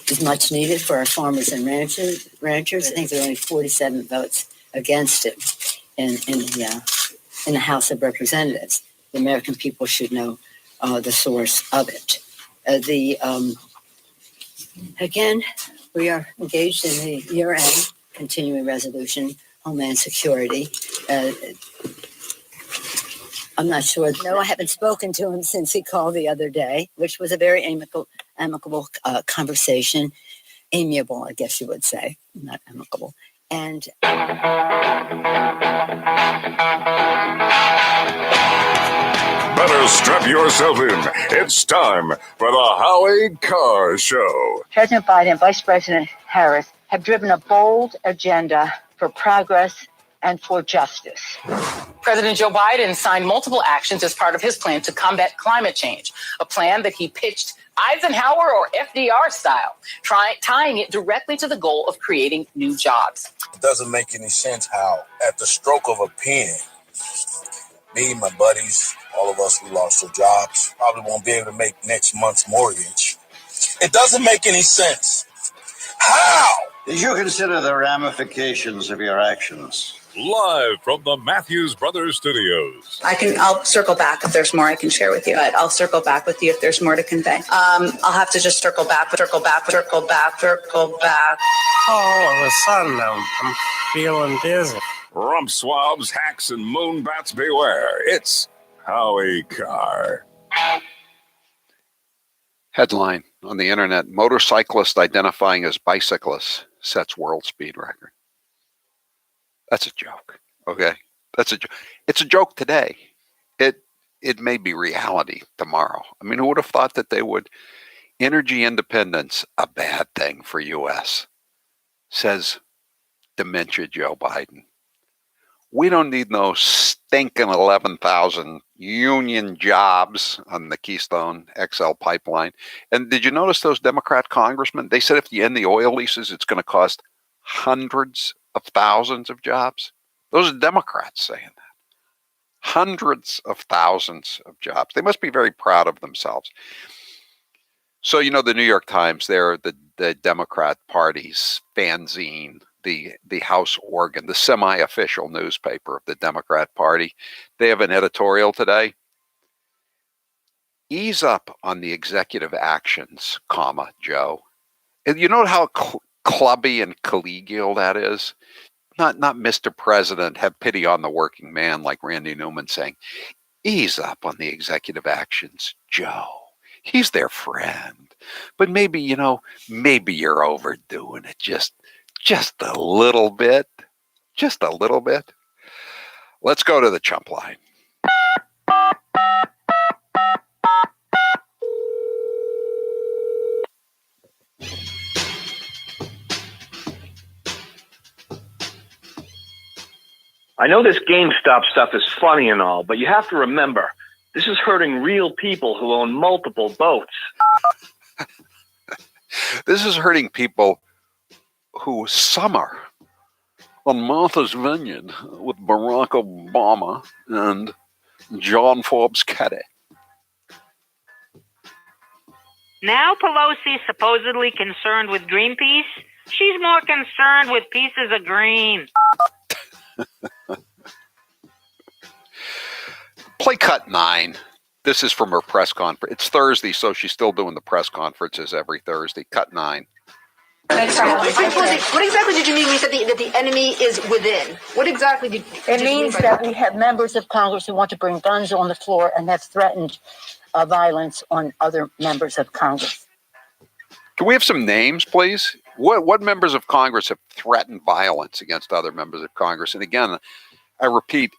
is much needed for our farmers and ranchers. I think there are only 47 votes against it in the House of Representatives. The American people should know the source of it. Again, we are engaged in the year-end continuing resolution, Homeland Security. I'm not sure. No, I haven't spoken to him since he called the other day, which was a very amicable conversation. Amiable, I guess you would say, not amicable. And better strap yourself in. It's time for the Howie Carr Show. President Biden and Vice President Harris have driven a bold agenda for progress and for justice. President Joe Biden signed multiple actions as part of his plan to combat climate change, a plan that he pitched Eisenhower or FDR style, tying it directly to the goal of creating new jobs. It doesn't make any sense how, at the stroke of a pen, me, my buddies, all of us who lost our jobs, probably won't be able to make next month's mortgage. It doesn't make any sense. How? Did you consider the ramifications of your actions? Live from the Matthews Brothers Studios. I'll circle back if there's more I can share with you. But I'll circle back with you if there's more to convey. I'll have to just circle back. All of a sudden, I'm feeling dizzy. Rump swabs, hacks, and moonbats beware. It's Howie Carr. Headline on the internet: motorcyclist identifying as bicyclist sets world speed record. That's a joke. Okay, that's a joke. It's a joke today. It may be reality tomorrow. I mean, who would have thought that they would? Energy independence, a bad thing for U.S., says dementia Joe Biden. We don't need no stinking 11,000 union jobs on the Keystone XL pipeline. And did you notice those Democrat congressmen? They said if you end the oil leases, it's going to cost hundreds of thousands of jobs. Those are Democrats saying that. Hundreds of thousands of jobs. They must be very proud of themselves. So, you know, the New York Times, they're the Democrat Party's fanzine, the House organ, the semi-official newspaper of the Democrat Party. They have an editorial today. Ease up on the executive actions, Joe. And you know how clubby and collegial that is? Not Mr. President, have pity on the working man, like Randy Newman saying, ease up on the executive actions, Joe. He's their friend. But maybe, maybe you're overdoing it just a little bit. Just a little bit. Let's go to the chump line. I know this GameStop stuff is funny and all, but you have to remember, this is hurting real people who own multiple boats. This is hurting people who summer on Martha's Vineyard with Barack Obama and John Forbes Caddy. Now Pelosi supposedly concerned with Greenpeace. She's more concerned with pieces of green. Play cut 9. This is from her press conference. It's Thursday, so she's still doing the press conferences every Thursday. Cut 9. What exactly did you mean when you said that the enemy is within? What exactly did it means that we have members of Congress who want to bring guns on the floor and have threatened violence on other members of Congress. Can we have some names, please? What members of Congress have threatened violence against other members of Congress? And again, I repeat,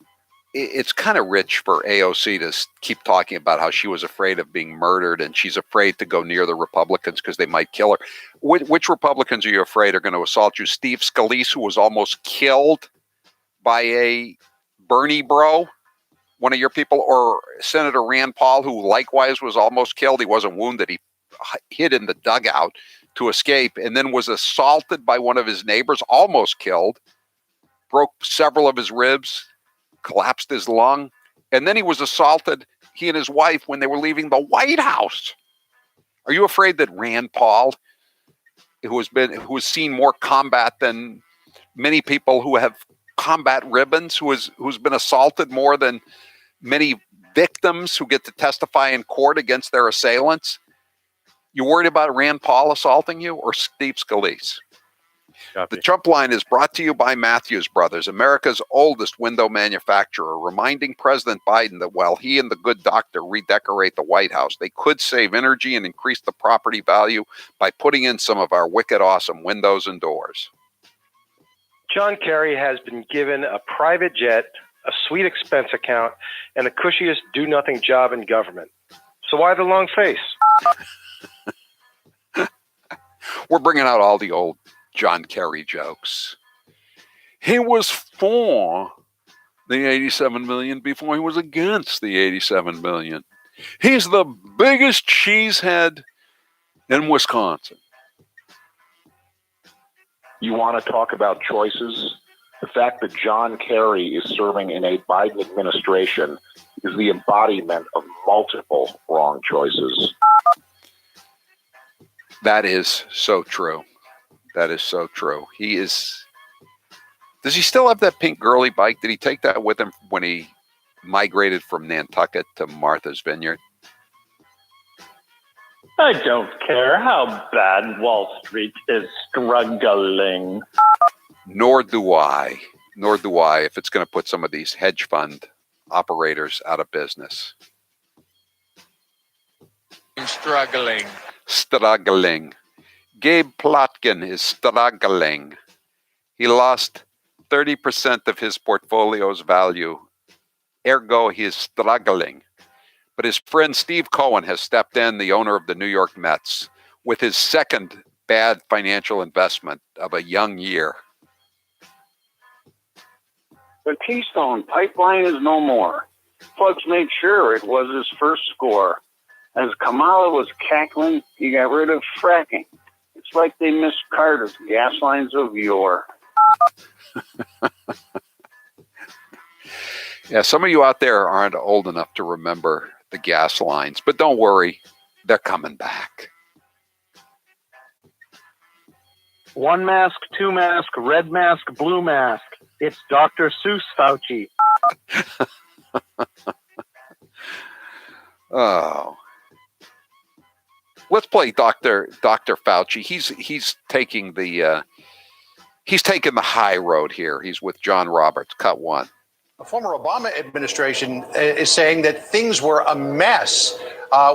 it's kind of rich for AOC to keep talking about how she was afraid of being murdered and she's afraid to go near the Republicans because they might kill her. Which Republicans are you afraid are going to assault you? Steve Scalise, who was almost killed by a Bernie bro, one of your people, or Senator Rand Paul, who likewise was almost killed. He wasn't wounded. He hid in the dugout to escape and then was assaulted by one of his neighbors, almost killed, broke several of his ribs, collapsed his lung, and then he was assaulted, he and his wife, when they were leaving the White House. Are you afraid that Rand Paul, who has seen more combat than many people who have combat ribbons, who's been assaulted more than many victims who get to testify in court against their assailants? You worried about Rand Paul assaulting you or Steve Scalise? The Chump Line is brought to you by Matthews Brothers, America's oldest window manufacturer, reminding President Biden that while he and the good doctor redecorate the White House, they could save energy and increase the property value by putting in some of our wicked awesome windows and doors. John Kerry has been given a private jet, a sweet expense account, and the cushiest do-nothing job in government. So why the long face? We're bringing out all the old John Kerry jokes. He was for the 87 million before he was against the 87 million. He's the biggest cheesehead in Wisconsin. You want to talk about choices? The fact that John Kerry is serving in a Biden administration is the embodiment of multiple wrong choices. That is so true. That is so true. He is. Does he still have that pink girly bike? Did he take that with him when he migrated from Nantucket to Martha's Vineyard? I don't care how bad Wall Street is struggling. Nor do I. Nor do I, if it's going to put some of these hedge fund operators out of business. Struggling. Struggling. Gabe Plotkin is struggling. He lost 30% of his portfolio's value. Ergo, he is struggling. But his friend Steve Cohen has stepped in, the owner of the New York Mets, with his second bad financial investment of a young year. The Keystone Pipeline is no more. Plugs made sure it was his first score. As Kamala was cackling, he got rid of fracking. It's like they missed Carter's gas lines of yore. Yeah, some of you out there aren't old enough to remember the gas lines, but don't worry, they're coming back. One mask, two mask, red mask, blue mask. It's Dr. Seuss Fauci. Oh. Let's play Dr. Fauci. He's taking the high road here. He's with John Roberts. Cut one. A former Obama administration is saying that things were a mess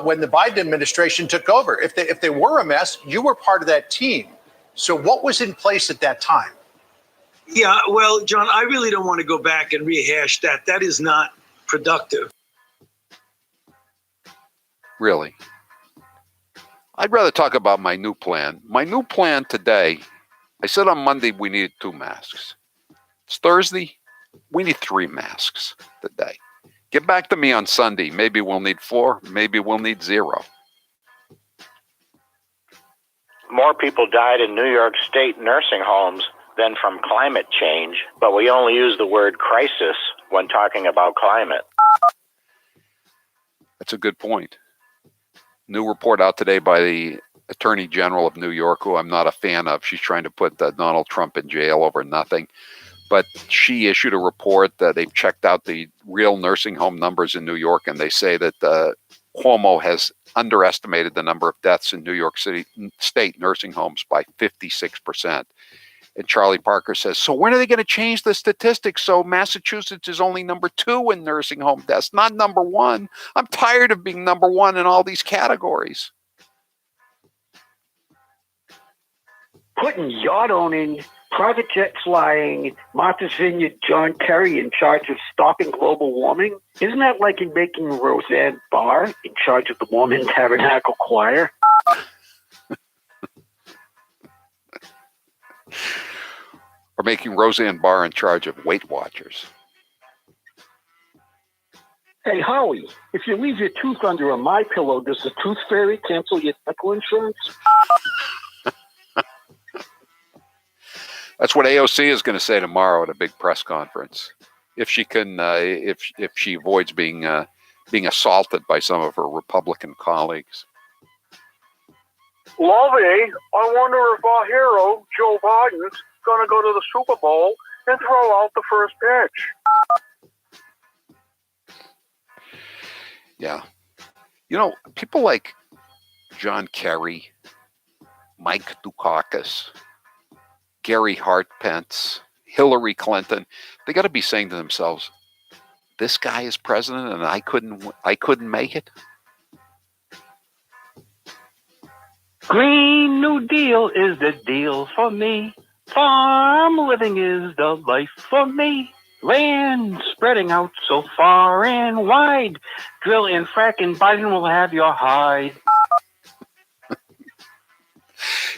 when the Biden administration took over. If they were a mess, you were part of that team. So what was in place at that time? Yeah, well, John, I really don't want to go back and rehash that. That is not productive. Really? I'd rather talk about my new plan. My new plan today, I said on Monday we needed 2 masks. It's Thursday. We need 3 masks today. Get back to me on Sunday. Maybe we'll need 4. Maybe we'll need 0. More people died in New York State nursing homes than from climate change, but we only use the word crisis when talking about climate. That's a good point. New report out today by the Attorney General of New York, who I'm not a fan of. She's trying to put Donald Trump in jail over nothing. But she issued a report that they've checked out the real nursing home numbers in New York, and they say that Cuomo has underestimated the number of deaths in New York City state nursing homes by 56%. And Charlie Parker says, so when are they going to change the statistics so Massachusetts is only number 2 in nursing home deaths, not number 1? I'm tired of being number 1 in all these categories. Putting yacht owning, private jet flying, Martha's Vineyard John Kerry in charge of stopping global warming? Isn't that like in making Roseanne Barr in charge of the Mormon Tabernacle Choir? Or making Roseanne Barr in charge of Weight Watchers. Hey, Howie, if you leave your tooth under a My Pillow, does the tooth fairy cancel your dental insurance? That's what AOC is going to say tomorrow at a big press conference. If she can, if she avoids being assaulted by some of her Republican colleagues. Lovey, I wonder if our hero, Joe Biden's going to go to the Super Bowl and throw out the first pitch. Yeah. You know, people like John Kerry, Mike Dukakis, Gary Hart-Pence, Hillary Clinton, they got to be saying to themselves, this guy is president and I couldn't make it. Green New Deal is the deal for me. Farm living is the life for me. Land spreading out so far and wide. Drill and frack and Biden will have your hide.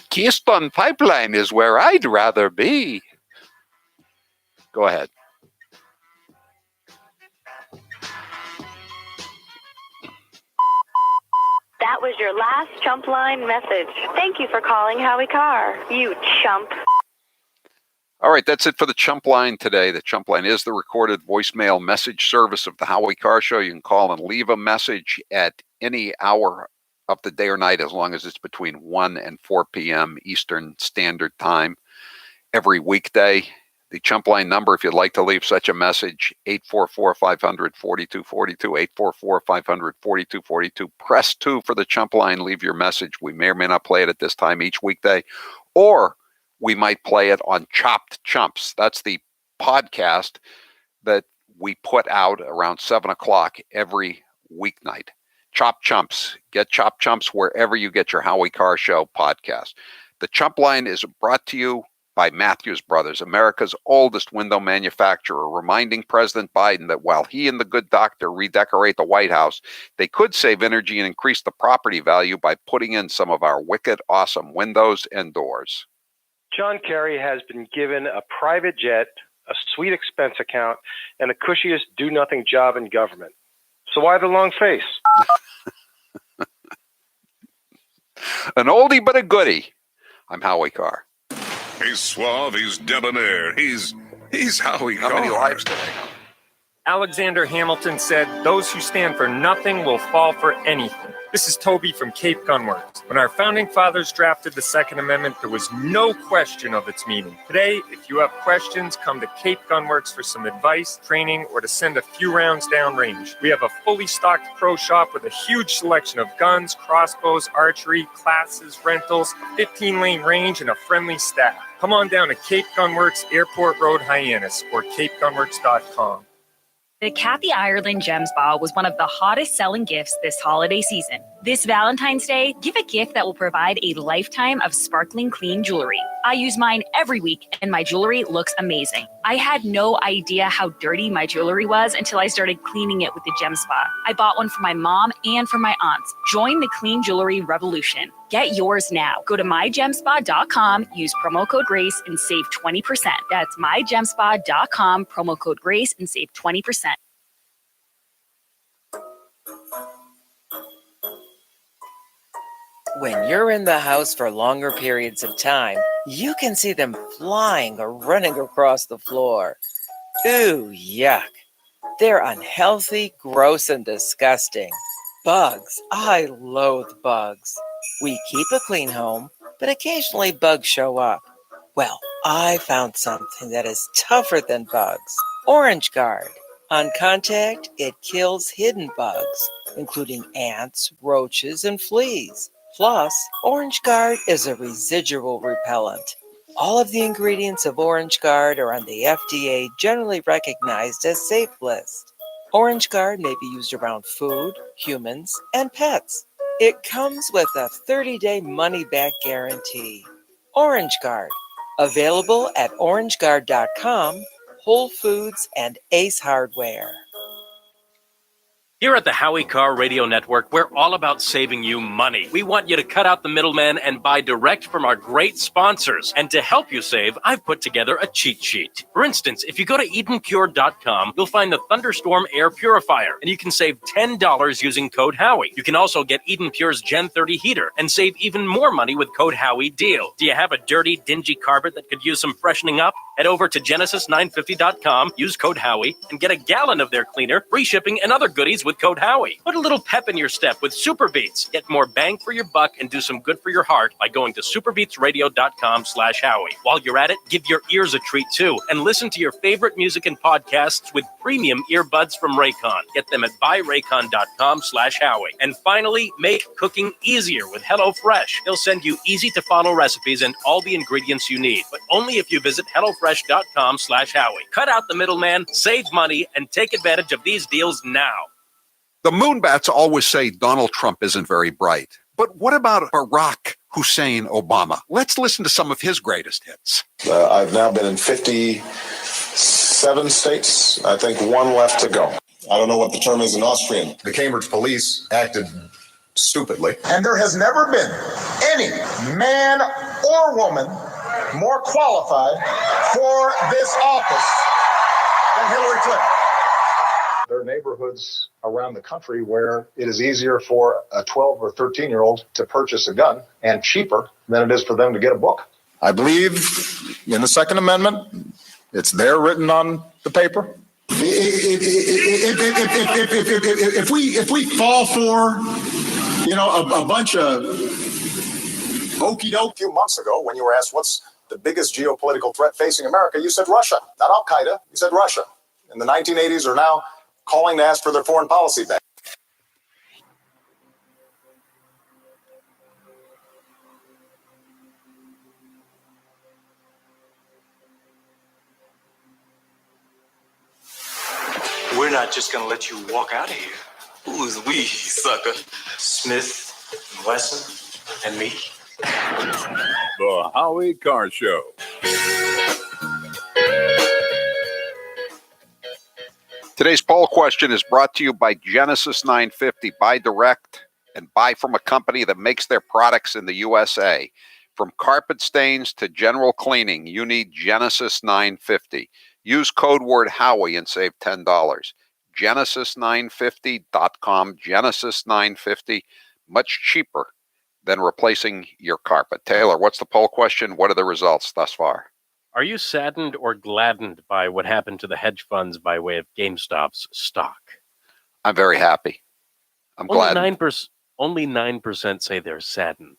Keystone Pipeline is where I'd rather be. Go ahead. That was your last chump line message. Thank you for calling Howie Carr, you chump. All right, that's it for the Chump Line today. The Chump Line is the recorded voicemail message service of the Howie Carr Show. You can call and leave a message at any hour of the day or night as long as it's between 1 and 4 p.m. Eastern Standard Time every weekday. The Chump Line number, if you'd like to leave such a message, 844-500-4242, 844-500-4242. Press 2 for the Chump Line. Leave your message. We may or may not play it at this time each weekday, or we might play it on Chopped Chumps. That's the podcast that we put out around 7 o'clock every weeknight. Chopped Chumps. Get Chopped Chumps wherever you get your Howie Carr Show podcast. The Chump Line is brought to you by Matthews Brothers, America's oldest window manufacturer, reminding President Biden that while he and the good doctor redecorate the White House, they could save energy and increase the property value by putting in some of our wicked awesome windows and doors. John Kerry has been given a private jet, a sweet expense account, and the cushiest do-nothing job in government. So why the long face? An oldie but a goodie. I'm Howie Carr. He's suave, he's debonair, he's Howie Carr. How many lives today? Alexander Hamilton said, "Those who stand for nothing will fall for anything." This is Toby from Cape Gunworks. When our founding fathers drafted the Second Amendment, there was no question of its meaning. Today, if you have questions, come to Cape Gunworks for some advice, training, or to send a few rounds downrange. We have a fully stocked pro shop with a huge selection of guns, crossbows, archery, classes, rentals, a 15-lane range, and a friendly staff. Come on down to Cape Gunworks, Airport Road, Hyannis, or capegunworks.com. The Kathy Ireland Gem Spa was one of the hottest selling gifts this holiday season. This Valentine's Day, give a gift that will provide a lifetime of sparkling clean jewelry. I use mine every week and my jewelry looks amazing. I had no idea how dirty my jewelry was until I started cleaning it with the Gem Spa. I bought one for my mom and for my aunts. Join the clean jewelry revolution. Get yours now. Go to mygemspa.com, use promo code GRACE and save 20%. That's mygemspa.com, promo code GRACE and save 20%. When you're in the house for longer periods of time, you can see them flying or running across the floor. Ooh, yuck. They're unhealthy, gross, and disgusting. Bugs. I loathe bugs. We keep a clean home, but occasionally bugs show up. Well, I found something that is tougher than bugs. Orange Guard. On contact, it kills hidden bugs, including ants, roaches, and fleas. Plus, Orange Guard is a residual repellent. All of the ingredients of Orange Guard are on the FDA generally recognized as safe list. Orange Guard may be used around food, humans, and pets. It comes with a 30-day money-back guarantee. Orange Guard, available at orangeguard.com, Whole Foods, and Ace Hardware. Here at the Howie Carr Radio Network, we're all about saving you money. We want you to cut out the middleman and buy direct from our great sponsors. And to help you save, I've put together a cheat sheet. For instance, if you go to EdenPure.com, you'll find the Thunderstorm Air Purifier, and you can save $10 using code Howie. You can also get Eden Pure's Gen 30 heater and save even more money with code Howie Deal. Do you have a dirty, dingy carpet that could use some freshening up? Head over to Genesis950.com, use code Howie, and get a gallon of their cleaner, free shipping, and other goodies with code Howie. Put a little pep in your step with Super Beats. Get more bang for your buck and do some good for your heart by going to superbeatsradio.com/Howie. While you're at it, give your ears a treat too and listen to your favorite music and podcasts with premium earbuds from Raycon. Get them at buyraycon.com/Howie. And finally, make cooking easier with HelloFresh. They'll send you easy to follow recipes and all the ingredients you need, but only if you visit HelloFresh.com/Howie. Cut out the middleman, save money, and take advantage of these deals now. The Moonbats always say Donald Trump isn't very bright. But what about Barack Hussein Obama? Let's listen to some of his greatest hits. I've now been in 57 states. I think one left to go. I don't know what the term is in Austrian. The Cambridge police acted stupidly. And there has never been any man or woman more qualified for this office than Hillary Clinton. There are neighborhoods around the country where it is easier for a 12 or 13-year-old to purchase a gun and cheaper than it is for them to get a book. I believe in the Second Amendment. It's there written on the paper. If we fall for, a bunch of okey doke. A few months ago, when you were asked what's the biggest geopolitical threat facing America, you said Russia, not Al Qaeda. You said Russia. In the 1980s are now calling to ask for their foreign policy back. We're not just going to let you walk out of here. Who's we, sucker? Smith, Wesson, and me. The Howie Carr Show. Today's poll question is brought to you by Genesis 950. Buy direct and buy from a company that makes their products in the USA. From carpet stains to general cleaning, you need Genesis 950. Use code word Howie and save $10. Genesis950.com. Genesis 950, much cheaper than replacing your carpet. Taylor, what's the poll question? What are the results thus far? Are you saddened or gladdened by what happened to the hedge funds by way of GameStop's stock? I'm very happy. I'm glad. Only 9% say they're saddened.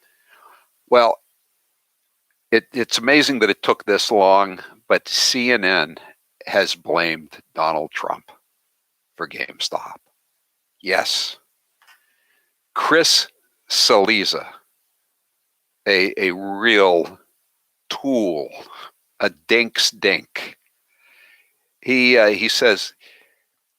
Well, it's amazing that it took this long, but CNN has blamed Donald Trump for GameStop. Yes. Chris Saliza, a real tool, a dink's dink. He says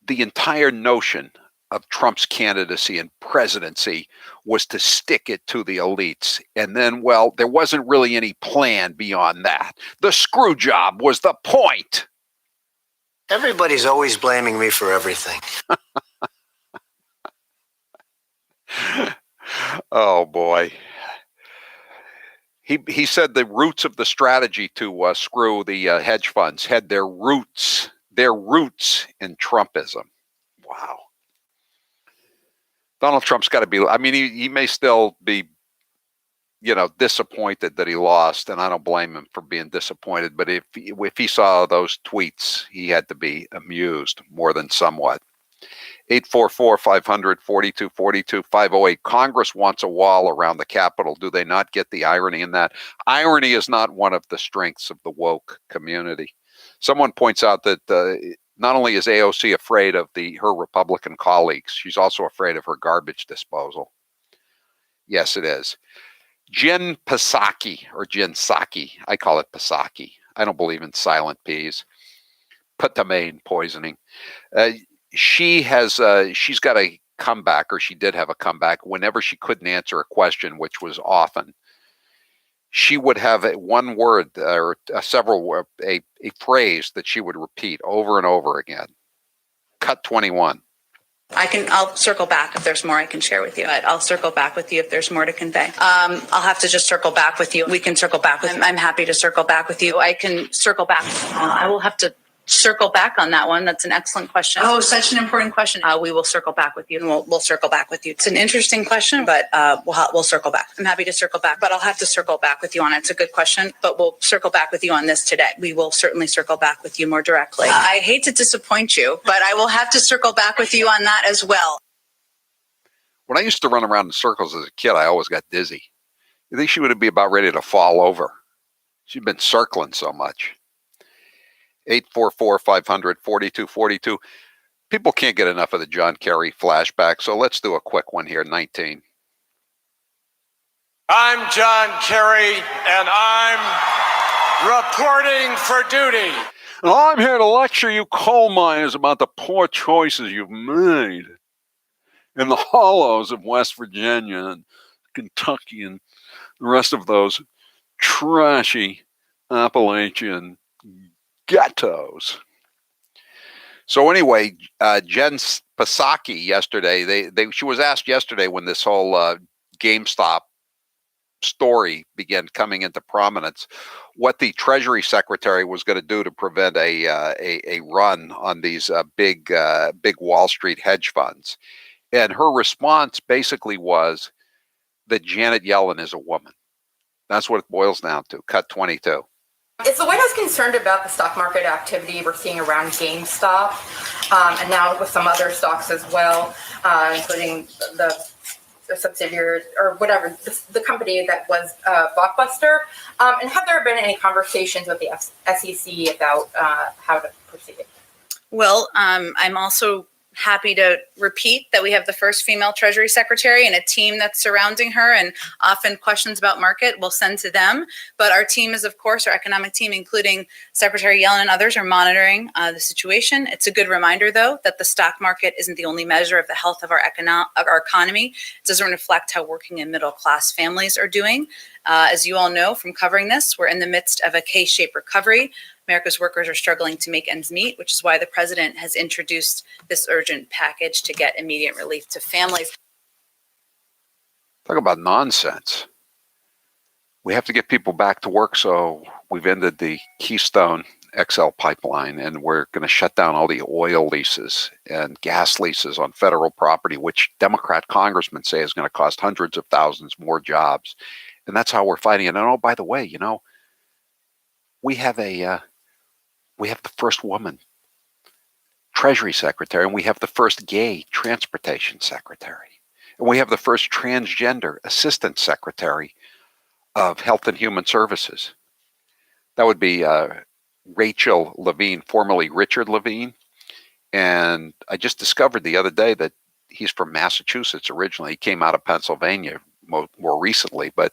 the entire notion of Trump's candidacy and presidency was to stick it to the elites. And then, well, there wasn't really any plan beyond that. The screw job was the point. Everybody's always blaming me for everything. Oh, boy. He said the roots of the strategy to screw the hedge funds had their roots in Trumpism. Wow. Donald Trump's got to be, I mean, he may still be, disappointed that he lost, and I don't blame him for being disappointed, but if he saw those tweets, he had to be amused more than somewhat. 844-500-4242, 508. Congress wants a wall around the Capitol. Do they not get the irony in that? Irony is not one of the strengths of the woke community. Someone points out that not only is AOC afraid of her Republican colleagues, she's also afraid of her garbage disposal. Yes, it is. Jen Psaki, or Jen Psaki. I call it Psaki. I don't believe in silent P's. Potamine poisoning. She's got a comeback, or she did have a comeback whenever she couldn't answer a question, which was often. She would have one word or a phrase that she would repeat over and over again. Cut 21. I'll circle back if there's more I can share with you. I'll circle back with you if there's more to convey. I'll have to just circle back with you. We can circle back with. I'm happy to circle back with you. I can circle back. I will have to circle back on that one. That's an excellent question. Oh, such an important question. We will circle back with you, and we'll circle back with you. It's an interesting question, but we'll circle back. I'm happy to circle back, but I'll have to circle back with you on it. It's a good question, but we'll circle back with you on this today. We will certainly circle back with you more directly. I hate to disappoint you, but I will have to circle back with you on that as well. When I used to run around in circles as a kid, I always got dizzy. You think she would be about ready to fall over? She'd been circling so much. 844-500-4242. People can't get enough of the John Kerry flashback, so let's do a quick one here. 19. I'm John Kerry, and I'm reporting for duty. And I'm here to lecture you coal miners about the poor choices you've made in the hollows of West Virginia and Kentucky and the rest of those trashy Appalachian ghettos. So anyway, Jen Psaki yesterday, she was asked yesterday when this whole GameStop story began coming into prominence, what the Treasury Secretary was going to do to prevent a run on these big Wall Street hedge funds. And her response basically was that Janet Yellen is a woman. That's what it boils down to. Cut 22. Is the White House concerned about the stock market activity we're seeing around GameStop and now with some other stocks as well, including the subsidiary or whatever, the company that was Blockbuster? And have there been any conversations with the SEC about how to proceed? Well, I'm also happy to repeat that we have the first female Treasury Secretary and a team that's surrounding her, and often questions about market we'll send to them. But our team is, of course, our economic team, including Secretary Yellen and others, are monitoring the situation. It's a good reminder, though, that the stock market isn't the only measure of the health of our economy. It doesn't reflect how working and middle-class families are doing. As you all know from covering this, we're in the midst of a K-shaped recovery. America's workers are struggling to make ends meet, which is why the president has introduced this urgent package to get immediate relief to families. Talk about nonsense. We have to get people back to work, so we've ended the Keystone XL pipeline, and we're going to shut down all the oil leases and gas leases on federal property, which Democrat congressmen say is going to cost hundreds of thousands more jobs. And that's how we're fighting it. And oh, by the way, you know, we have the first woman Treasury Secretary, and we have the first gay Transportation Secretary, and we have the first transgender Assistant Secretary of Health and Human Services. That would be Rachel Levine, formerly Richard Levine. And I just discovered the other day that he's from Massachusetts originally. He came out of Pennsylvania more recently, but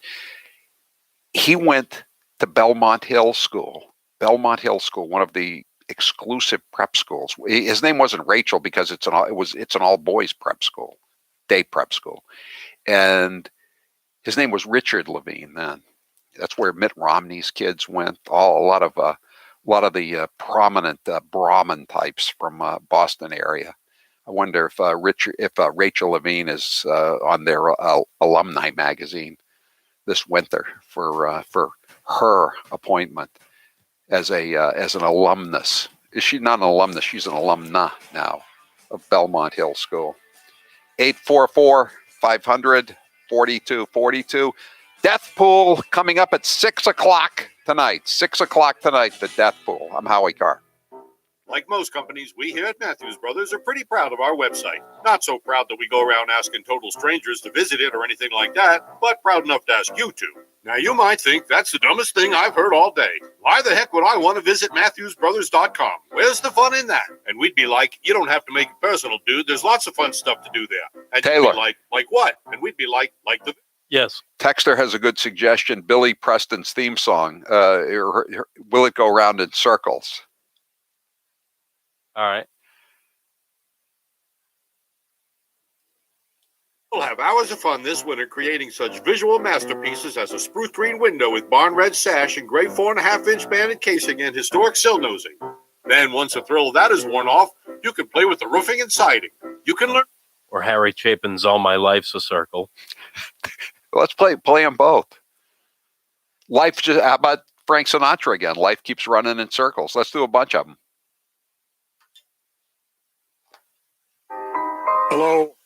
he went to Belmont Hill School, one of the exclusive prep schools. His name wasn't Rachel because it's an all boys prep school, day prep school, and his name was Richard Levine. Then that's where Mitt Romney's kids went. A lot of the prominent Brahmin types from Boston area. I wonder if Rachel Levine is on their alumni magazine this winter for her appointment as an alumnus. Is she not an alumnus? She's an alumna now of Belmont Hill School. 844-500-4242. Death Pool coming up at 6 o'clock tonight. 6 o'clock tonight, the Death Pool. I'm Howie Carr. Like most companies, we here at Matthews Brothers are pretty proud of our website. Not so proud that we go around asking total strangers to visit it or anything like that, but proud enough to ask you to. Now, you might think that's the dumbest thing I've heard all day. Why the heck would I want to visit MatthewsBrothers.com? Where's the fun in that? And we'd be like, you don't have to make it personal, dude. There's lots of fun stuff to do there. And Taylor. you'd be like what? And we'd be like the... Yes. Texter has a good suggestion. Billy Preston's theme song. Will it go round in circles? All right. We'll have hours of fun this winter creating such visual masterpieces as a spruce green window with barn red sash and gray 4.5-inch banded casing and historic sill nosing. Then once the thrill of that is worn off, you can play with the roofing and siding. You can learn... Or Harry Chapin's All My Life's a Circle. Let's play them both. How about Frank Sinatra again? Life keeps running in circles. Let's do a bunch of them. Hello.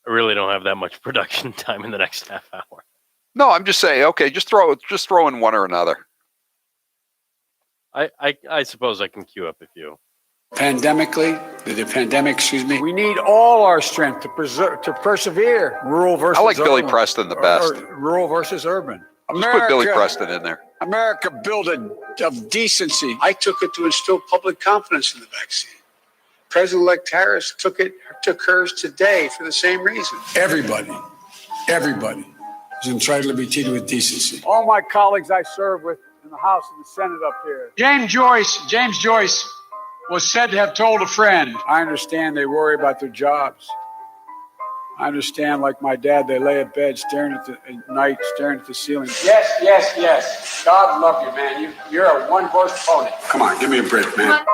I really don't have that much production time in the next half hour. No, I'm just saying, okay, just throw in one or another. I suppose I can queue up a few. The pandemic, we need all our strength to persevere. Rural versus I like Billy urban. Preston the best. Rural versus urban. Just put Billy Preston in there. America built of decency. I took it to instill public confidence in the vaccine. President-elect Harris took hers today for the same reason. Everybody is entitled to be treated with decency. All my colleagues I serve with in the House and the Senate up here. James Joyce was said to have told a friend. I understand they worry about their jobs. I understand, like my dad, they lay at bed staring at the ceiling. Yes. God love you, man. You're a one-horse pony. Come on, give me a break, man.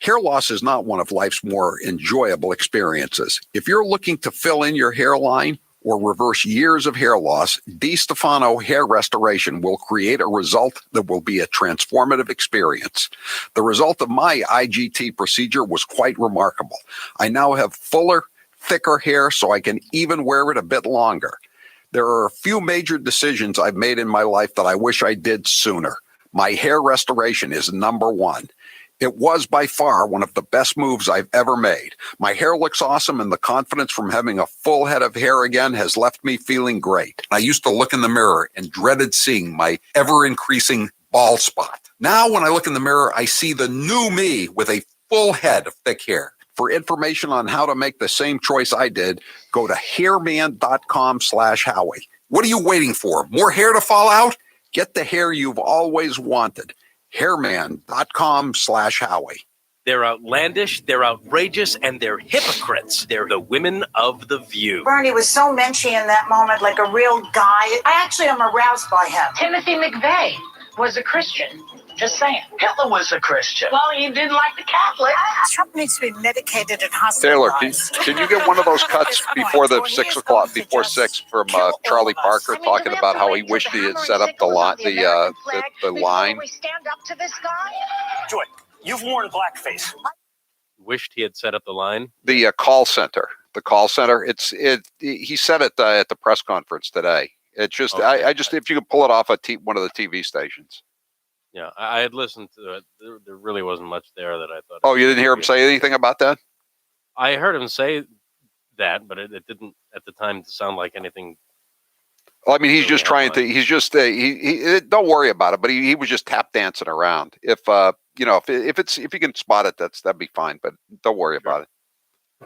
Hair loss is not one of life's more enjoyable experiences. If you're looking to fill in your hairline or reverse years of hair loss, DiStefano Hair Restoration will create a result that will be a transformative experience. The result of my IGT procedure was quite remarkable. I now have fuller, thicker hair so I can even wear it a bit longer. There are a few major decisions I've made in my life that I wish I did sooner. My hair restoration is number one. It was by far one of the best moves I've ever made. My hair looks awesome, and the confidence from having a full head of hair again has left me feeling great. I used to look in the mirror and dreaded seeing my ever-increasing bald spot. Now when I look in the mirror, I see the new me with a full head of thick hair. For information on how to make the same choice I did, go to hairman.com/Howie. What are you waiting for? More hair to fall out? Get the hair you've always wanted. Hairman.com/Howie. They're outlandish, they're outrageous, and they're hypocrites. They're the women of The View. Bernie was so menschy in that moment, like a real guy. I actually am aroused by him. Timothy McVeigh was a Christian. Just saying. Hitler was a Christian. Well, he didn't like the Catholics. Trump needs to be medicated and Taylor, hospitalized. can you get one of those cuts before the 6 o'clock, before 6 from Charlie Parker talking about how he wished he had set up the line? We stand up to this guy? Joy, you've worn blackface. Wished he had set up the line. The call center. The call center. He said it at the press conference today. It's just I just if you could pull it off one of the TV stations. Yeah, I had listened to it. There really wasn't much there that I thought. Oh, you didn't hear him say anything about that? I heard him say that, but it didn't at the time sound like anything. Well, I mean, he's just trying to. He's just. He don't worry about it. But he was just tap dancing around. If you can spot it, that'd be fine. But don't worry about it.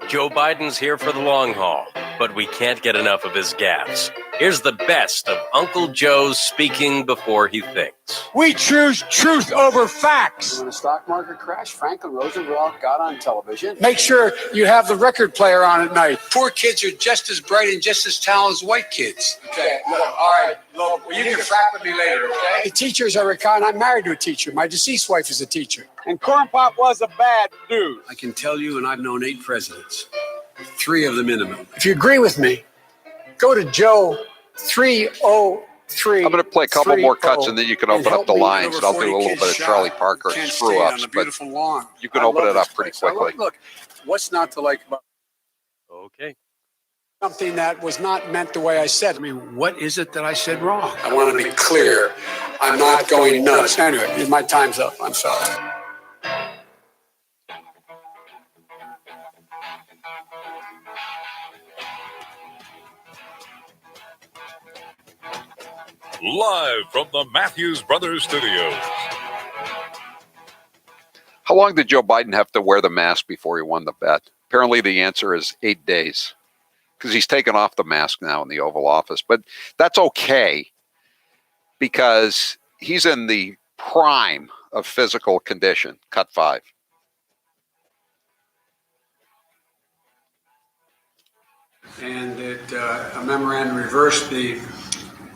Joe Biden's here for the long haul, but we can't get enough of his gaffes. Here's the best of Uncle Joe speaking before he thinks. We choose truth over facts. When the stock market crashed, Franklin Roosevelt got on television. Make sure you have the record player on at night. Poor kids are just as bright and just as talented as white kids. Okay, look, all right. Look, well, you can frack with me later, okay? The teachers are Raycon. I'm married to a teacher. My deceased wife is a teacher. And Corn Pop was a bad dude. I can tell you, and I've known 8 presidents. 3 of the minimum. If you agree with me, go to Joe 303. I'm going to play a couple more cuts, and then you can open up the lines, and I'll do a little bit of Charlie Parker and screw-ups. But you can open it up pretty quickly. Look, what's not to like about Okay. something that was not meant the way I said? I mean, what is it that I said wrong? I want to be clear. I'm not going nuts. Anyway, my time's up. I'm sorry. Live from the Matthews Brothers Studios. How long did Joe Biden have to wear the mask before he won the bet? Apparently the answer is 8 days, because he's taken off the mask now in the Oval Office. But that's okay, because he's in the prime of physical condition. Cut 5. And that a memorandum reversed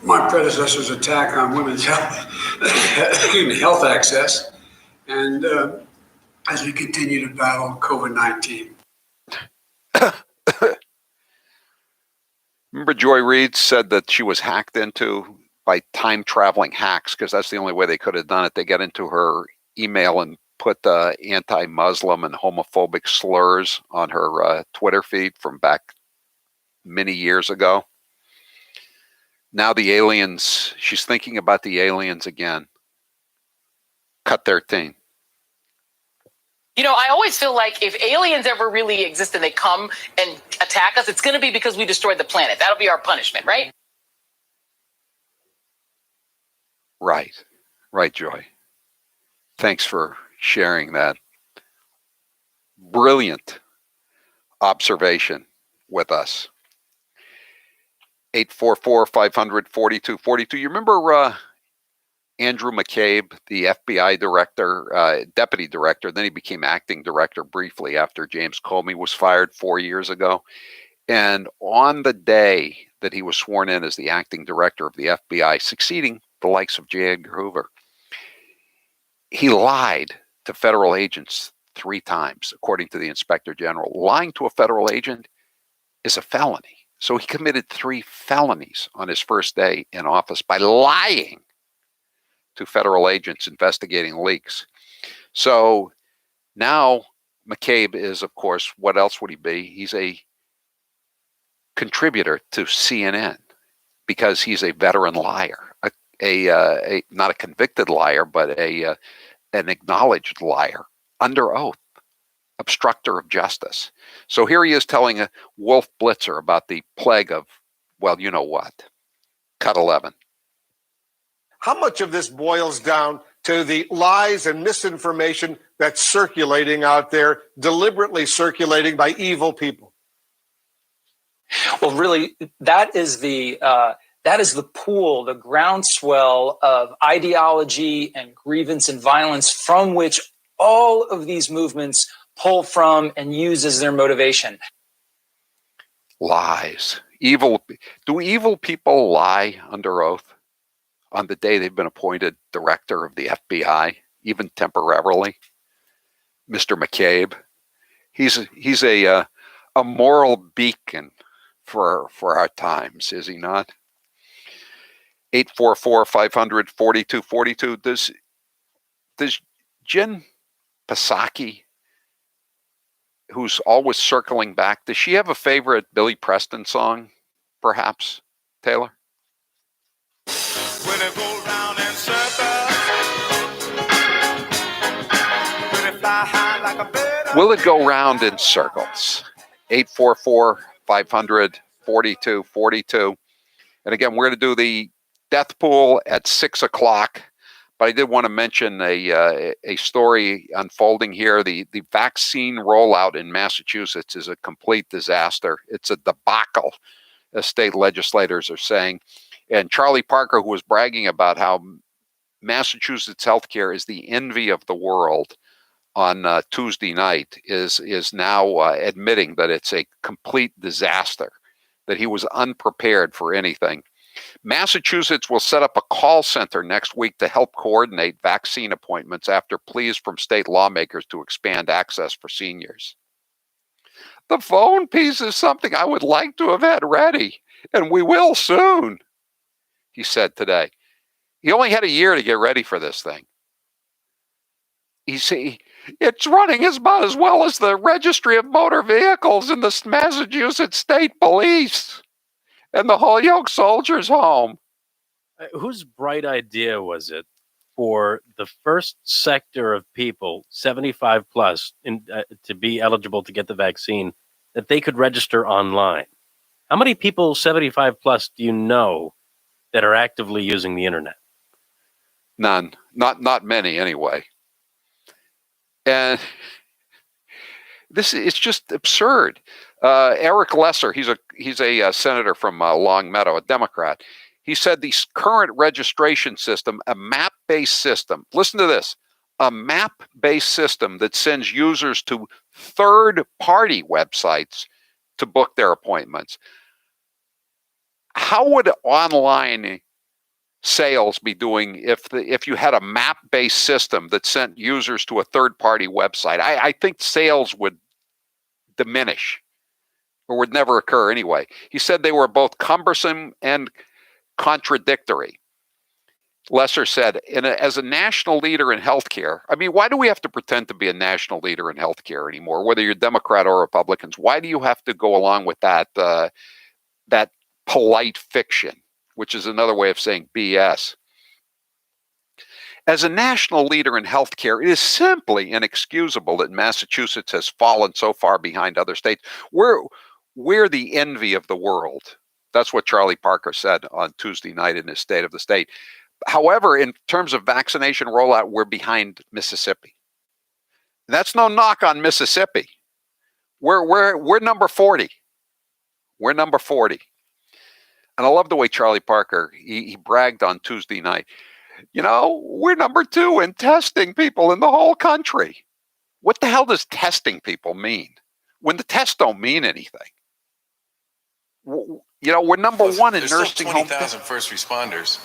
my predecessor's attack on women's health access, and as we continue to battle COVID-19. Remember Joy Reid said that she was hacked into by time-traveling hacks, because that's the only way they could have done it. They get into her email and put anti-Muslim and homophobic slurs on her Twitter feed from back many years ago. Now the aliens, she's thinking about the aliens again. Cut 13. You know, I always feel like if aliens ever really exist and they come and attack us, it's going to be because we destroyed the planet. That'll be our punishment, right? Right, Joy. Thanks for sharing that brilliant observation with us. 844-500-4242. You remember Andrew McCabe, the FBI director, deputy director, then he became acting director briefly after James Comey was fired 4 years ago. And on the day that he was sworn in as the acting director of the FBI, succeeding the likes of J. Edgar Hoover, he lied to federal agents 3 times, according to the inspector general. Lying to a federal agent is a felony. So he committed 3 felonies on his first day in office by lying to federal agents investigating leaks. So now McCabe is, of course, what else would he be? He's a contributor to CNN because he's a veteran liar, not a convicted liar, but an acknowledged liar under oath, obstructor of justice. So here he is telling a Wolf Blitzer about the plague of, well, you know what. Cut 11. How much of this boils down to the lies and misinformation that's circulating out there, deliberately circulating by evil people? Well, really, that is the pool, the groundswell of ideology and grievance and violence from which all of these movements pull from and use as their motivation. Lies. Evil. Do evil people lie under oath on the day they've been appointed director of the FBI, even temporarily? Mr. McCabe. He's a moral beacon for our times, is he not? 844-500-4242. Does Jen Psaki, who's always circling back, does she have a favorite Billy Preston song, perhaps, Taylor? When it goes round in circles, when it fly high like a bird. Will it go round in circles? 844-500-4242. And again, we're going to do the death pool at 6 o'clock. But I did want to mention a story unfolding here. The vaccine rollout in Massachusetts is a complete disaster. It's a debacle, as state legislators are saying. And Charlie Parker, who was bragging about how Massachusetts healthcare is the envy of the world on Tuesday night, is now admitting that it's a complete disaster, that he was unprepared for anything. Massachusetts will set up a call center next week to help coordinate vaccine appointments after pleas from state lawmakers to expand access for seniors. The phone piece is something I would like to have had ready, and we will soon, he said today. He only had a year to get ready for this thing. You see, it's running about as well as the Registry of Motor Vehicles and the Massachusetts State Police and the Holyoke Soldiers Home. Whose bright idea was it for the first sector of people, 75 plus, to be eligible to get the vaccine, that they could register online? How many people 75 plus do you know that are actively using the internet? None. Not many, anyway. And it's just absurd. Eric Lesser, he's a senator from Long Meadow, a Democrat. He said the current registration system, a map-based system, listen to this, a map-based system that sends users to third-party websites to book their appointments. How would online sales be doing if you had a map-based system that sent users to a third-party website? I think sales would diminish or would never occur anyway. He said they were both cumbersome and contradictory. Lesser said, as a national leader in healthcare, I mean, why do we have to pretend to be a national leader in healthcare anymore, whether you're Democrat or Republicans? Why do you have to go along with that polite fiction, which is another way of saying BS? As a national leader in healthcare, it is simply inexcusable that Massachusetts has fallen so far behind other states. We're the envy of the world. That's what Charlie Parker said on Tuesday night in his State of the State. However, in terms of vaccination rollout, we're behind Mississippi. That's no knock on Mississippi. We're number 40. We're number 40. And I love the way Charlie Parker, he bragged on Tuesday night. You know, we're number 2 in testing people in the whole country. What the hell does testing people mean when the tests don't mean anything? You know, we're number 1 in nursing home. There's still 20,000 first responders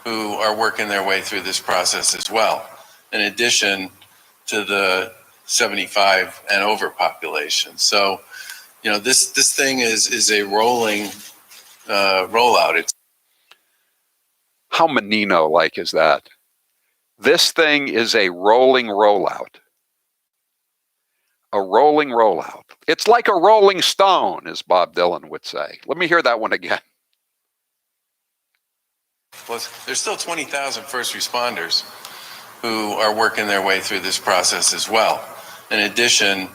who are working their way through this process as well, in addition to the 75 and over population. So, this thing is a rolling rollout. It's How Menino-like is that? This thing is a rolling rollout. A rolling rollout. It's like a rolling stone, as Bob Dylan would say. Let me hear that one again. Well, there's still 20,000 first responders who are working their way through this process as well, in addition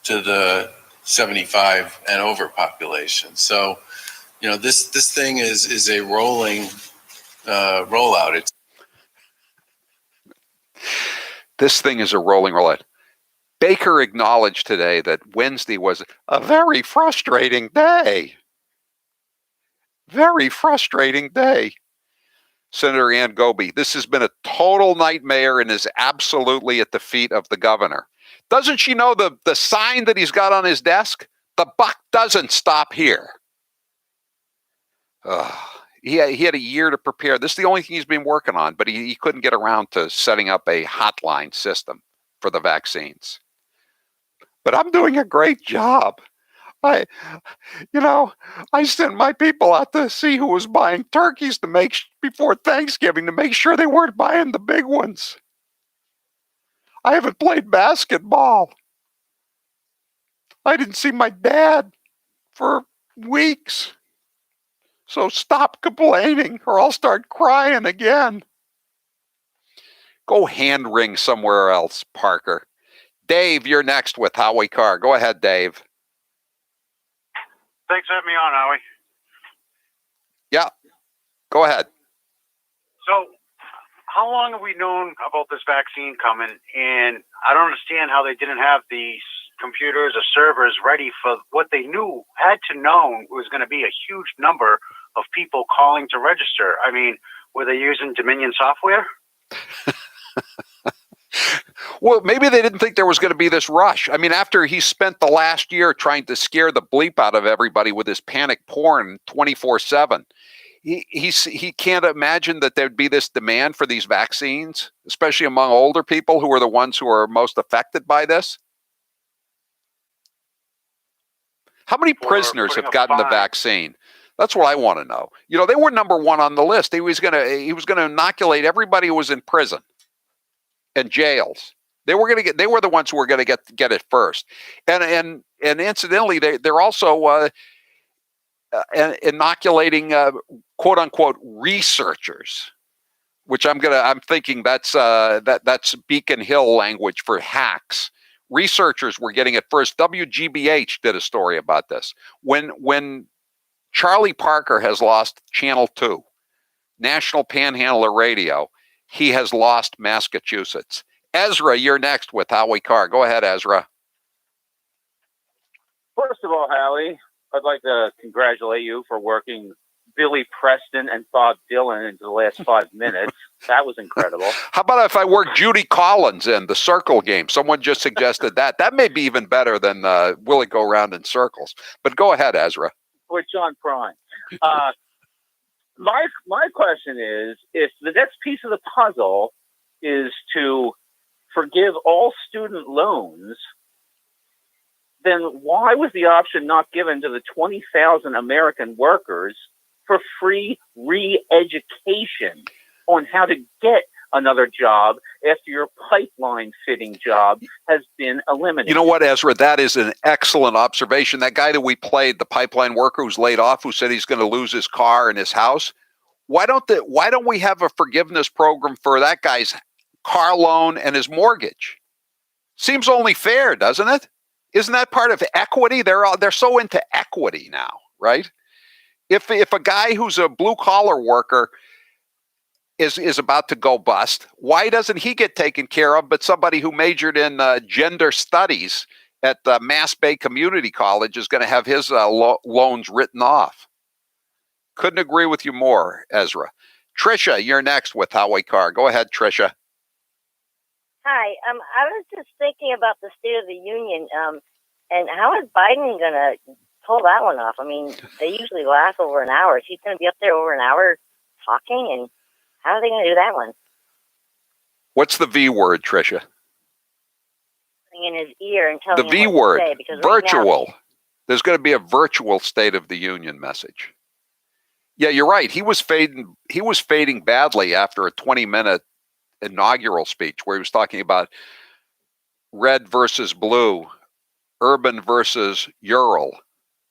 to the 75 and over population. So, this thing is a rolling rollout. This thing is a rolling rollout. Baker acknowledged today that Wednesday was a very frustrating day. Very frustrating day. Senator Ann Goby, this has been a total nightmare and is absolutely at the feet of the governor. Doesn't she know the sign that he's got on his desk? The buck doesn't stop here. He had a year to prepare. This is the only thing he's been working on, but he couldn't get around to setting up a hotline system for the vaccines. But I'm doing a great job. I sent my people out to see who was buying turkeys before Thanksgiving to make sure they weren't buying the big ones. I haven't played basketball. I didn't see my dad for weeks. So stop complaining or I'll start crying again. Go hand wring somewhere else, Parker. Dave, you're next with Howie Carr. Go ahead, Dave. Thanks for having me on, Howie. Yeah, go ahead. So, how long have we known about this vaccine coming? And I don't understand how they didn't have these computers or servers ready for what they had to know was going to be a huge number of people calling to register. I mean, were they using Dominion software? Well, maybe they didn't think there was going to be this rush. I mean, after he spent the last year trying to scare the bleep out of everybody with his panic porn 24/7, he can't imagine that there'd be this demand for these vaccines, especially among older people who are the ones who are most affected by this. How many prisoners have gotten the vaccine? That's what I want to know. They were number one on the list. He was going to inoculate everybody who was in prison and jails. They were the ones who were going to get it first. And incidentally, they're also inoculating quote unquote researchers, which I'm thinking that's Beacon Hill language for hacks. Researchers were getting it first. WGBH did a story about this. When Charlie Parker has lost Channel 2, National Panhandler Radio, he has lost Massachusetts. Ezra, you're next with Howie Carr. Go ahead, Ezra. First of all, Howie, I'd like to congratulate you for working Billy Preston and Bob Dylan into the last 5 minutes. That was incredible. How about if I work Judy Collins in the circle game? Someone just suggested that. That may be even better than Will It Go Round in Circles. But go ahead, Ezra. With John Prine. My question is, if the next piece of the puzzle is to forgive all student loans, then why was the option not given to the 20,000 American workers for free re-education on how to get another job after your pipeline fitting job has been eliminated? You know what, Ezra? That is an excellent observation. That guy that we played, the pipeline worker who's laid off, who said he's going to lose his car and his house. Why don't we have a forgiveness program for that guy's car loan and his mortgage? Seems only fair, doesn't it? Isn't that part of equity? They're so into equity now, right? If a guy who's a blue collar worker is about to go bust, why doesn't he get taken care of? But somebody who majored in gender studies at Mass Bay Community College is going to have his loans written off. Couldn't agree with you more, Ezra. Tricia, you're next with Howie Carr. Go ahead, Tricia. Hi. I was just thinking about the State of the Union, and how is Biden going to pull that one off? I mean, they usually last over an hour. He's going to be up there over an hour talking, and how are they going to do that one? What's the V word, Tricia? In his ear and telling the him V what word, to say, because virtual. Right There's going to be a virtual State of the Union message. Yeah, you're right. He was fading badly after a 20-minute inaugural speech where he was talking about red versus blue, urban versus Ural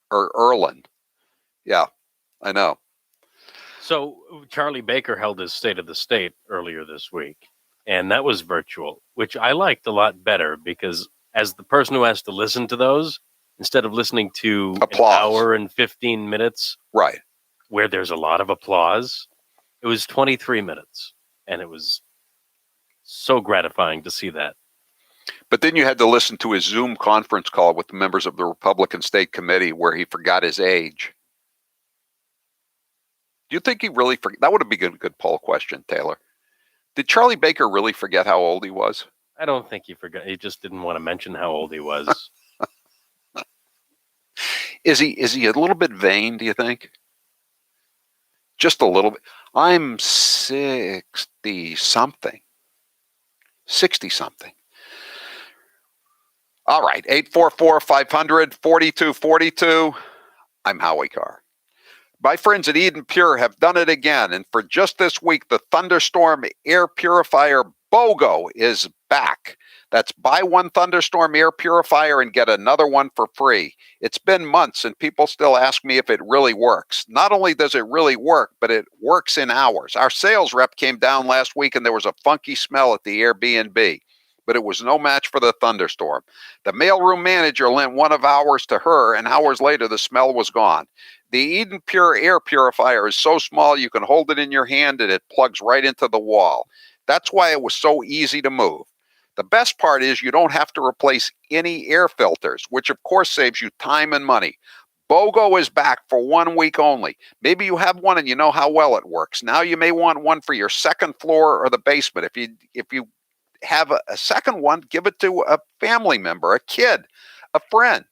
or Erland. Yeah, I know. So Charlie Baker held his State of the State earlier this week, and that was virtual, which I liked a lot better because as the person who has to listen to those, instead of listening to applause. An hour and 15 minutes, right, where there's a lot of applause, it was 23 minutes, and it was so gratifying to see that. But then you had to listen to his Zoom conference call with the members of the Republican State Committee where he forgot his age. Do you think he really forgot? That would have been a good poll question, Taylor. Did Charlie Baker really forget how old he was? I don't think he forgot. He just didn't want to mention how old he was. Is he a little bit vain, do you think? Just a little bit. I'm 60-something. 60-something. All right, 844-500-4242. I'm Howie Carr. My friends at Eden Pure have done it again, and for just this week, the Thunderstorm Air Purifier BOGO is back. That's buy one Thunderstorm air purifier and get another one for free. It's been months and people still ask me if it really works. Not only does it really work, but it works in hours. Our sales rep came down last week and there was a funky smell at the Airbnb, but it was no match for the Thunderstorm. The mailroom manager lent one of ours to her, and hours later the smell was gone. The Eden Pure air purifier is so small you can hold it in your hand and it plugs right into the wall. That's why it was so easy to move. The best part is you don't have to replace any air filters, which of course saves you time and money. BOGO is back for 1 week only. Maybe you have one and you know how well it works. Now you may want one for your second floor or the basement. If you have a second one, give it to a family member, a kid, a friend.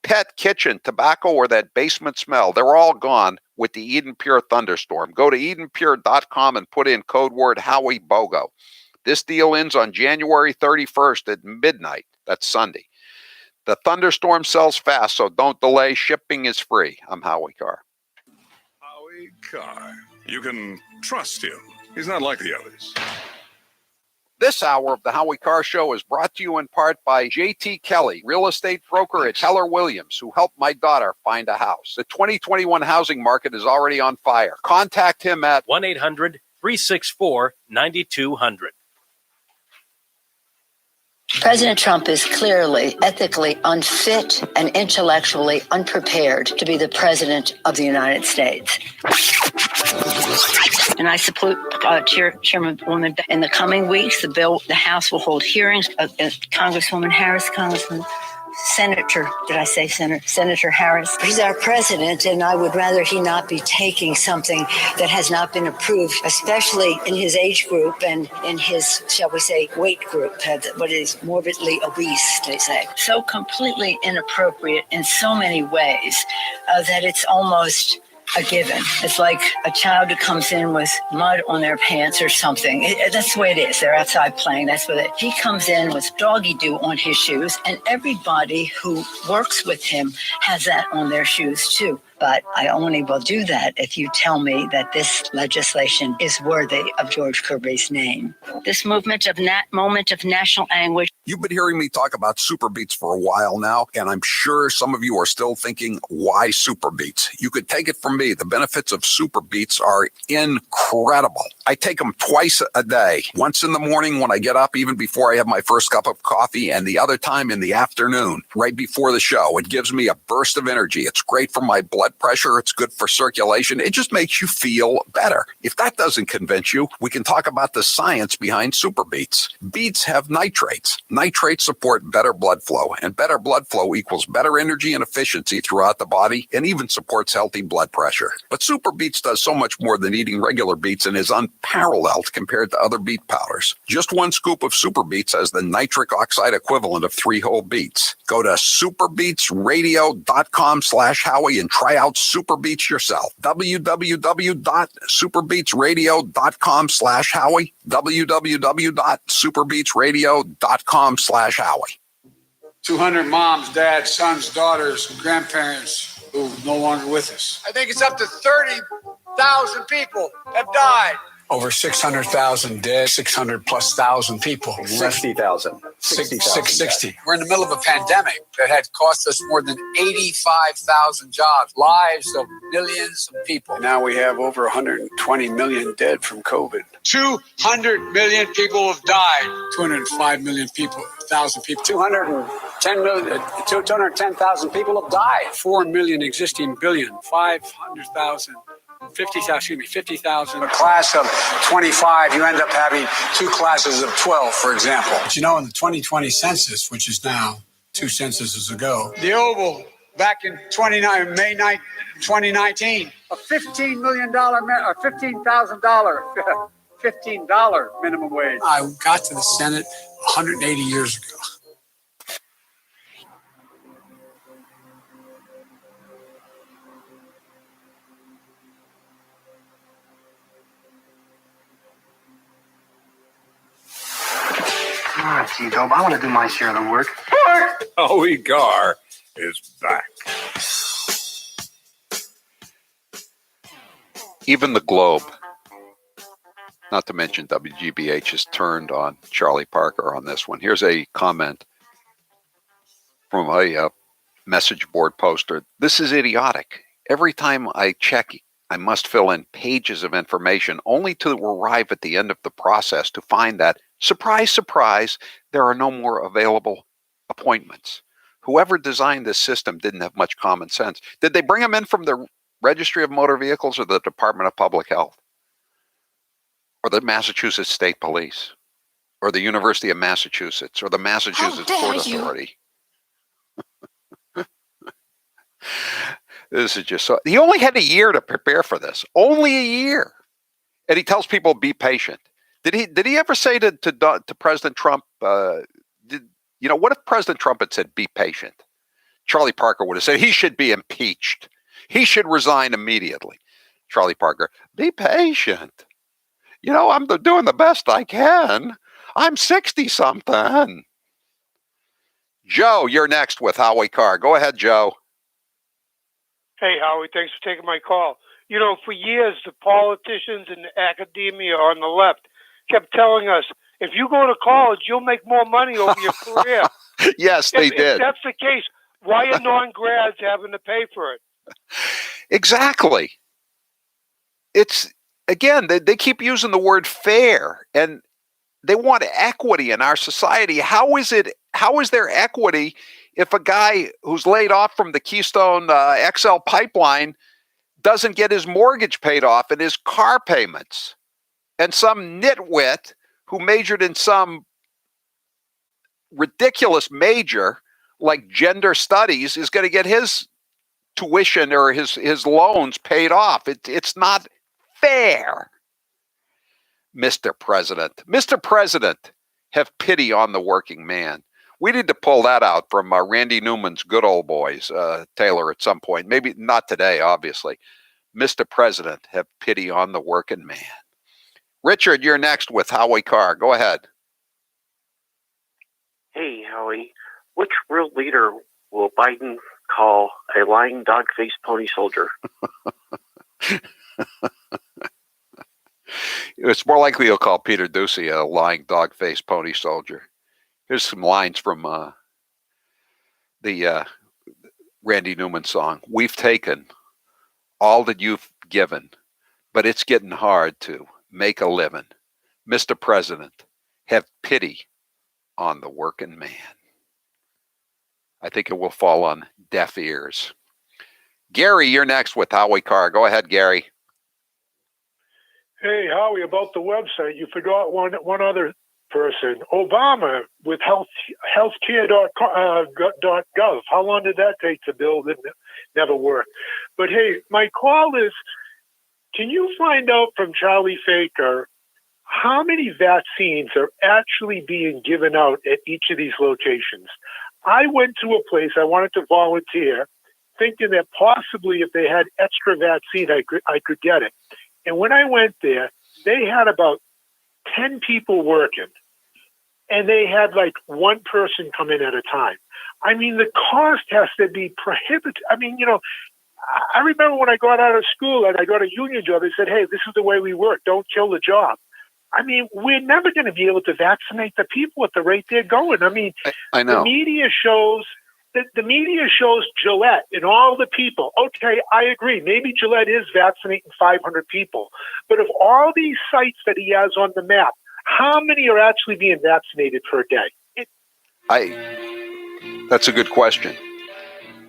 Pet, kitchen, tobacco, or that basement smell, they're all gone with the Eden Pure Thunderstorm. Go to EdenPure.com and put in code word Howie BOGO. This deal ends on January 31st at midnight. That's Sunday. The Thunderstorm sells fast, so don't delay. Shipping is free. I'm Howie Carr. Howie Carr. You can trust him. He's not like the others. This hour of the Howie Carr Show is brought to you in part by J.T. Kelly, real estate broker at Keller Williams, who helped my daughter find a house. The 2021 housing market is already on fire. Contact him at 1-800-364-9200. President Trump is clearly ethically unfit and intellectually unprepared to be the president of the United States. And I support Chairwoman. In the coming weeks, the House will hold hearings. Congresswoman Harris, Senator Harris. He's our president, and I would rather he not be taking something that has not been approved, especially in his age group and in his, shall we say, weight group, what is morbidly obese, they say. So completely inappropriate in so many ways that it's almost a given. It's like a child who comes in with mud on their pants or something. That's the way it is. They're outside playing. That's what he comes in with doggy do on his shoes, and everybody who works with him has that on their shoes too. But I only will do that if you tell me that this legislation is worthy of George Kirby's name. This moment of national anguish. You've been hearing me talk about Super Beets for a while now, and I'm sure some of you are still thinking, why Super Beets? You could take it from me. The benefits of Super Beets are incredible. I take them twice a day, once in the morning when I get up, even before I have my first cup of coffee, and the other time in the afternoon, right before the show. It gives me a burst of energy. It's great for my blood pressure. It's good for circulation. It just makes you feel better. If that doesn't convince you, we can talk about the science behind Super Beets. Beets have nitrates. Nitrates support better blood flow, and better blood flow equals better energy and efficiency throughout the body, and even supports healthy blood pressure. But Super Beets does so much more than eating regular beets and is unparalleled compared to other beet powders. Just one scoop of Super Beets has the nitric oxide equivalent of 3 whole beets. Go to superbeetsradio.com/Howie and try out Super Beets yourself. www.superbeetsradio.com/Howie. www.superbeetsradio.com/Howie. 200 moms, dads, sons, daughters, and grandparents who are no longer with us. I think it's up to 30,000 people have died. Over 600,000 dead, 600 plus thousand people. 60,000. 660. We're in the middle of a pandemic that had cost us more than 85,000 jobs, lives of millions of people. Now we have over 120 million dead from COVID. 200 million people have died. 205 million people, 1,000 people. 210,000 people have died. 4 million existing billion. 500,000. 50,000. A class of 25, you end up having two classes of 12, for example. But in the 2020 census, which is now 2 censuses ago, the Oval back in May 9, 2019, a $15 million, or $15,000, $15 minimum wage. I got to the Senate 180 years ago. All right, T-Dope, I want to do my share of the work. Howie Carr is back. Even the Globe, not to mention WGBH, has turned on Charlie Parker on this one. Here's a comment from a message board poster. This is idiotic. Every time I check, I must fill in pages of information only to arrive at the end of the process to find that, surprise, surprise, there are no more available appointments. Whoever designed this system didn't have much common sense. Did they bring them in from the Registry of Motor Vehicles or the Department of Public Health? Or the Massachusetts State Police? Or the University of Massachusetts? Or the Massachusetts Port Authority? This is just so. He only had a year to prepare for this. Only a year. And he tells people, be patient. Did he ever say to President Trump, what if President Trump had said, be patient? Charlie Parker would have said he should be impeached. He should resign immediately. Charlie Parker, be patient. I'm doing the best I can. I'm 60-something. Joe, you're next with Howie Carr. Go ahead, Joe. Hey, Howie, thanks for taking my call. For years, the politicians and the academia on the left kept telling us, if you go to college, you'll make more money over your career. Yes, they did. If that's the case, why are non-grads having to pay for it? Exactly. It's, again, they keep using the word fair, and they want equity in our society. How is there equity if a guy who's laid off from the Keystone XL pipeline doesn't get his mortgage paid off and his car payments? And some nitwit who majored in some ridiculous major like gender studies is going to get his tuition or his loans paid off. It's not fair. Mr. President, have pity on the working man. We need to pull that out from Randy Newman's Good Old Boys, Taylor, at some point. Maybe not today, obviously. Mr. President, have pity on the working man. Richard, you're next with Howie Carr. Go ahead. Hey, Howie. Which world leader will Biden call a lying dog-faced pony soldier? It's more likely he'll call Peter Doocy a lying dog-faced pony soldier. Here's some lines from the Randy Newman song. We've taken all that you've given, but it's getting hard to make a living. Mr. President, have pity on the working man. I think it will fall on deaf ears. Gary, you're next with Howie Carr. Go ahead, Gary. Hey, Howie, about the website, you forgot one other person. Obama with healthcare.gov. How long did that take to build? It never worked. But hey, my call is, can you find out from Charlie Faker how many vaccines are actually being given out at each of these locations? I went to a place, I wanted to volunteer, thinking that possibly if they had extra vaccine, I could get it. And when I went there, they had about 10 people working. and they had like one person come in at a time. I mean, the cost has to be prohibitive. I mean, I remember when I got out of school and I got a union job, they said, hey, this is the way we work. Don't kill the job. I mean, we're never going to be able to vaccinate the people at the rate they're going. I mean, I know. The media shows Gillette and all the people. Okay, I agree. Maybe Gillette is vaccinating 500 people. But of all these sites that he has on the map, how many are actually being vaccinated per day? That's a good question.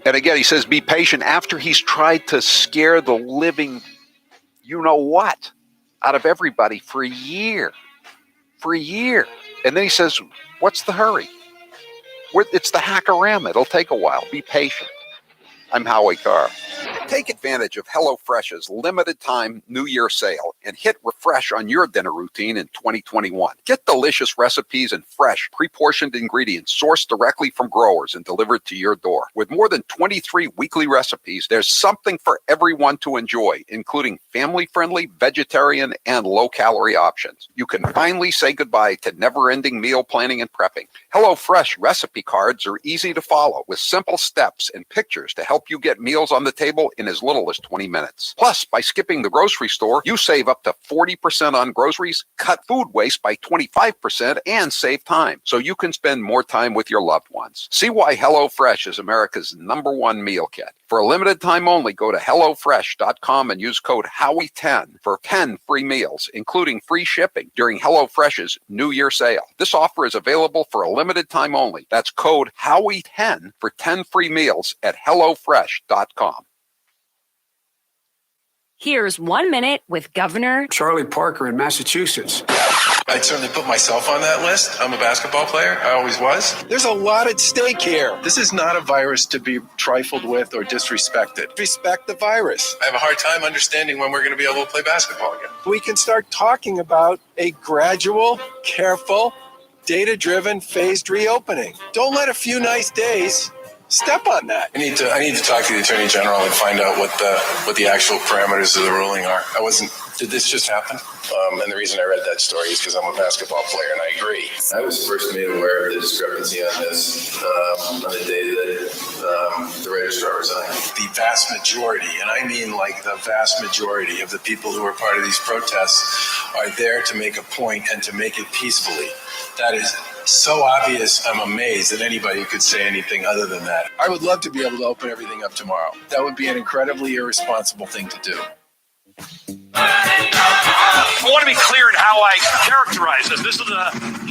And again, he says, be patient after he's tried to scare the living, what, out of everybody for a year. And then he says, what's the hurry? It's the hackorama. It'll take a while. Be patient. I'm Howie Carr. Take advantage of HelloFresh's limited time New Year sale and hit refresh on your dinner routine in 2021. Get delicious recipes and fresh, pre-portioned ingredients sourced directly from growers and delivered to your door. With more than 23 weekly recipes, there's something for everyone to enjoy, including family-friendly, vegetarian, and low-calorie options. You can finally say goodbye to never-ending meal planning and prepping. HelloFresh recipe cards are easy to follow with simple steps and pictures to help you get meals on the table in as little as 20 minutes. Plus, by skipping the grocery store, you save up to 40% on groceries, cut food waste by 25%, and save time, so you can spend more time with your loved ones. See why HelloFresh is America's #1 meal kit. For a limited time only, go to HelloFresh.com and use code Howie10 for 10 free meals, including free shipping during HelloFresh's New Year sale. This offer is available for a limited time only. That's code Howie10 for 10 free meals at HelloFresh.com. Here's 1 minute with Governor Charlie Parker in Massachusetts. I'd certainly put myself on that list. I'm a basketball player. I always was. There's a lot at stake here. This is not a virus to be trifled with or disrespected. Respect the virus. I have a hard time understanding when we're going to be able to play basketball again. We can start talking about a gradual, careful, data-driven, phased reopening. Don't let a few nice days step on that. I need to talk to the Attorney General and find out what the actual parameters of the ruling are. Did this just happen? And the reason I read that story is because I'm a basketball player and I agree. I was first made aware of the discrepancy on this on the day that the registrar resigned. The vast majority, and I mean like the vast majority of the people who are part of these protests are there to make a point and to make it peacefully. That is so obvious, I'm amazed that anybody could say anything other than that. I would love to be able to open everything up tomorrow. That would be an incredibly irresponsible thing to do. I want to be clear in how I characterize this. This is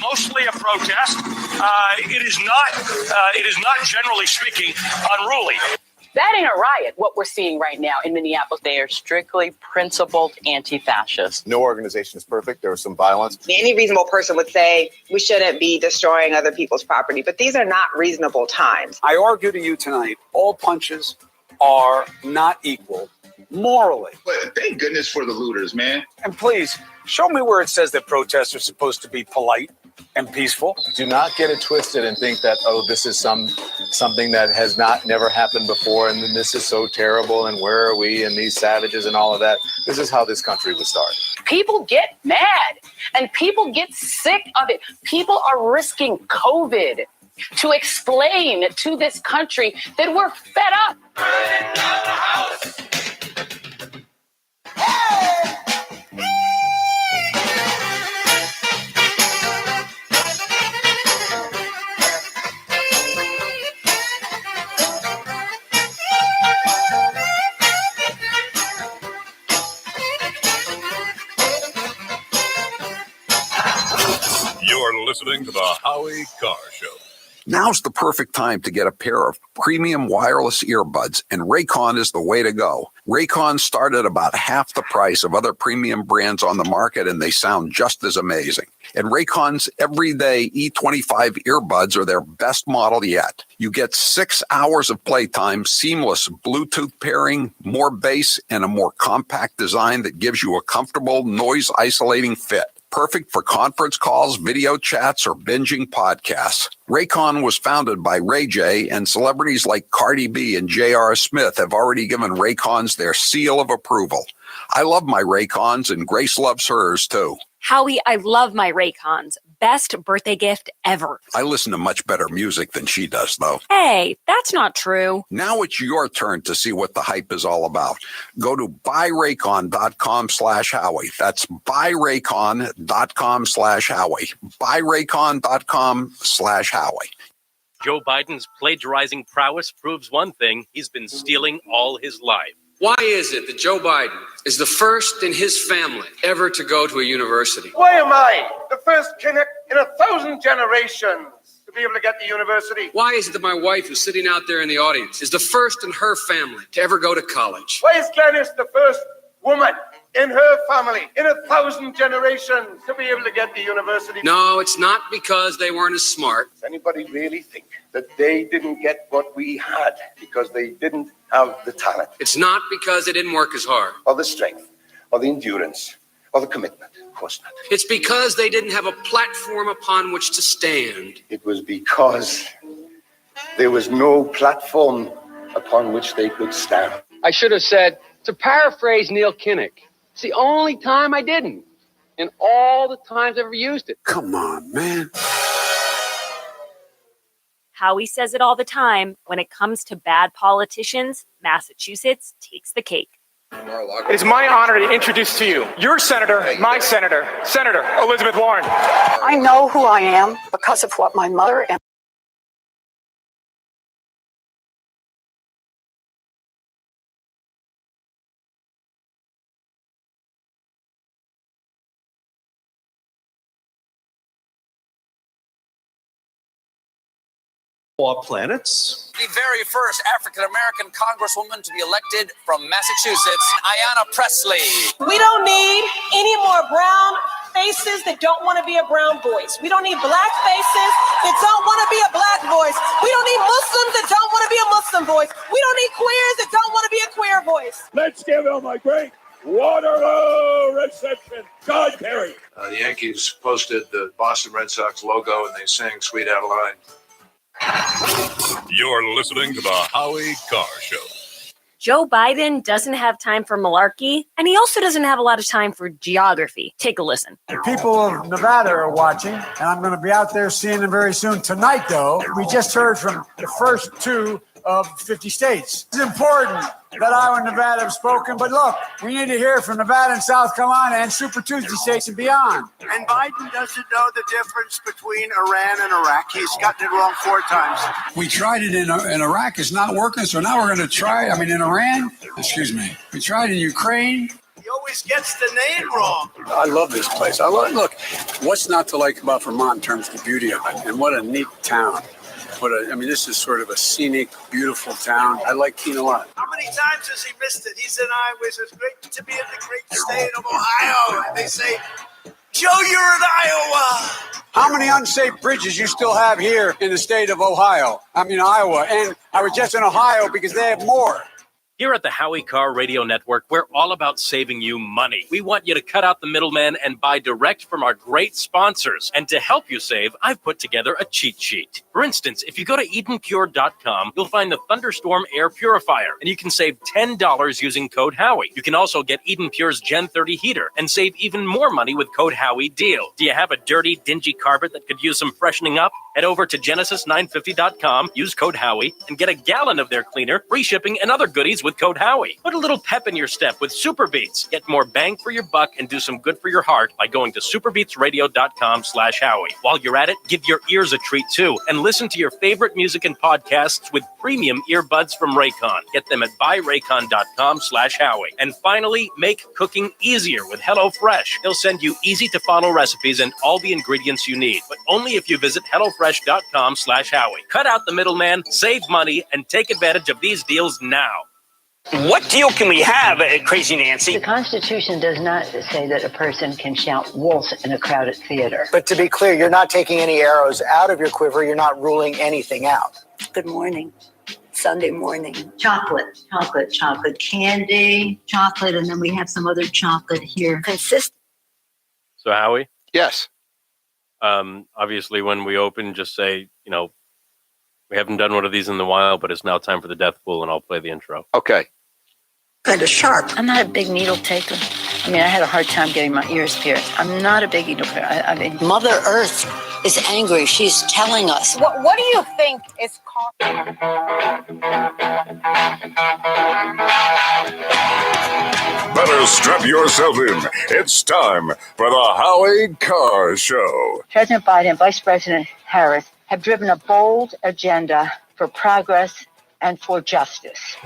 mostly a protest. It is not, generally speaking, unruly. That ain't a riot, what we're seeing right now in Minneapolis. They are strictly principled anti-fascists. No organization is perfect. There was some violence. Any reasonable person would say we shouldn't be destroying other people's property, but these are not reasonable times. I argue to you tonight, all punches are not equal morally. But thank goodness for the looters, man. And please, show me where it says that protests are supposed to be polite and peaceful. Do not get it twisted and think that, this is something that has never happened before, and then this is so terrible, and where are we, and these savages and all of that. This is how this country was started. People get mad and people get sick of it. People are risking COVID to explain to this country that we're fed up. You're listening to the Howie Carr Show. Now's the perfect time to get a pair of premium wireless earbuds, and Raycon is the way to go. Raycon start at about half the price of other premium brands on the market, and they sound just as amazing. And Raycon's everyday E25 earbuds are their best model yet. You get 6 hours of playtime, seamless Bluetooth pairing, more bass, and a more compact design that gives you a comfortable, noise-isolating fit. Perfect for conference calls, video chats, or binging podcasts. Raycon was founded by Ray J, and celebrities like Cardi B and J.R. Smith have already given Raycons their seal of approval. I love my Raycons, and Grace loves hers, too. Howie, I love my Raycons. best birthday gift ever. I listen to much better music than she does, though. Hey, that's not true. Now it's your turn to see what the hype is all about. Go to buyraycon.com/Howie. That's buyraycon.com/Howie. buyraycon.com/Howie. Joe Biden's plagiarizing prowess proves one thing: he's been stealing all his life. Why is it that Joe Biden is the first in his family ever to go to a university? Why am I the first kid in 1,000 generations to be able to get to university? Why is it that my wife, who's sitting out there in the audience, is the first in her family to ever go to college? Why is Glennis the first woman in her family in 1,000 generations to be able to get to university? No, it's not because they weren't as smart. Does anybody really think that they didn't get what we had because they didn't have the talent? It's not because they didn't work as hard. Or the strength, or the endurance, or the commitment. Of course not. It's because they didn't have a platform upon which to stand. It was because there was no platform upon which they could stand. I should have said, to paraphrase Neil Kinnock, it's the only time I didn't, and all the times I've ever used it. Come on, man. Howie says it all the time. When it comes to bad politicians, Massachusetts takes the cake. It is my honor to introduce to you your senator, my senator, Senator Elizabeth Warren. I know who I am because of what my mother and planets. The very first African-American congresswoman to be elected from Massachusetts, Ayanna Pressley. We don't need any more brown faces that don't want to be a brown voice. We don't need black faces that don't want to be a black voice. We don't need Muslims that don't want to be a Muslim voice. We don't need queers that don't want to be a queer voice. Let's give him a great Waterloo reception. John Kerry. The Yankees posted the Boston Red Sox logo and they sang Sweet Adeline. You're listening to the Howie Carr Show. Joe Biden doesn't have time for malarkey, and he also doesn't have a lot of time for geography. Take a listen. The people of Nevada are watching, and I'm going to be out there seeing them very soon. Tonight, though, we just heard from the first two of 50 states. It's important that Iowa and Nevada have spoken, but look, we need to hear from Nevada and South Carolina and Super Tuesday states and beyond. And Biden doesn't know the difference between Iran and Iraq. He's gotten it wrong 4 times. We tried it in Iraq. It's not working, so now we're going to try, in Iran. Excuse me. We tried in Ukraine. He always gets the name wrong. I love this place. Look, what's not to like about Vermont in terms of the beauty of it? And what a neat town. This is sort of a scenic, beautiful town. I like Keene a lot. How many times has he missed it? He's in Iowa. It's great to be in the great state of Ohio. And they say, Joe, you're in Iowa. How many unsafe bridges you still have here in the state of Iowa? And I was just in Ohio because they have more. Here at the Howie Carr Radio Network, we're all about saving you money. We want you to cut out the middleman and buy direct from our great sponsors. And to help you save, I've put together a cheat sheet. For instance, if you go to EdenPure.com, you'll find the Thunderstorm Air Purifier, and you can save $10 using code Howie. You can also get Eden Pure's Gen 30 heater and save even more money with code Howie Deal. Do you have a dirty, dingy carpet that could use some freshening up? Head over to Genesis950.com, use code Howie, and get a gallon of their cleaner, free shipping, and other goodies with code Howie. Put a little pep in your step with Super Beats. Get more bang for your buck and do some good for your heart by going to superbeatsradio.com/Howie. While you're at it, give your ears a treat too and listen to your favorite music and podcasts with premium earbuds from Raycon. Get them at buyraycon.com/Howie. And finally, make cooking easier with HelloFresh. They'll send you easy to follow recipes and all the ingredients you need, but only if you visit HelloFresh.com/Howie. Cut out the middleman, save money, and take advantage of these deals now. What deal can we have, Crazy Nancy? The Constitution does not say that a person can shout wolf in a crowded theater. But to be clear, you're not taking any arrows out of your quiver. You're not ruling anything out. Good morning. Sunday morning. Chocolate, candy, chocolate, and then we have some other chocolate here. Consistent. So, Howie? Yes. Obviously, when we open, just say, we haven't done one of these in a while, but it's now time for the death pool, and I'll play the intro. Okay. Kind of sharp. I'm not a big needle taker. I mean, I had a hard time getting my ears pierced. I'm not a big eater. I mean, Mother Earth is angry. She's telling us. What do you think is causing? Better strap yourself in. It's time for the Howie Carr Show. President Biden and Vice President Harris have driven a bold agenda for progress and for justice.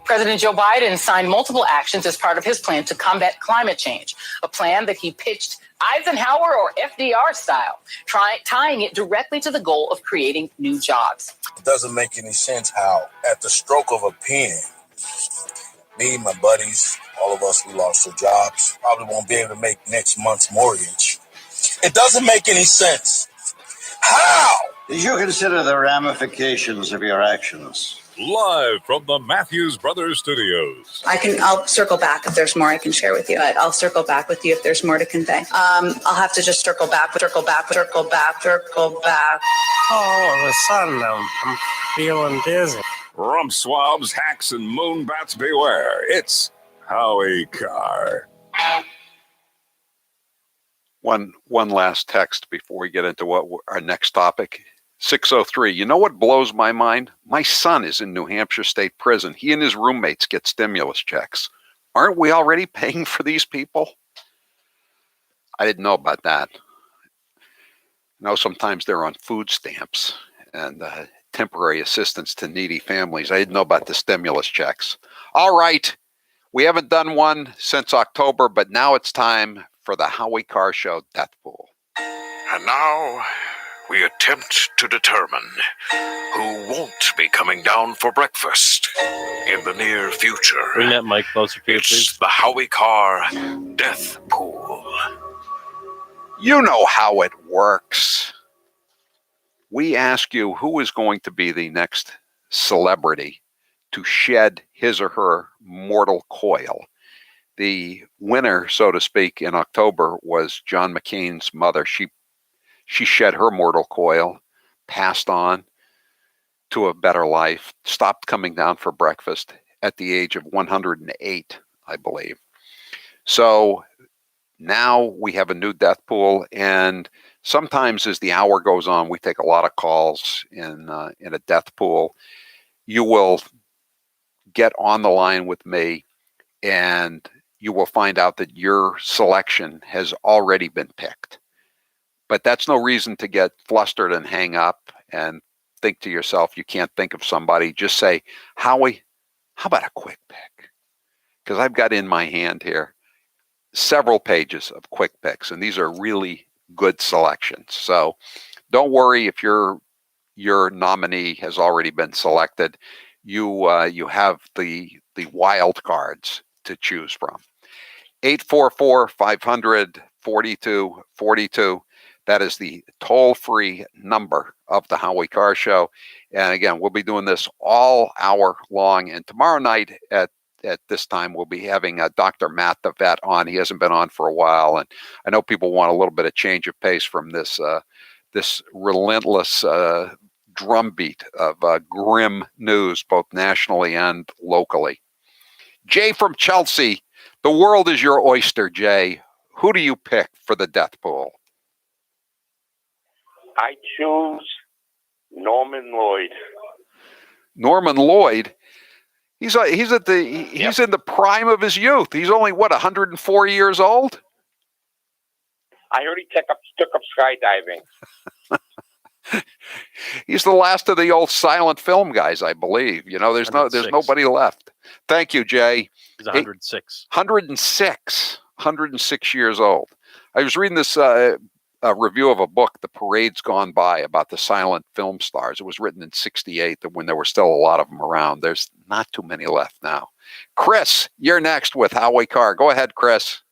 President Joe Biden signed multiple actions as part of his plan to combat climate change, a plan that he pitched Eisenhower or FDR style, tying it directly to the goal of creating new jobs. It doesn't make any sense how, at the stroke of a pen, me, my buddies, all of us, we lost our jobs, probably won't be able to make next month's mortgage. It doesn't make any sense. How? Did you consider the ramifications of your actions? Live from the Matthews Brothers Studios. I'll circle back if there's more I can share with you. I'll circle back with you if there's more to convey. I'll have to just circle back. All of a sudden, I'm feeling dizzy. Rump swabs, hacks, and moonbats beware. It's Howie Carr. One last text before we get into what our next topic. 603. You know what blows my mind? My son is in New Hampshire State Prison. He and his roommates get stimulus checks. Aren't we already paying for these people? I didn't know about that. I know sometimes they're on food stamps and temporary assistance to needy families. I didn't know about the stimulus checks. All right. We haven't done one since October, but now it's time for the Howie Carr Show Death Pool. And now we attempt to determine who won't be coming down for breakfast in the near future. Bring that mic closer to you, please. It's the Howie Carr Death Pool. You know how it works. We ask you who is going to be the next celebrity to shed his or her mortal coil. The winner, so to speak, in October was John McCain's mother. She shed her mortal coil, passed on to a better life, stopped coming down for breakfast at the age of 108, I believe. So now we have a new death pool, and sometimes as the hour goes on, we take a lot of calls in a death pool. You will get on the line with me, and you will find out that your selection has already been picked. But that's no reason to get flustered and hang up and think to yourself you can't think of somebody. Just say, Howie, how about a quick pick? Because I've got in my hand here several pages of quick picks, and these are really good selections. So don't worry if your nominee has already been selected. You have the wild cards to choose from. 844-500-4242. That is the toll-free number of the Howie Carr Show. And again, we'll be doing this all hour long. And tomorrow night at this time, we'll be having Dr. Matt the Vet on. He hasn't been on for a while. And I know people want a little bit of change of pace from this relentless drumbeat of grim news, both nationally and locally. Jay from Chelsea, the world is your oyster, Jay. Who do you pick for the death pool? I choose Norman Lloyd. Norman Lloyd? He's in the prime of his youth. He's only, 104 years old? I heard he took up skydiving. He's the last of the old silent film guys, I believe. You know, there's nobody left. Thank you, Jay. He's 106. 106 years old. I was reading this review of a book, The Parade's Gone By, about the silent film stars. It was written in 1968, when there were still a lot of them around. There's not too many left now. Chris, you're next with Howie Carr. Go ahead, Chris.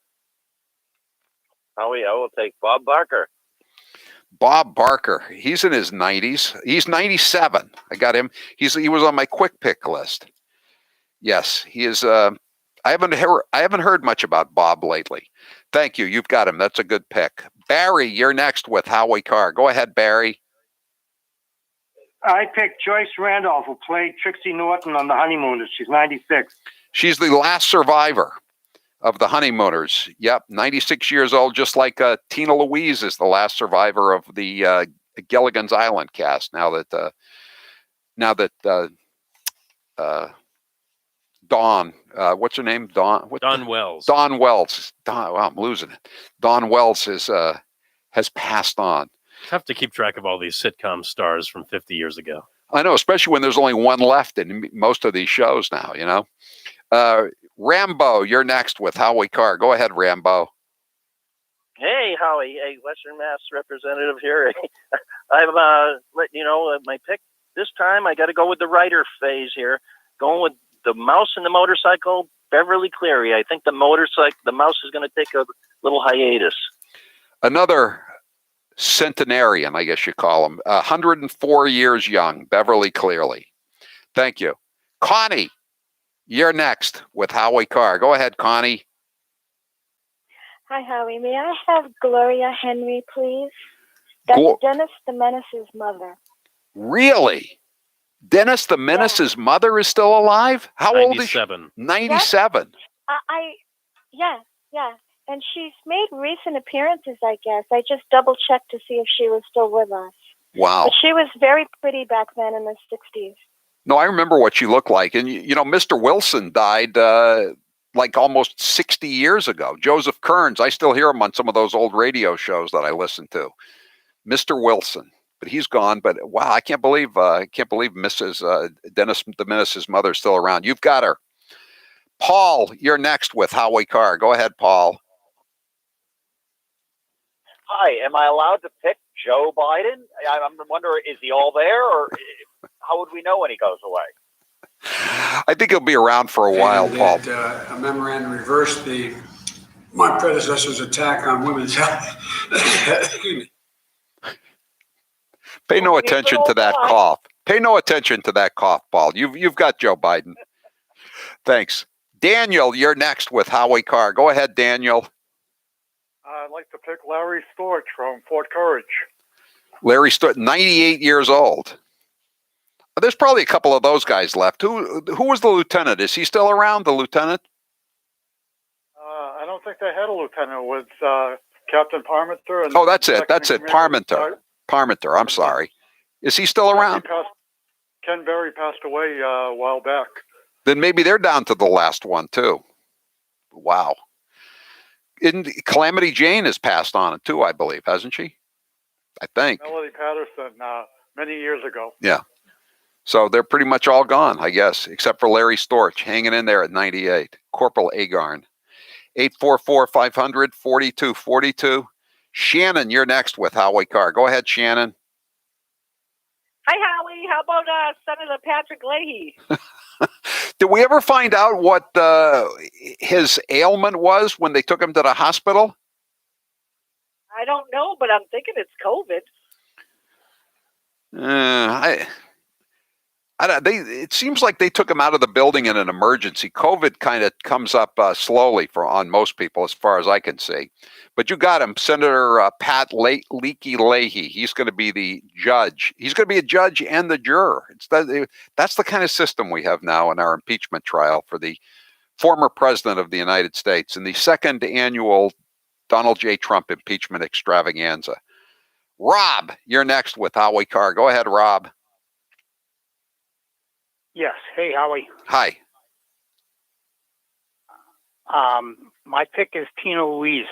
Howie, I will take Bob Barker. Bob Barker. He's in his 90s. He's 97. I got him. He was on my quick pick list. Yes, he is. I haven't heard much about Bob lately. Thank you. You've got him. That's a good pick. Barry, you're next with Howie Carr. Go ahead, Barry. I picked Joyce Randolph, who played Trixie Norton on The Honeymooners. She's 96. She's the last survivor of the honeymooners. Yep, 96 years old, just like Tina Louise is the last survivor of the Gilligan's Island cast. Now that Dawn, what's her name? Dawn Wells. Dawn Wells. Well, I'm losing it. Dawn Wells has passed on. Tough to keep track of all these sitcom stars from 50 years ago. I know, especially when there's only one left in most of these shows now, you know. Rambo, you're next with Howie Carr. Go ahead, Rambo. Hey, Howie. Hey, Western Mass representative here. I'm letting you know my pick this time. I got to go with the writer phase here. Going with the mouse and the motorcycle, Beverly Cleary. I think the mouse is going to take a little hiatus. Another centenarian, I guess you call him, 104 years young, Beverly Cleary. Thank you. Connie, you're next with Howie Carr. Go ahead, Connie. Hi, Howie. May I have Gloria Henry, please? That's Dennis the Menace's mother. Really? Dennis the Menace's mother is still alive? How old is she? 97. Yeah. And she's made recent appearances, I guess. I just double-checked to see if she was still with us. Wow. But she was very pretty back then in the 60s. No, I remember what she looked like. And, you know, Mr. Wilson died like almost 60 years ago. Joseph Kearns, I still hear him on some of those old radio shows that I listen to. Mr. Wilson. But he's gone. But, wow, I can't believe Mrs. Dennis the Menace's mother is still around. You've got her. Paul, you're next with Howie Carr. Go ahead, Paul. Hi, am I allowed to pick Joe Biden? I'm wondering, is he all there, or how would we know when he goes away? I think he'll be around for a while, Paul. A memorandum reversed my predecessor's attack on women's health. Excuse me. Pay no attention to that cough. Pay no attention to that cough, Paul. You've got Joe Biden. Thanks. Daniel, you're next with Howie Carr. Go ahead, Daniel. I'd like to pick Larry Storch from Fort Courage. Larry Storch, 98 years old. There's probably a couple of those guys left. Who was the lieutenant? Is he still around, the lieutenant? I don't think they had a lieutenant with Captain Parmenter. And that's it. Parmenter. Parmenter, I'm sorry. Is he still around? Ken Berry passed away a while back. Then maybe they're down to the last one, too. Wow. Calamity Jane has passed on it, too, I believe, hasn't she? I think. Melody Patterson, many years ago. Yeah. So they're pretty much all gone, I guess, except for Larry Storch, hanging in there at 98. Corporal Agarn. 844-500-4242. Shannon, you're next with Howie Carr. Go ahead, Shannon. Hi, Howie. How about Senator Patrick Leahy? Did we ever find out what his ailment was when they took him to the hospital? I don't know, but I'm thinking it's COVID. It seems like they took him out of the building in an emergency. COVID kind of comes up slowly on most people, as far as I can see. But you got him, Senator Pat Leaky Leahy. He's going to be the judge. He's going to be a judge and the juror. That's the kind of system we have now in our impeachment trial for the former president of the United States in the second annual Donald J. Trump impeachment extravaganza. Rob, you're next with Howie Carr. Go ahead, Rob. Yes. Hey, Howie. Hi. My pick is Tina Louise.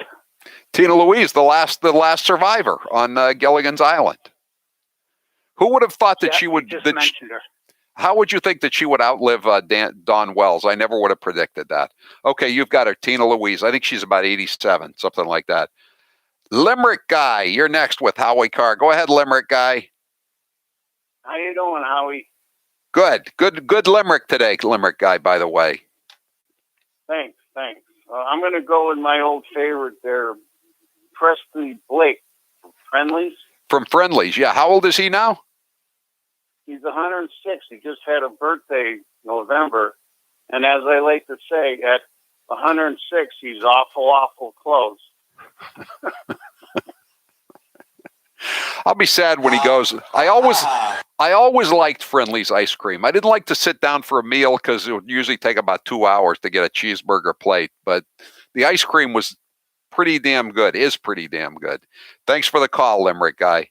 Tina Louise, the last survivor on Gilligan's Island. Who would have thought that she would? Mentioned her. How would you think that she would outlive Dawn Wells? I never would have predicted that. Okay, you've got her, Tina Louise. I think she's about 87, something like that. Limerick Guy, you're next with Howie Carr. Go ahead, Limerick Guy. How you doing, Howie? Good Limerick today, Limerick Guy, by the way. Thanks. I'm going to go with my old favorite there, Presley Blake from Friendlies. From Friendlies, yeah. How old is he now? He's 106. He just had a birthday November. And as I like to say, at 106, he's awful close. I'll be sad when he goes. I always liked Friendly's ice cream. I didn't like to sit down for a meal because it would usually take about 2 hours to get a cheeseburger plate. But The ice cream was pretty damn good, is pretty damn good. Thanks for the call, Limerick guy.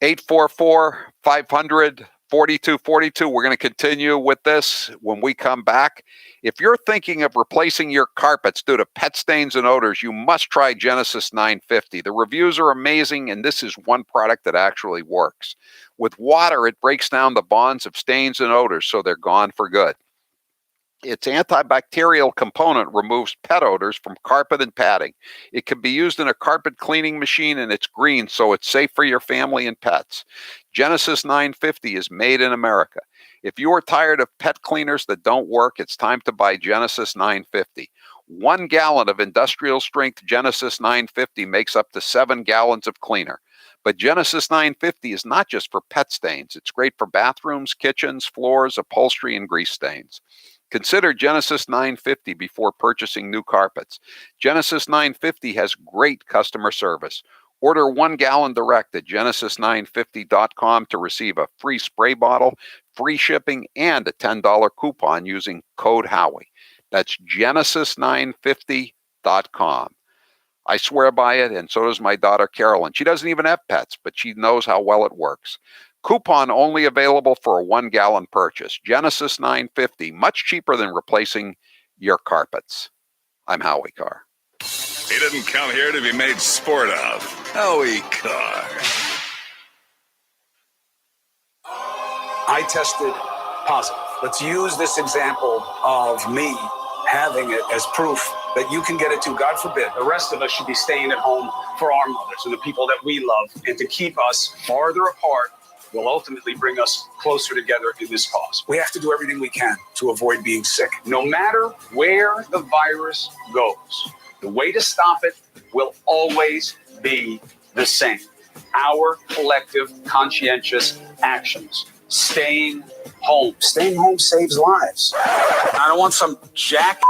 844-500-4242. We're going to continue with this when we come back. If you're thinking of replacing your carpets due to pet stains and odors, you must try Genesis 950. The reviews are amazing, and this is one product that actually works. With water, it breaks down the bonds of stains and odors, so they're gone for good. Its antibacterial component removes pet odors from carpet and padding. It can be used in a carpet cleaning machine, and it's green, so it's safe for your family and pets. Genesis 950 is made in America. If you are tired of pet cleaners that don't work, it's time to buy Genesis 950. 1 gallon of industrial-strength Genesis 950 makes up to 7 gallons of cleaner. But Genesis 950 is not just for pet stains. It's great for bathrooms, kitchens, floors, upholstery, and grease stains. Consider Genesis 950 before purchasing new carpets. Genesis 950 has great customer service. Order 1 gallon direct at genesis950.com to receive a free spray bottle, free shipping, and a $10 coupon using code Howie. That's genesis950.com. I swear by it, and so does my daughter Carolyn. She doesn't even have pets, but she knows how well it works. Coupon only available for a 1 gallon purchase. Genesis 950, much cheaper than replacing your carpets. I'm Howie Carr. He didn't come here to be made sport of. Howie Carr. I tested positive. Let's use this example of me having it as proof that you can get it too. God forbid, the rest of us should be staying at home for our mothers and the people that we love, and to keep us farther apart will ultimately bring us closer together in this cause. We have to do everything we can to avoid being sick. No matter where the virus goes, the way to stop it will always be the same. Our collective conscientious actions. Staying home. Staying home saves lives. I don't want some jack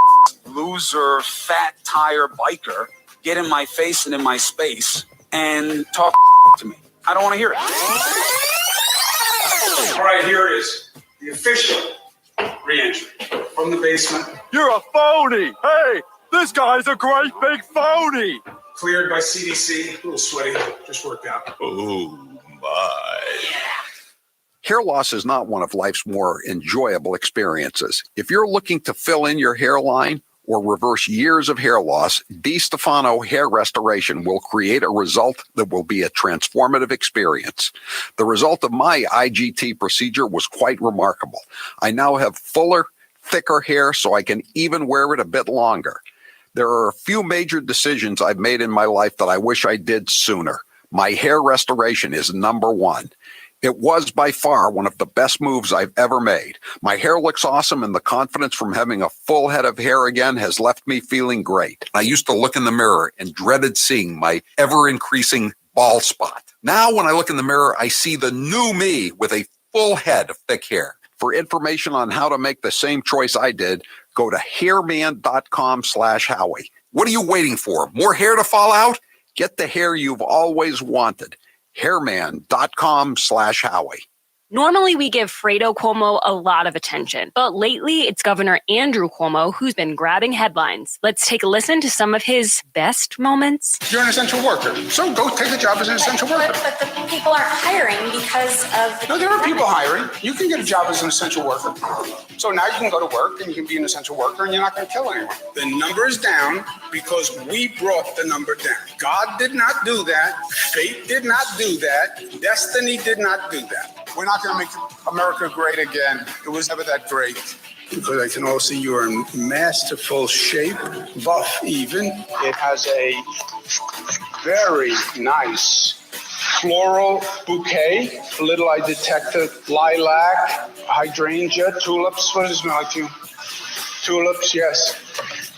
loser, fat tire biker get in my face and in my space and talk to me. I don't want to hear it. All right, here it is. The official re-entry from the basement. You're a phony. Hey, this guy's a great big phony. Cleared by CDC. A little sweaty. Just worked out. Oh, my. Hair loss is not one of life's more enjoyable experiences. If you're looking to fill in your hairline or reverse years of hair loss, DiStefano Hair Restoration will create a result that will be a transformative experience. The result of my IGT procedure was quite remarkable. I now have fuller, thicker hair, so I can even wear it a bit longer. There are a few major decisions I've made in my life that I wish I did sooner. My hair restoration is number one. It was by far one of the best moves I've ever made. My hair looks awesome, and the confidence from having a full head of hair again has left me feeling great. I used to look in the mirror and dreaded seeing my ever-increasing bald spot. Now when I look in the mirror, I see the new me with a full head of thick hair. For information on how to make the same choice I did, go to hairman.com/Howie. What are you waiting for? More hair to fall out? Get the hair you've always wanted. hairman.com/Howie. Normally, we give Fredo Cuomo a lot of attention, but lately it's Governor Andrew Cuomo who's been grabbing headlines. Let's take a listen to some of his best moments. You're an essential worker, so go take a job as an essential worker. But the people aren't hiring because of... No, there are people hiring. You can get a job as an essential worker. So now you can go to work and you can be an essential worker and you're not going to kill anyone. The number is down because we brought the number down. God did not do that. Fate did not do that. Destiny did not do that. We're not going to make America great again. It was never that great. Because I can also see you're in masterful shape, buff even. It has a very nice floral bouquet. A little I detected lilac, hydrangea, tulips. What does it smell like to you? Tulips, yes.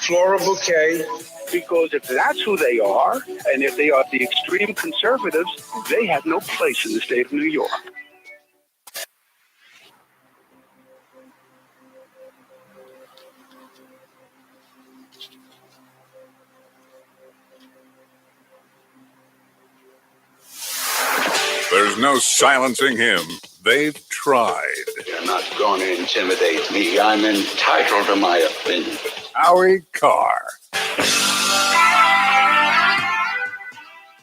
Floral bouquet. Because if that's who they are, and if they are the extreme conservatives, they have no place in the state of New York. There's no silencing him. They've tried. You're not going to intimidate me. I'm entitled to my opinion. Howie Carr.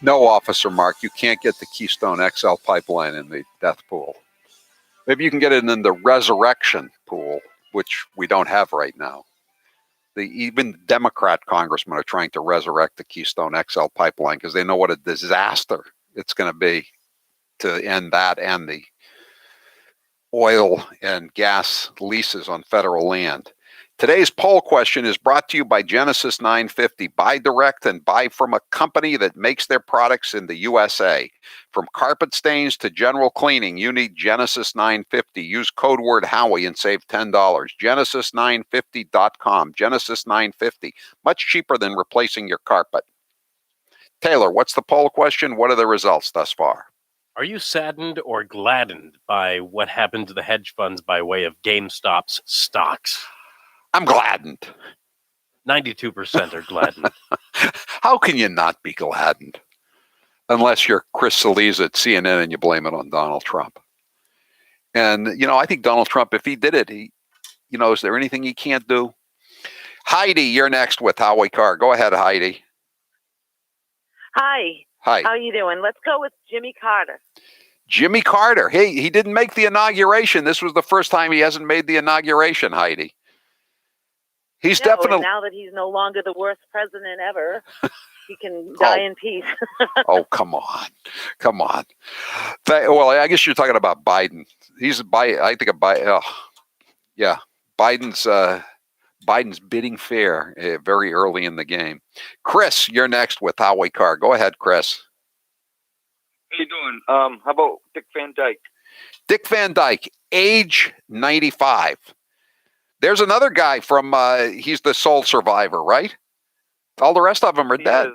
No, Officer Mark, you can't get the Keystone XL pipeline in the death pool. Maybe you can get it in the resurrection pool, which we don't have right now. Even Democrat congressmen are trying to resurrect the Keystone XL pipeline because they know what a disaster it's going to be to end that and the oil and gas leases on federal land. Today's poll question is brought to you by Genesis 950. Buy direct and buy from a company that makes their products in the USA. From carpet stains to general cleaning, you need Genesis 950. Use code word Howie and save $10. Genesis950.com. Genesis 950. Much cheaper than replacing your carpet. Taylor, what's the poll question? What are the results thus far? Are you saddened or gladdened by what happened to the hedge funds by way of GameStop's stocks? I'm gladdened. 92% are gladdened. How can you not be gladdened? Unless you're Chris Salisa at CNN and you blame it on Donald Trump. And, I think Donald Trump, if he did it, is there anything he can't do? Heidi, you're next with Howie Carr. Go ahead, Heidi. Hi. Hi. How you doing? Let's go with Jimmy Carter. Jimmy Carter. Hey, he didn't make the inauguration. This was the first time he hasn't made the inauguration, Heidi. He's definitely. Now that he's no longer the worst president ever, he can die in peace. Oh, come on. Come on. Well, I guess you're talking about Biden. I think Biden's bidding fair very early in the game. Chris, you're next with Howie Carr. Go ahead, Chris. How you doing? How about Dick Van Dyke? Dick Van Dyke, age 95. There's another guy from, he's the sole survivor, right? All the rest of them are dead.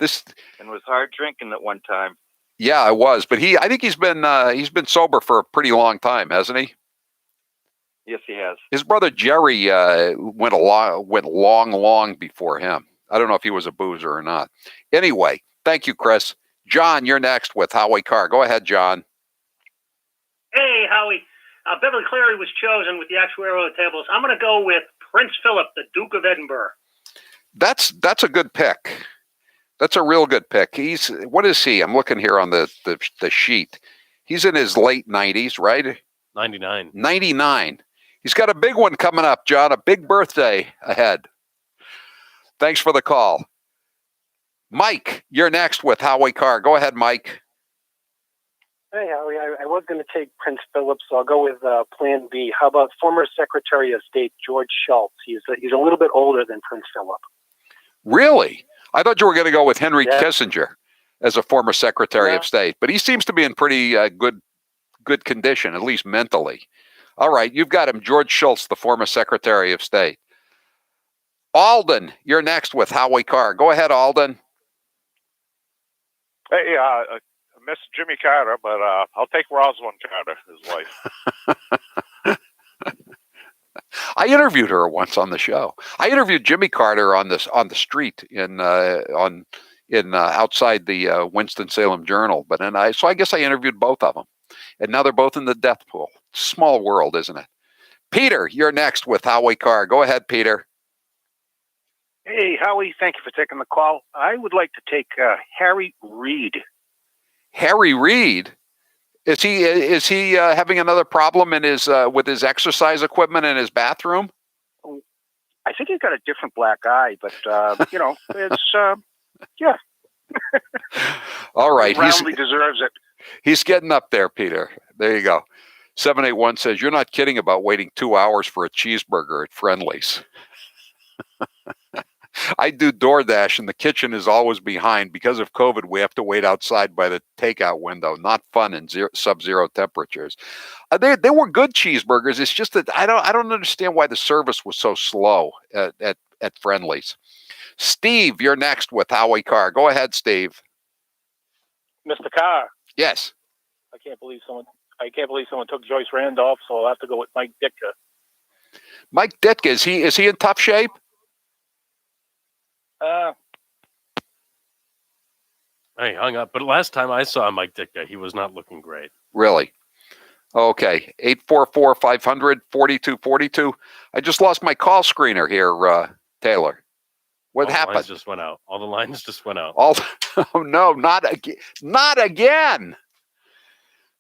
And was hard drinking at one time. Yeah, I was. But I think he's been sober for a pretty long time, hasn't he? Yes, he has. His brother Jerry went long before him. I don't know if he was a boozer or not. Anyway, thank you, Chris. John, you're next with Howie Carr. Go ahead, John. Hey, Howie. Beverly Cleary was chosen with the actuarial tables. I'm going to go with Prince Philip, the Duke of Edinburgh. That's a good pick. That's a real good pick. What is he? I'm looking here on the sheet. He's in his late 90s, right? 99. 99. He's got a big one coming up, John, a big birthday ahead. Thanks for the call. Mike, you're next with Howie Carr. Go ahead, Mike. Hey, Howie, I was going to take Prince Philip, so I'll go with Plan B. How about former Secretary of State George Shultz? He's a little bit older than Prince Philip. Really? I thought you were going to go with Henry Kissinger as a former Secretary of State, but he seems to be in pretty good condition, at least mentally. All right, you've got him, George Shultz, the former Secretary of State. Alden, you're next with Howie Carr. Go ahead, Alden. Hey, I miss Jimmy Carter, but I'll take Rosalind Carter, his wife. I interviewed her once on the show. I interviewed Jimmy Carter on the street in outside the Winston-Salem Journal. So I guess I interviewed both of them, and now they're both in the death pool. Small world, isn't it? Peter, you're next with Howie Carr. Go ahead, Peter. Hey, Howie, thank you for taking the call. I would like to take Harry Reid. Harry Reid? Is he having another problem in his with his exercise equipment in his bathroom? I think he's got a different black eye, but it's yeah. All right, roundly deserves it. He's getting up there, Peter. There you go. 781 says you're not kidding about waiting 2 hours for a cheeseburger at Friendly's. I do DoorDash, and the kitchen is always behind. Because of COVID, we have to wait outside by the takeout window. Not fun in sub-zero temperatures. They were good cheeseburgers. It's just that I don't understand why the service was so slow at Friendly's. Steve, you're next with Howie Carr. Go ahead, Steve. Mr. Carr. Yes. I can't believe someone took Joyce Randolph, so I'll have to go with Mike Ditka. Mike Ditka, is he in tough shape? He hung up, but last time I saw Mike Ditka, he was not looking great. Really? Okay. 844-500-4242. I just lost my call screener here, Taylor. What All happened? The lines just went out. All the lines just went out. Oh no, not again! Not again!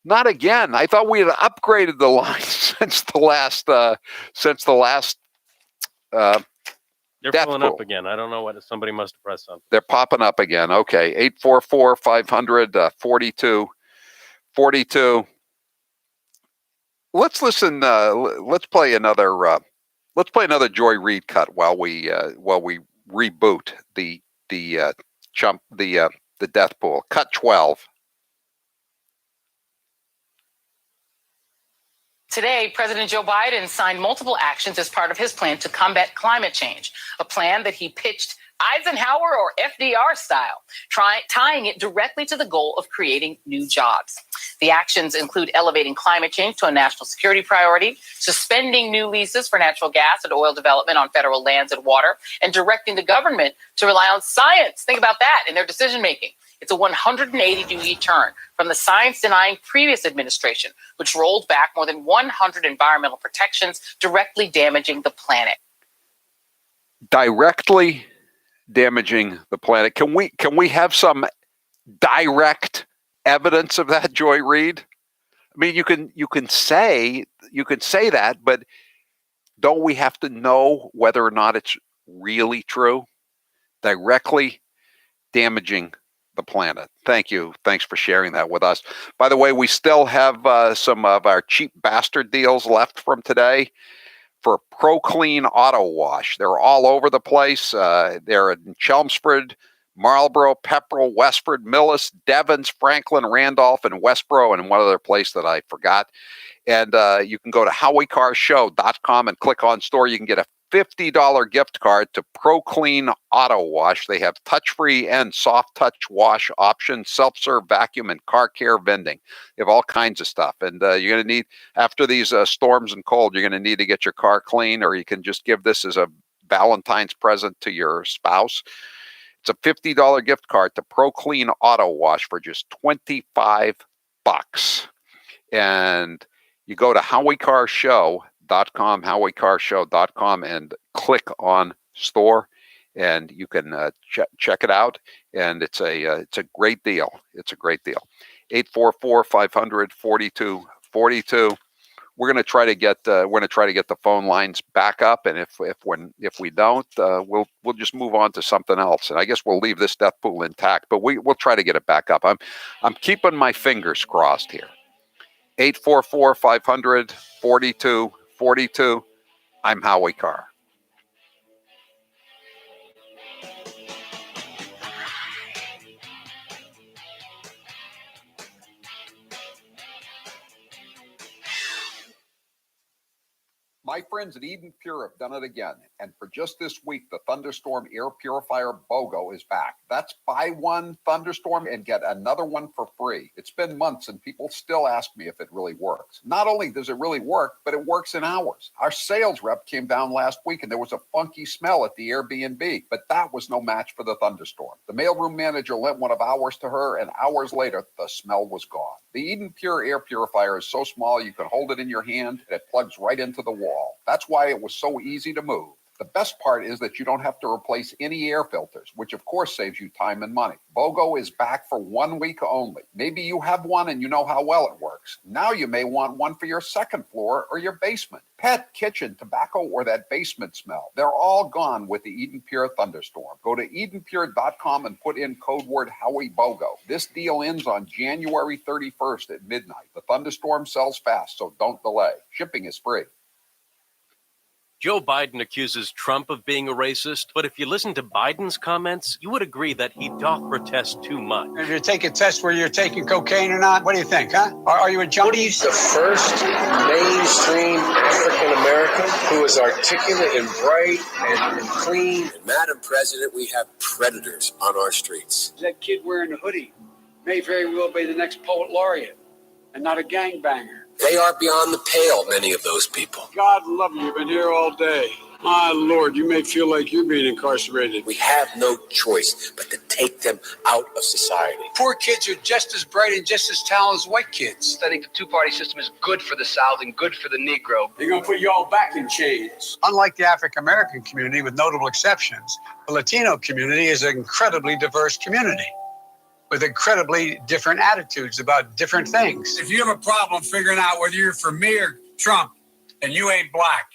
Not again! I thought we had upgraded the lines since the last. They're death filling pool. up again. I don't know what. Somebody must have pressed something. They're popping up again. Okay, 844-500-42. Let's listen. Let's play another. Let's play another Joy Reid cut while we reboot the death pool. Cut 12. Today, President Joe Biden signed multiple actions as part of his plan to combat climate change, a plan that he pitched Eisenhower or FDR style, tying it directly to the goal of creating new jobs. The actions include elevating climate change to a national security priority, suspending new leases for natural gas and oil development on federal lands and water, and directing the government to rely on science. Think about that in their decision making. It's a 180-degree turn from the science-denying previous administration, which rolled back more than 100 environmental protections, directly damaging the planet. Directly damaging the planet. Can we have some direct evidence of that, Joy Reid? I mean, you can say that, but don't we have to know whether or not it's really true? Directly damaging the planet. Thank you. Thanks for sharing that with us. By the way, we still have some of our cheap bastard deals left from today for Pro Clean Auto Wash. They're all over the place. They're in Chelmsford, Marlborough, Pepperell, Westford, Millis, Devons, Franklin, Randolph, and Westboro, and one other place that I forgot. And you can go to HowieCarrShow.com and click on store. You can get a $50 gift card to Pro Clean Auto Wash. They have touch-free and soft touch wash options, self-serve vacuum, and car care vending. They have all kinds of stuff. And you're going to need, after these storms and cold, you're going to need to get your car clean, or you can just give this as a Valentine's present to your spouse. It's a $50 gift card to Pro Clean Auto Wash for just $25. And you go to HowieCarrShow.com, and click on store, and you can check it out. And it's a great deal. It's a great deal. 844-500-4242. We're going to try to get the phone lines back up, and if we don't, we'll just move on to something else. And I guess we'll leave this death pool intact, but we'll try to get it back up. I'm keeping my fingers crossed here. 844-500-4242. I'm Howie Carr. My friends at Eden Pure have done it again. And for just this week, the Thunderstorm Air Purifier BOGO is back. That's buy one Thunderstorm and get another one for free. It's been months and people still ask me if it really works. Not only does it really work, but it works in hours. Our sales rep came down last week and there was a funky smell at the Airbnb, but that was no match for the Thunderstorm. The mailroom manager lent one of ours to her, and hours later, the smell was gone. The Eden Pure Air Purifier is so small you can hold it in your hand and it plugs right into the wall. That's why it was so easy to move. The best part is that you don't have to replace any air filters, which of course saves you time and money. BOGO is back for 1 week only. Maybe you have one and you know how well it works. Now you may want one for your second floor or your basement. Pet, kitchen, tobacco, or that basement smell. They're all gone with the Eden Pure Thunderstorm. Go to EdenPure.com and put in code word HowieBOGO. This deal ends on January 31st at midnight. The Thunderstorm sells fast, so don't delay. Shipping is free. Joe Biden accuses Trump of being a racist, but if you listen to Biden's comments, you would agree that he doth protest too much. If you take a test where you're taking cocaine or not, what do you think, huh? Are you a junkie? He's the first mainstream African American who is articulate and bright and clean. Madam President, we have predators on our streets. That kid wearing the hoodie may very well be the next poet laureate and not a gangbanger. They are beyond the pale, many of those people. God love you. You've been here all day. My Lord, you may feel like you're being incarcerated. We have no choice but to take them out of society. Poor kids are just as bright and just as talented as white kids. Studying the two-party system is good for the South and good for the Negro. They're going to put you all back in chains. Unlike the African American community, with notable exceptions, the Latino community is an incredibly diverse community with incredibly different attitudes about different things. If you have a problem figuring out whether you're for me or Trump and you ain't black,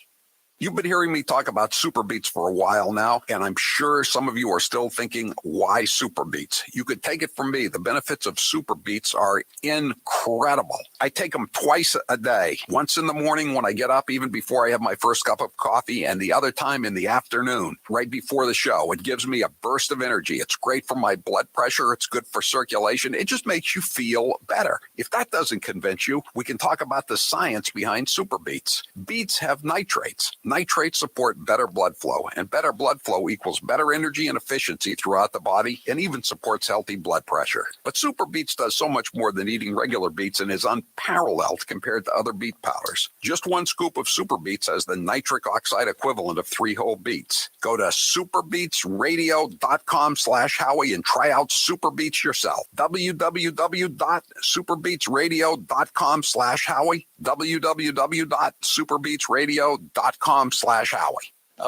You've been hearing me talk about Super Beets for a while now, and I'm sure some of you are still thinking, why Super Beets? You could take it from me. The benefits of Super Beets are incredible. I take them twice a day, once in the morning when I get up, even before I have my first cup of coffee, and the other time in the afternoon, right before the show. It gives me a burst of energy. It's great for my blood pressure. It's good for circulation. It just makes you feel better. If that doesn't convince you, we can talk about the science behind Super Beets. Beets have nitrates. Nitrates support better blood flow, and better blood flow equals better energy and efficiency throughout the body, and even supports healthy blood pressure. But Super Beets does so much more than eating regular beets and is unparalleled compared to other beet powders. Just one scoop of Super Beets has the nitric oxide equivalent of 3 whole beets. Go to superbeetsradio.com/Howie and try out Super Beets yourself. www.superbeetsradio.com/Howie. www.superbeetsradio.com/Howie.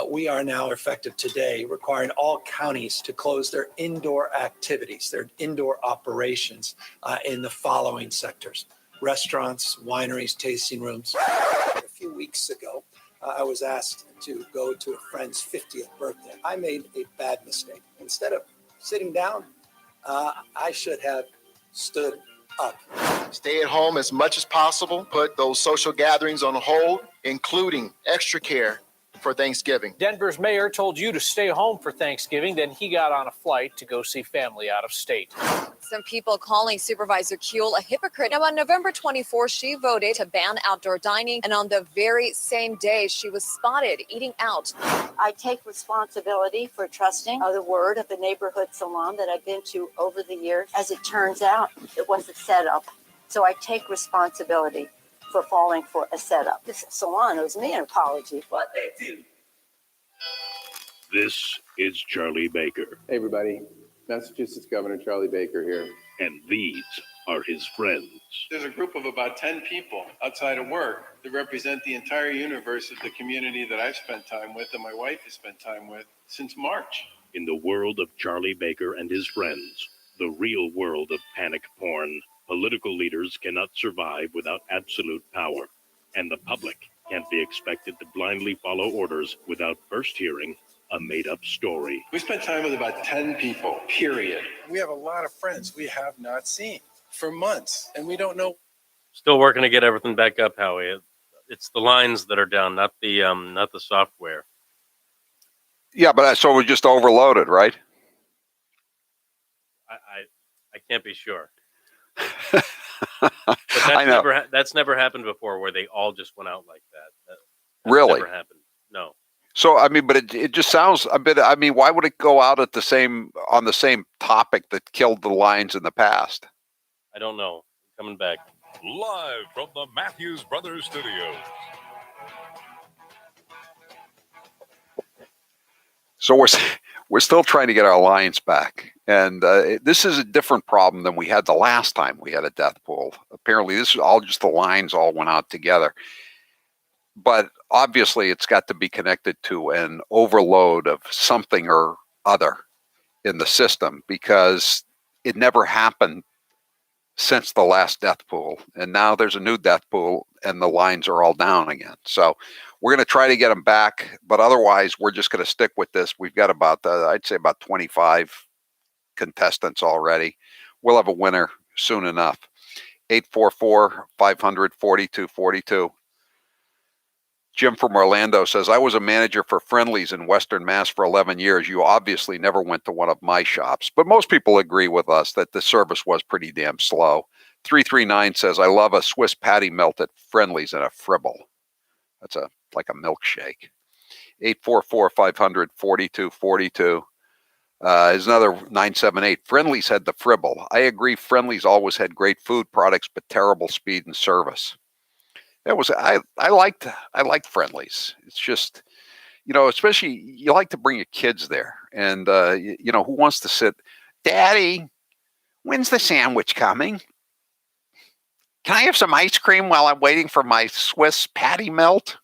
We are now effective today requiring all counties to close their indoor activities, their indoor operations in the following sectors: restaurants, wineries, tasting rooms. A few weeks ago, I was asked to go to a friend's 50th birthday. I made a bad mistake. Instead of sitting down, I should have stood up. Stay at home as much as possible. Put those social gatherings on hold, including extra care for Thanksgiving. Denver's mayor told you to stay home for Thanksgiving, then he got on a flight to go see family out of state. Some people calling Supervisor Kuehl a hypocrite. Now, on November 24th, she voted to ban outdoor dining, and on the very same day, she was spotted eating out. I take responsibility for trusting the word of the neighborhood salon that I've been to over the years. As it turns out, it was a setup. So I take responsibility for falling for a setup. This salon owes me an apology. What they do. This is Charlie Baker. Hey, everybody. Massachusetts Governor Charlie Baker here. And these are his friends. There's a group of about 10 people outside of work that represent the entire universe of the community that I've spent time with and my wife has spent time with since March. In the world of Charlie Baker and his friends, the real world of panic porn, political leaders cannot survive without absolute power, and the public can't be expected to blindly follow orders without first hearing a made-up story. We spent time with about 10 people, period. We have a lot of friends we have not seen for months, and we don't know. Still working to get everything back up, Howie. It's the lines that are down, not the software. Yeah, but so we're just overloaded, right? I can't be sure. But that's never happened before, where they all just went out like that. That's really? Never happened. No. So I mean, but it just sounds a bit. I mean, why would it go out at on the same topic that killed the lines in the past? I don't know. Coming back live from the Matthews Brothers Studios. So we're still trying to get our lines back, and this is a different problem than we had the last time we had a death pool. Apparently, this is all just the lines all went out together. But obviously, it's got to be connected to an overload of something or other in the system, because it never happened since the last death pool. And now there's a new death pool and the lines are all down again. So we're going to try to get them back, but otherwise we're just going to stick with this. We've got about, I'd say about 25 contestants already. We'll have a winner soon enough. 844-500-4242. Jim from Orlando says, I was a manager for Friendly's in Western Mass for 11 years. You obviously never went to one of my shops, but most people agree with us that the service was pretty damn slow. 339 says, I love a Swiss patty melt at Friendly's and a fribble. That's like a milkshake. 844-500-4242. Is another 978. Friendly's had the fribble. I agree. Friendly's always had great food products, but terrible speed and service. I liked Friendly's. It's just, especially you like to bring your kids there, and who wants to sit? Daddy, when's the sandwich coming? Can I have some ice cream while I'm waiting for my Swiss patty melt?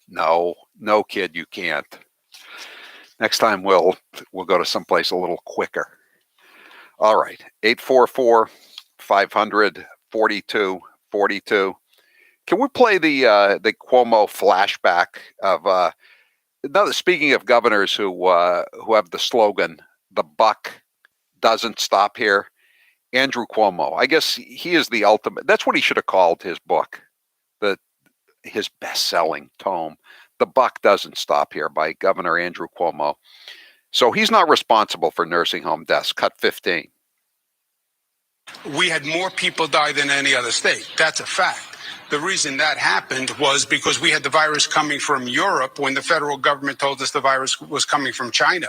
No, kid, you can't. Next time we'll go to someplace a little quicker. All right, 844-500-4242. Can we play the Cuomo flashback of speaking of governors who have the slogan "The buck doesn't stop here"? Andrew Cuomo. I guess he is the ultimate. That's what he should have called his book, his best-selling tome, "The Buck Doesn't Stop Here" by Governor Andrew Cuomo. So he's not responsible for nursing home deaths. Cut 15. We had more people die than any other state. That's a fact. The reason that happened was because we had the virus coming from Europe when the federal government told us the virus was coming from China.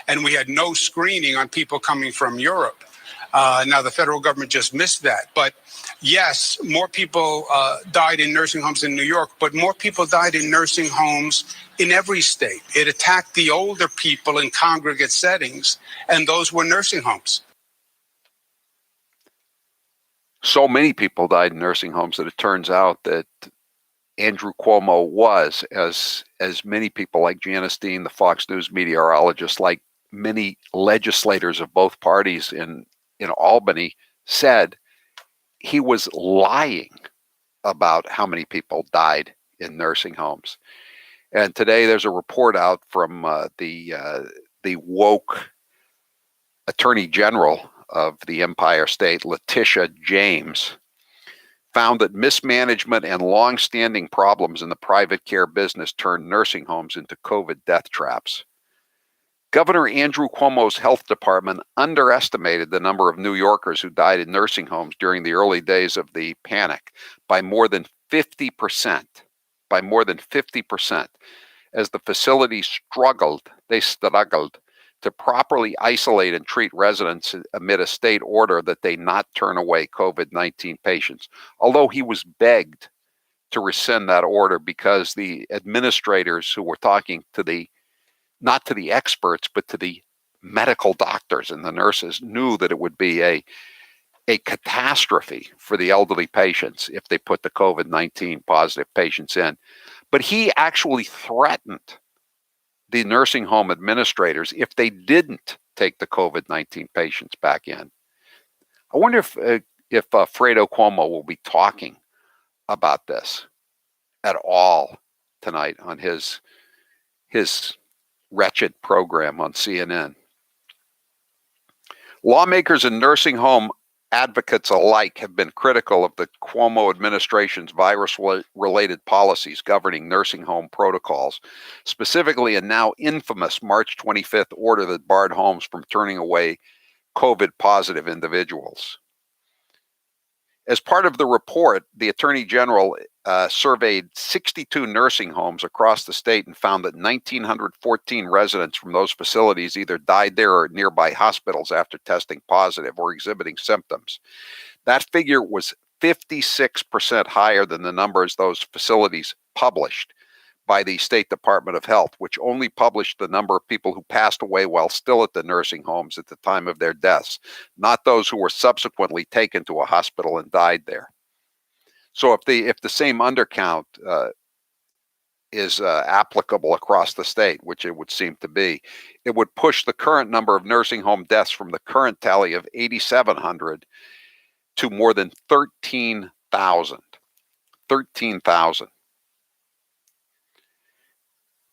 And we had no screening on people coming from Europe. Now, the federal government just missed that. But yes, more people died in nursing homes in New York, but more people died in nursing homes in every state. It attacked the older people in congregate settings, and those were nursing homes. So many people died in nursing homes that it turns out that Andrew Cuomo was, as many people like Janice Dean, the Fox News meteorologist, like many legislators of both parties in Albany said, he was lying about how many people died in nursing homes. And today there's a report out from the woke Attorney General of the Empire State, Letitia James, found that mismanagement and long-standing problems in the private care business turned nursing homes into COVID death traps. Governor Andrew Cuomo's health department underestimated the number of New Yorkers who died in nursing homes during the early days of the panic by more than 50%. By more than 50%, as the facility struggled to properly isolate and treat residents amid a state order that they not turn away COVID-19 patients. Although he was begged to rescind that order because the administrators who were talking to not to the experts, but to the medical doctors and the nurses knew that it would be a catastrophe for the elderly patients if they put the COVID-19 positive patients in. But he actually threatened the nursing home administrators if they didn't take the COVID-19 patients back in. I wonder if Fredo Cuomo will be talking about this at all tonight on his wretched program on CNN. Lawmakers and nursing home advocates alike have been critical of the Cuomo administration's virus-related policies governing nursing home protocols, specifically a now infamous March 25th order that barred homes from turning away COVID-positive individuals. As part of the report, the Attorney General surveyed 62 nursing homes across the state and found that 1,914 residents from those facilities either died there or nearby hospitals after testing positive or exhibiting symptoms. That figure was 56% higher than the numbers those facilities published by the State Department of Health, which only published the number of people who passed away while still at the nursing homes at the time of their deaths, not those who were subsequently taken to a hospital and died there. So if the same undercount is applicable across the state, which it would seem to be, it would push the current number of nursing home deaths from the current tally of 8,700 to more than 13,000. 13,000.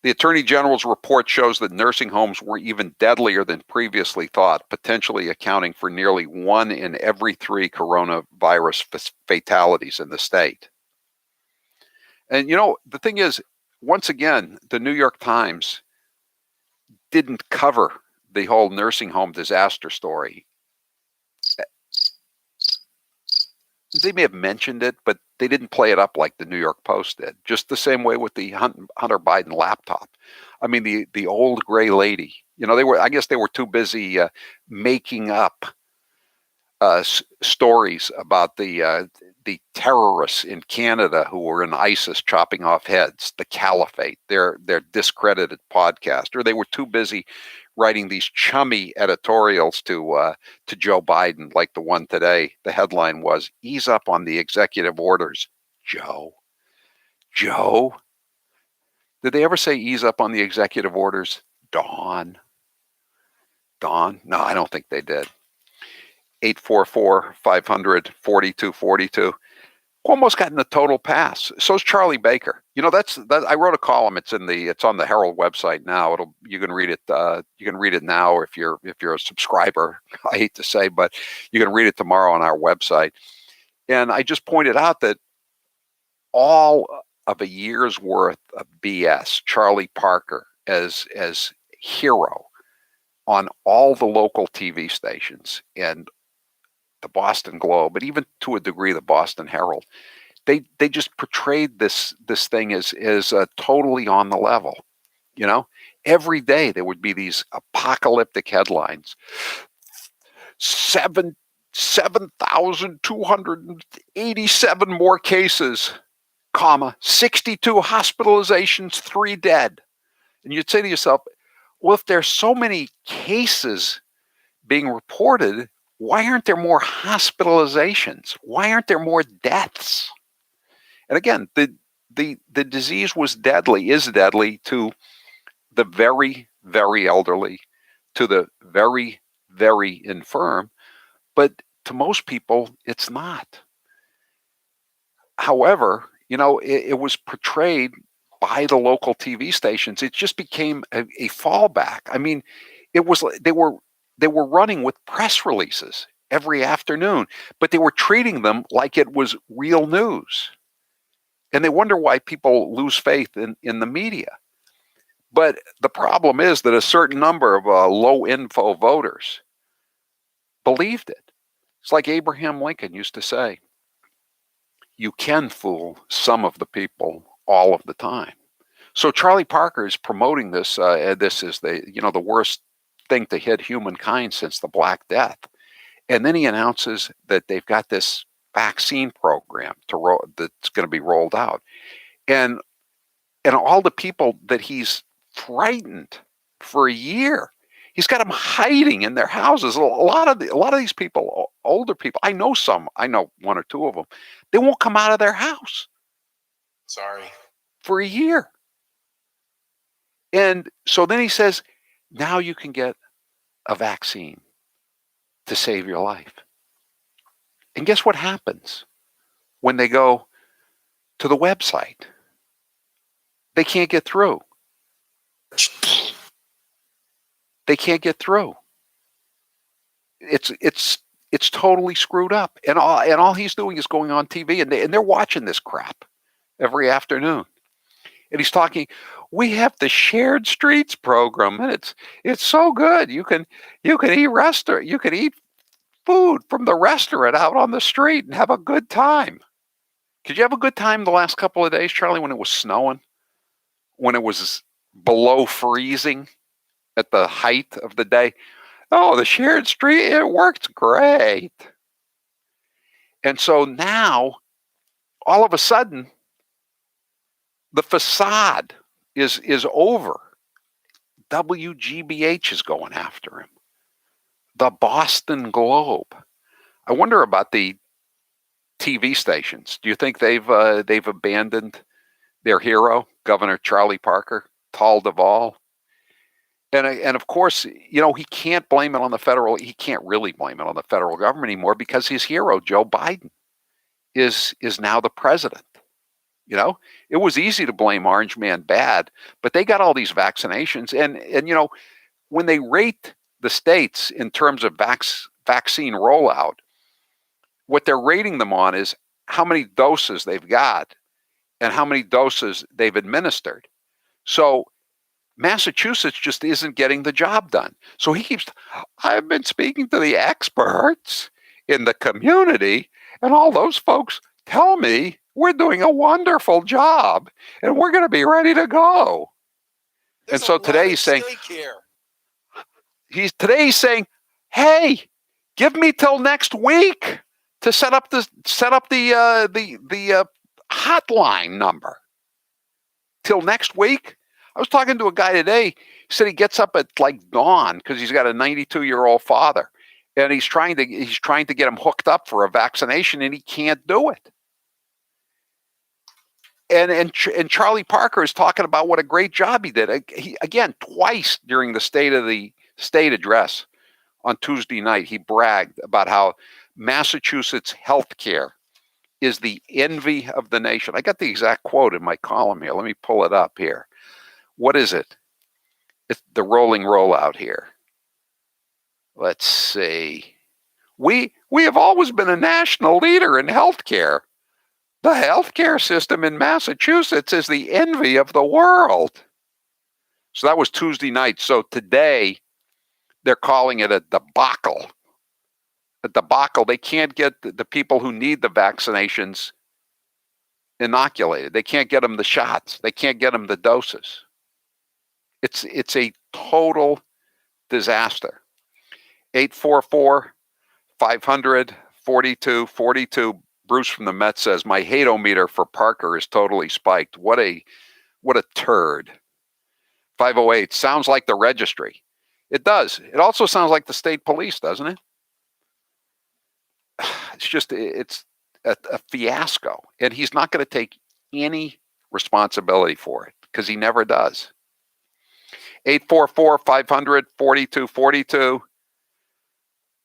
The Attorney General's report shows that nursing homes were even deadlier than previously thought, potentially accounting for nearly 1 in every 3 coronavirus fatalities in the state. And the thing is, once again, the New York Times didn't cover the whole nursing home disaster story. They may have mentioned it, but they didn't play it up like the New York Post did. Just the same way with the Hunter Biden laptop. I mean, the old gray lady. I guess they were too busy making up stories about the terrorists in Canada who were in ISIS chopping off heads, the Caliphate, their discredited podcast, or they were too busy writing these chummy editorials to Joe Biden, like the one today. The headline was, "Ease up on the executive orders, Joe." Joe? Did they ever say ease up on the executive orders? Dawn? No, I don't think they did. 844-500-4242. Cuomo's gotten a total pass. So's Charlie Baker. You know, that I wrote a column. It's on the Herald website now. You can read it. You can read it now if you're a subscriber. I hate to say, but you can read it tomorrow on our website. And I just pointed out that all of a year's worth of BS, Charlie Parker as hero on all the local TV stations and the Boston Globe, and even to a degree the Boston Herald, they just portrayed this thing as totally on the level. You know, every day there would be these apocalyptic headlines: 7,287 more cases, 62 hospitalizations, 3 dead. And you'd say to yourself, well, if there's so many cases being reported, why aren't there more hospitalizations? Why aren't there more deaths? And again, the disease is deadly to the very, very elderly, to the very, very infirm, but to most people, it's not. However, you know, it was portrayed by the local TV stations. It just became a fallback. I mean, it was they were running with press releases every afternoon, but they were treating them like it was real news. And they wonder why people lose faith in the media. But the problem is that a certain number of low info voters believed it. It's like Abraham Lincoln used to say, you can fool some of the people all of the time. So Charlie Parker is promoting this. This is the worst thing to hit humankind since the Black Death. And then he announces that they've got this vaccine program that's going to be rolled out. And all the people that he's frightened for a year, he's got them hiding in their houses. A lot of these people, older people, I know 1 or 2 of them, they won't come out of their house. Sorry. For a year. And so then he says, now you can get a vaccine to save your life. And guess what happens when they go to the website? They can't get through. They can't get through. It's totally screwed up. And all he's doing is going on TV, and they're watching this crap every afternoon. And he's talking, we have the Shared Streets program, and it's so good. You can eat food from the restaurant out on the street and have a good time. Did you have a good time the last couple of days, Charlie, when it was snowing? When it was below freezing at the height of the day? Oh, the Shared Street, it works great. And so now, all of a sudden, the facade is over. WGBH is going after him. The Boston Globe. I wonder about the TV stations. Do you think they've abandoned their hero, Governor Charlie Parker, Tal Duval? And of course, you know, he can't blame it on the federal. He can't really blame it on the federal government anymore because his hero, Joe Biden, is now the president. You know, it was easy to blame Orange Man bad, but they got all these vaccinations. And you know, when they rate the states in terms of vaccine rollout, what they're rating them on is how many doses they've got and how many doses they've administered. So Massachusetts just isn't getting the job done. So I've been speaking to the experts in the community, and all those folks tell me we're doing a wonderful job and we're going to be ready to go. And so today he's saying, he's saying, hey, Give me till next week to set up the hotline number. Till next week. I was talking to a guy today. He said he gets up at like dawn because he's got a 92-year-old father, and he's trying to get him hooked up for a vaccination, and he can't do it. And Charlie Parker is talking about what a great job he did. He, again, twice during the State of the State address on Tuesday night, he bragged about how Massachusetts healthcare is the envy of the nation. I got the exact quote in my column here. Let me pull it up here. What is it? It's the rolling rollout here. Let's see. We have always been a national leader in healthcare. The healthcare system in Massachusetts is the envy of the world. So that was Tuesday night. So today, they're calling it a debacle. A debacle. They can't get the people who need the vaccinations inoculated. They can't get them the shots. They can't get them the doses. It's a total disaster. 844-500-4242. Bruce from the Met says, my hate-o-meter for Parker is totally spiked. What a turd. 508, sounds like the registry. It does. It also sounds like the state police, doesn't it? It's a fiasco. And he's not going to take any responsibility for it because he never does. 844-500-4242.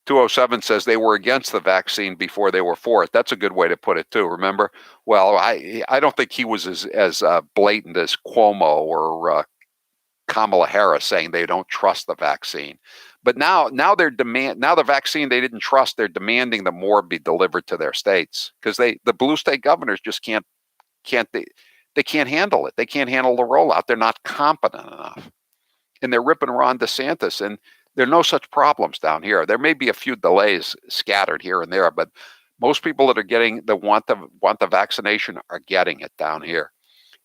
207 says they were against the vaccine before they were for it. That's a good way to put it too. Remember? Well, I don't think he was as blatant as Cuomo or Kamala Harris saying they don't trust the vaccine. But now the vaccine they didn't trust, they're demanding that more be delivered to their states because the blue state governors just can't they can't handle it. They can't handle the rollout. They're not competent enough. And they're ripping Ron DeSantis, and there are no such problems down here. There may be a few delays scattered here and there, but most people that want the vaccination are getting it down here.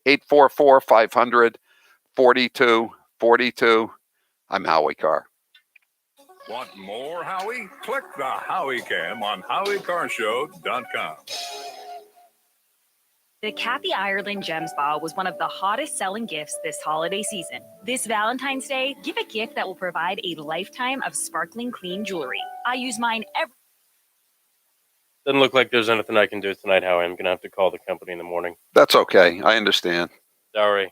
844-500-4242. I'm Howie Carr. Want more Howie? Click the Howie Cam on HowieCarShow.com. The Kathy Ireland Gem Spa was one of the hottest selling gifts this holiday season. This Valentine's Day, give a gift that will provide a lifetime of sparkling clean jewelry. I use mine every... Doesn't look like there's anything I can do tonight, Howie. I'm going to have to call the company in the morning. That's okay. I understand. Sorry.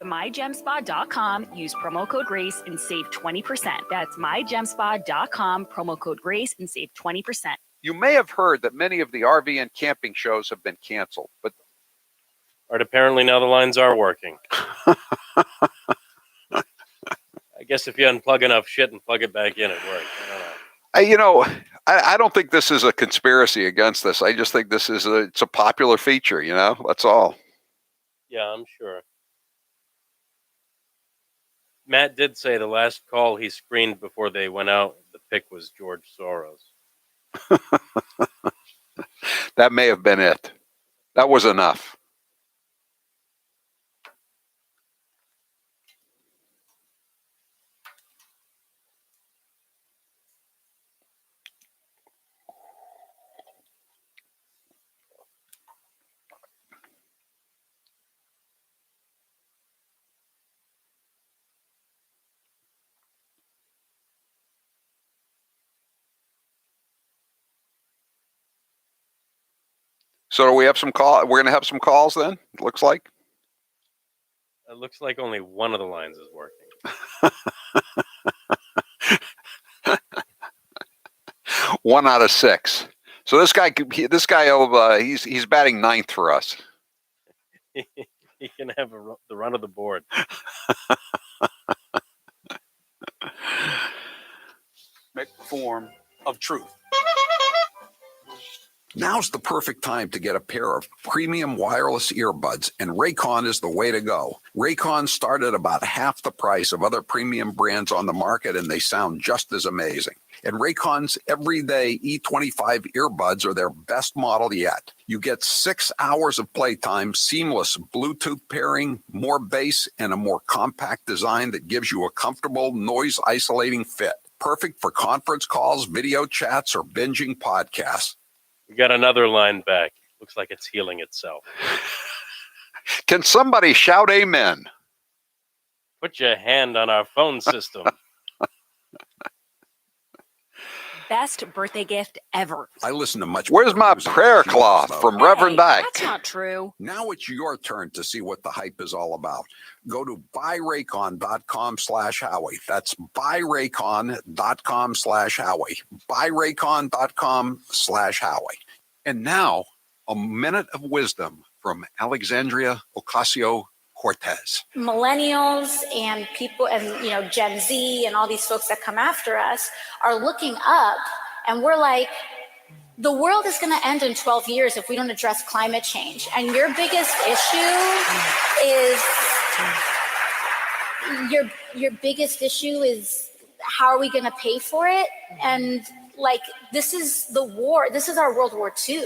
MyGemSpa.com. Use promo code GRACE and save 20%. That's MyGemSpa.com. Promo code GRACE and save 20%. You may have heard that many of the RV and camping shows have been canceled, but apparently now the lines are working. I guess if you unplug enough shit and plug it back in, it works. I don't know. I don't think this is a conspiracy against this. I just think it's a popular feature, that's all. Yeah, I'm sure. Matt did say the last call he screened before they went out, the pick was George Soros. That may have been it. That was enough. So do we have some call? We're going to have some calls then, it looks like. It looks like only one of the lines is working. 1 out of 6. So this guy, he's batting ninth for us. He can have the run of the board. Form of truth. Now's the perfect time to get a pair of premium wireless earbuds, and Raycon is the way to go. Raycon start at about half the price of other premium brands on the market, and they sound just as amazing. And Raycon's everyday E25 earbuds are their best model yet. You get 6 hours of playtime, seamless Bluetooth pairing, more bass, and a more compact design that gives you a comfortable, noise-isolating fit. Perfect for conference calls, video chats, or binging podcasts. We got another line back. Looks like it's healing itself. Can somebody shout amen? Put your hand on our phone system. Best birthday gift ever. I listen to much. Where's my prayer cloth from Reverend Dyke? That's not true. Now it's your turn to see what the hype is all about. Go to buyraycon.com/Howie. That's buyraycon.com/Howie. Buyraycon.com/Howie. And now, a minute of wisdom from Alexandria Ocasio-Cortez. Millennials and people and Gen Z and all these folks that come after us are looking up, and we're like, the world is going to end in 12 years if we don't address climate change. And your biggest issue is how are we going to pay for it? And this is the war. This is our World War II.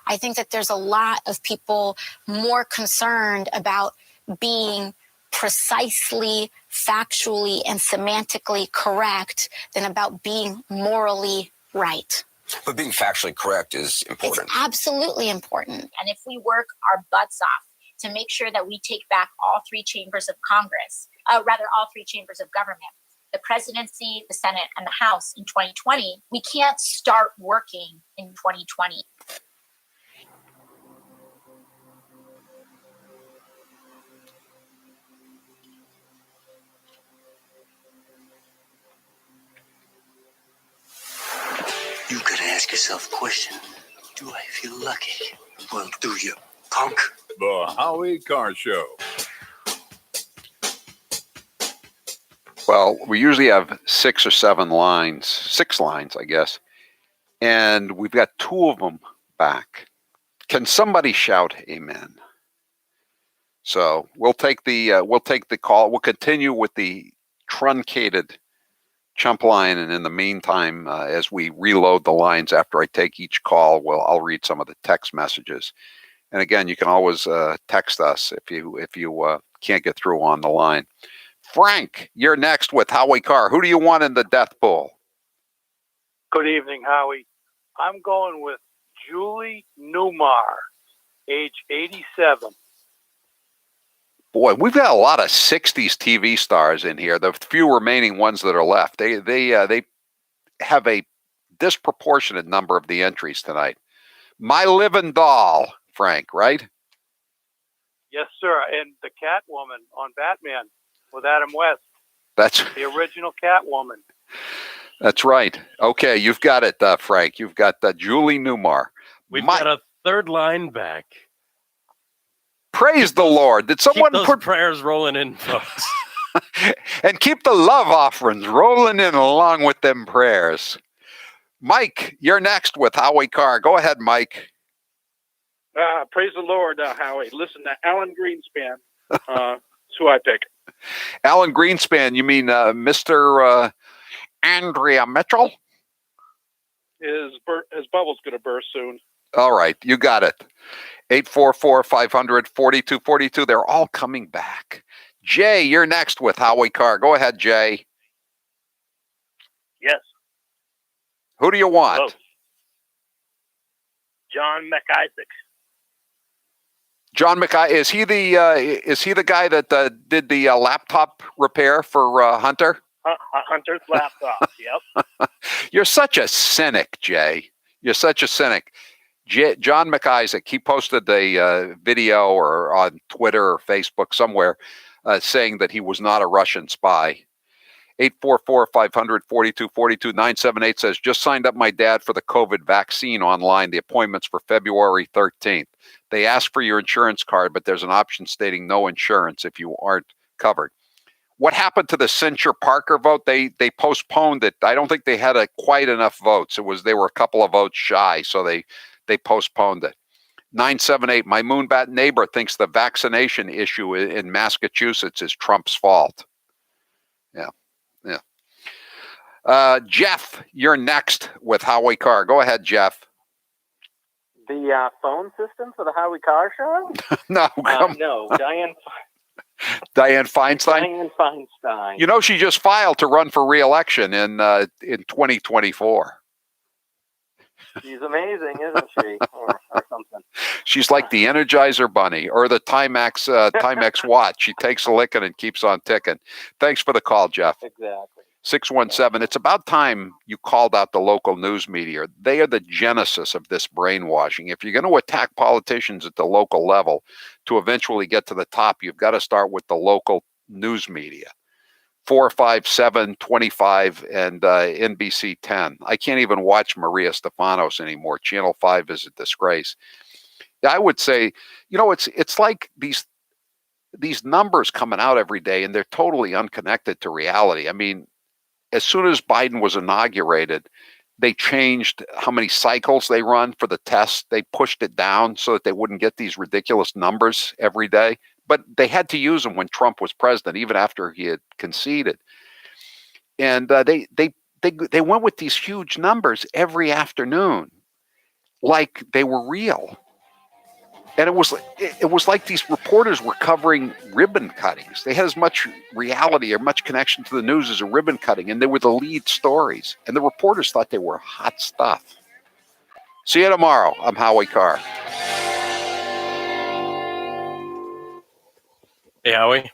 I think that there's a lot of people more concerned about being precisely, factually, and semantically correct than about being morally right. But being factually correct is important. It's absolutely important. And if we work our butts off to make sure that we take back all three chambers of Congress, all three chambers of government, the presidency, the Senate, and the House in 2020, we can't start working in 2020. You could ask yourself a question. Do I feel lucky? Well, do you, punk? The Howie Carr Show. Well, we usually have 6 or 7 lines, 6 lines, I guess. And we've got 2 of them back. Can somebody shout amen? So we'll take the call. We'll continue with the truncated chump line, and in the meantime, as we reload the lines after I take each call, I'll read some of the text messages. And again, you can always text us if you can't get through on the line. Frank, you're next with Howie Carr. Who do you want in the death pool? Good evening, Howie. I'm going with Julie Newmar, age 87. Boy, we've got a lot of 60s TV stars in here. The few remaining ones that are left, they have a disproportionate number of the entries tonight. My Living Doll, Frank, right? Yes, sir. And the Catwoman on Batman with Adam West. That's the original Catwoman. That's right. Okay, you've got it, Frank. You've got Julie Newmar. We've got a third line back. Praise the Lord. Did someone keep those prayers rolling in, folks? And keep the love offerings rolling in along with them prayers. Mike, you're next with Howie Carr. Go ahead, Mike. Praise the Lord, Howie. Listen, to Alan Greenspan. That's who I pick. Alan Greenspan, you mean Mr. Andrea Mitchell? His bubble's going to burst soon. All right, you got it. 844-500-4242. They're all coming back. Jay, you're next with Howie Carr. Go ahead, Jay. Yes. Who do you want? Hello. John McIsaac. John McIsaac. Is he the guy that did the laptop repair for Hunter? Hunter's laptop. Yep. You're such a cynic, Jay. You're such a cynic. John McIsaac, he posted a video or on Twitter or Facebook somewhere saying that he was not a Russian spy. 844-500-4242. 978 says, just signed up my dad for the COVID vaccine online. The appointment's for February 13th. They ask for your insurance card, but there's an option stating no insurance if you aren't covered. What happened to the Cincher Parker vote? They postponed it. I don't think they had quite enough votes. They were a couple of votes shy, so they postponed it. 978, my Moonbat neighbor thinks the vaccination issue in Massachusetts is Trump's fault. Yeah. Jeff, you're next with Howie Carr. Go ahead, Jeff. The phone system for the Howie Carr show? No, no, Diane Feinstein. Diane Feinstein. You know, she just filed to run for re-election in 2024. She's amazing, isn't she? or something. She's like the Energizer Bunny or the Timex watch. She takes a licking and keeps on ticking. Thanks for the call, Jeff. Exactly. 617. It's about time you called out the local news media. They are the genesis of this brainwashing. If you're going to attack politicians at the local level to eventually get to the top, you've got to start with the local news media. 4, 5, 7, 25, and NBC 10. I can't even watch Maria Stefanos anymore. Channel 5 is a disgrace. I would say, it's like these numbers coming out every day, and they're totally unconnected to reality. I mean, as soon as Biden was inaugurated, they changed how many cycles they run for the tests. They pushed it down so that they wouldn't get these ridiculous numbers every day. But they had to use them when Trump was president, even after he had conceded. And they went with these huge numbers every afternoon, like they were real. And it was like these reporters were covering ribbon cuttings. They had as much reality or much connection to the news as a ribbon cutting, and they were the lead stories. And the reporters thought they were hot stuff. See you tomorrow. I'm Howie Carr. Hey, Howie.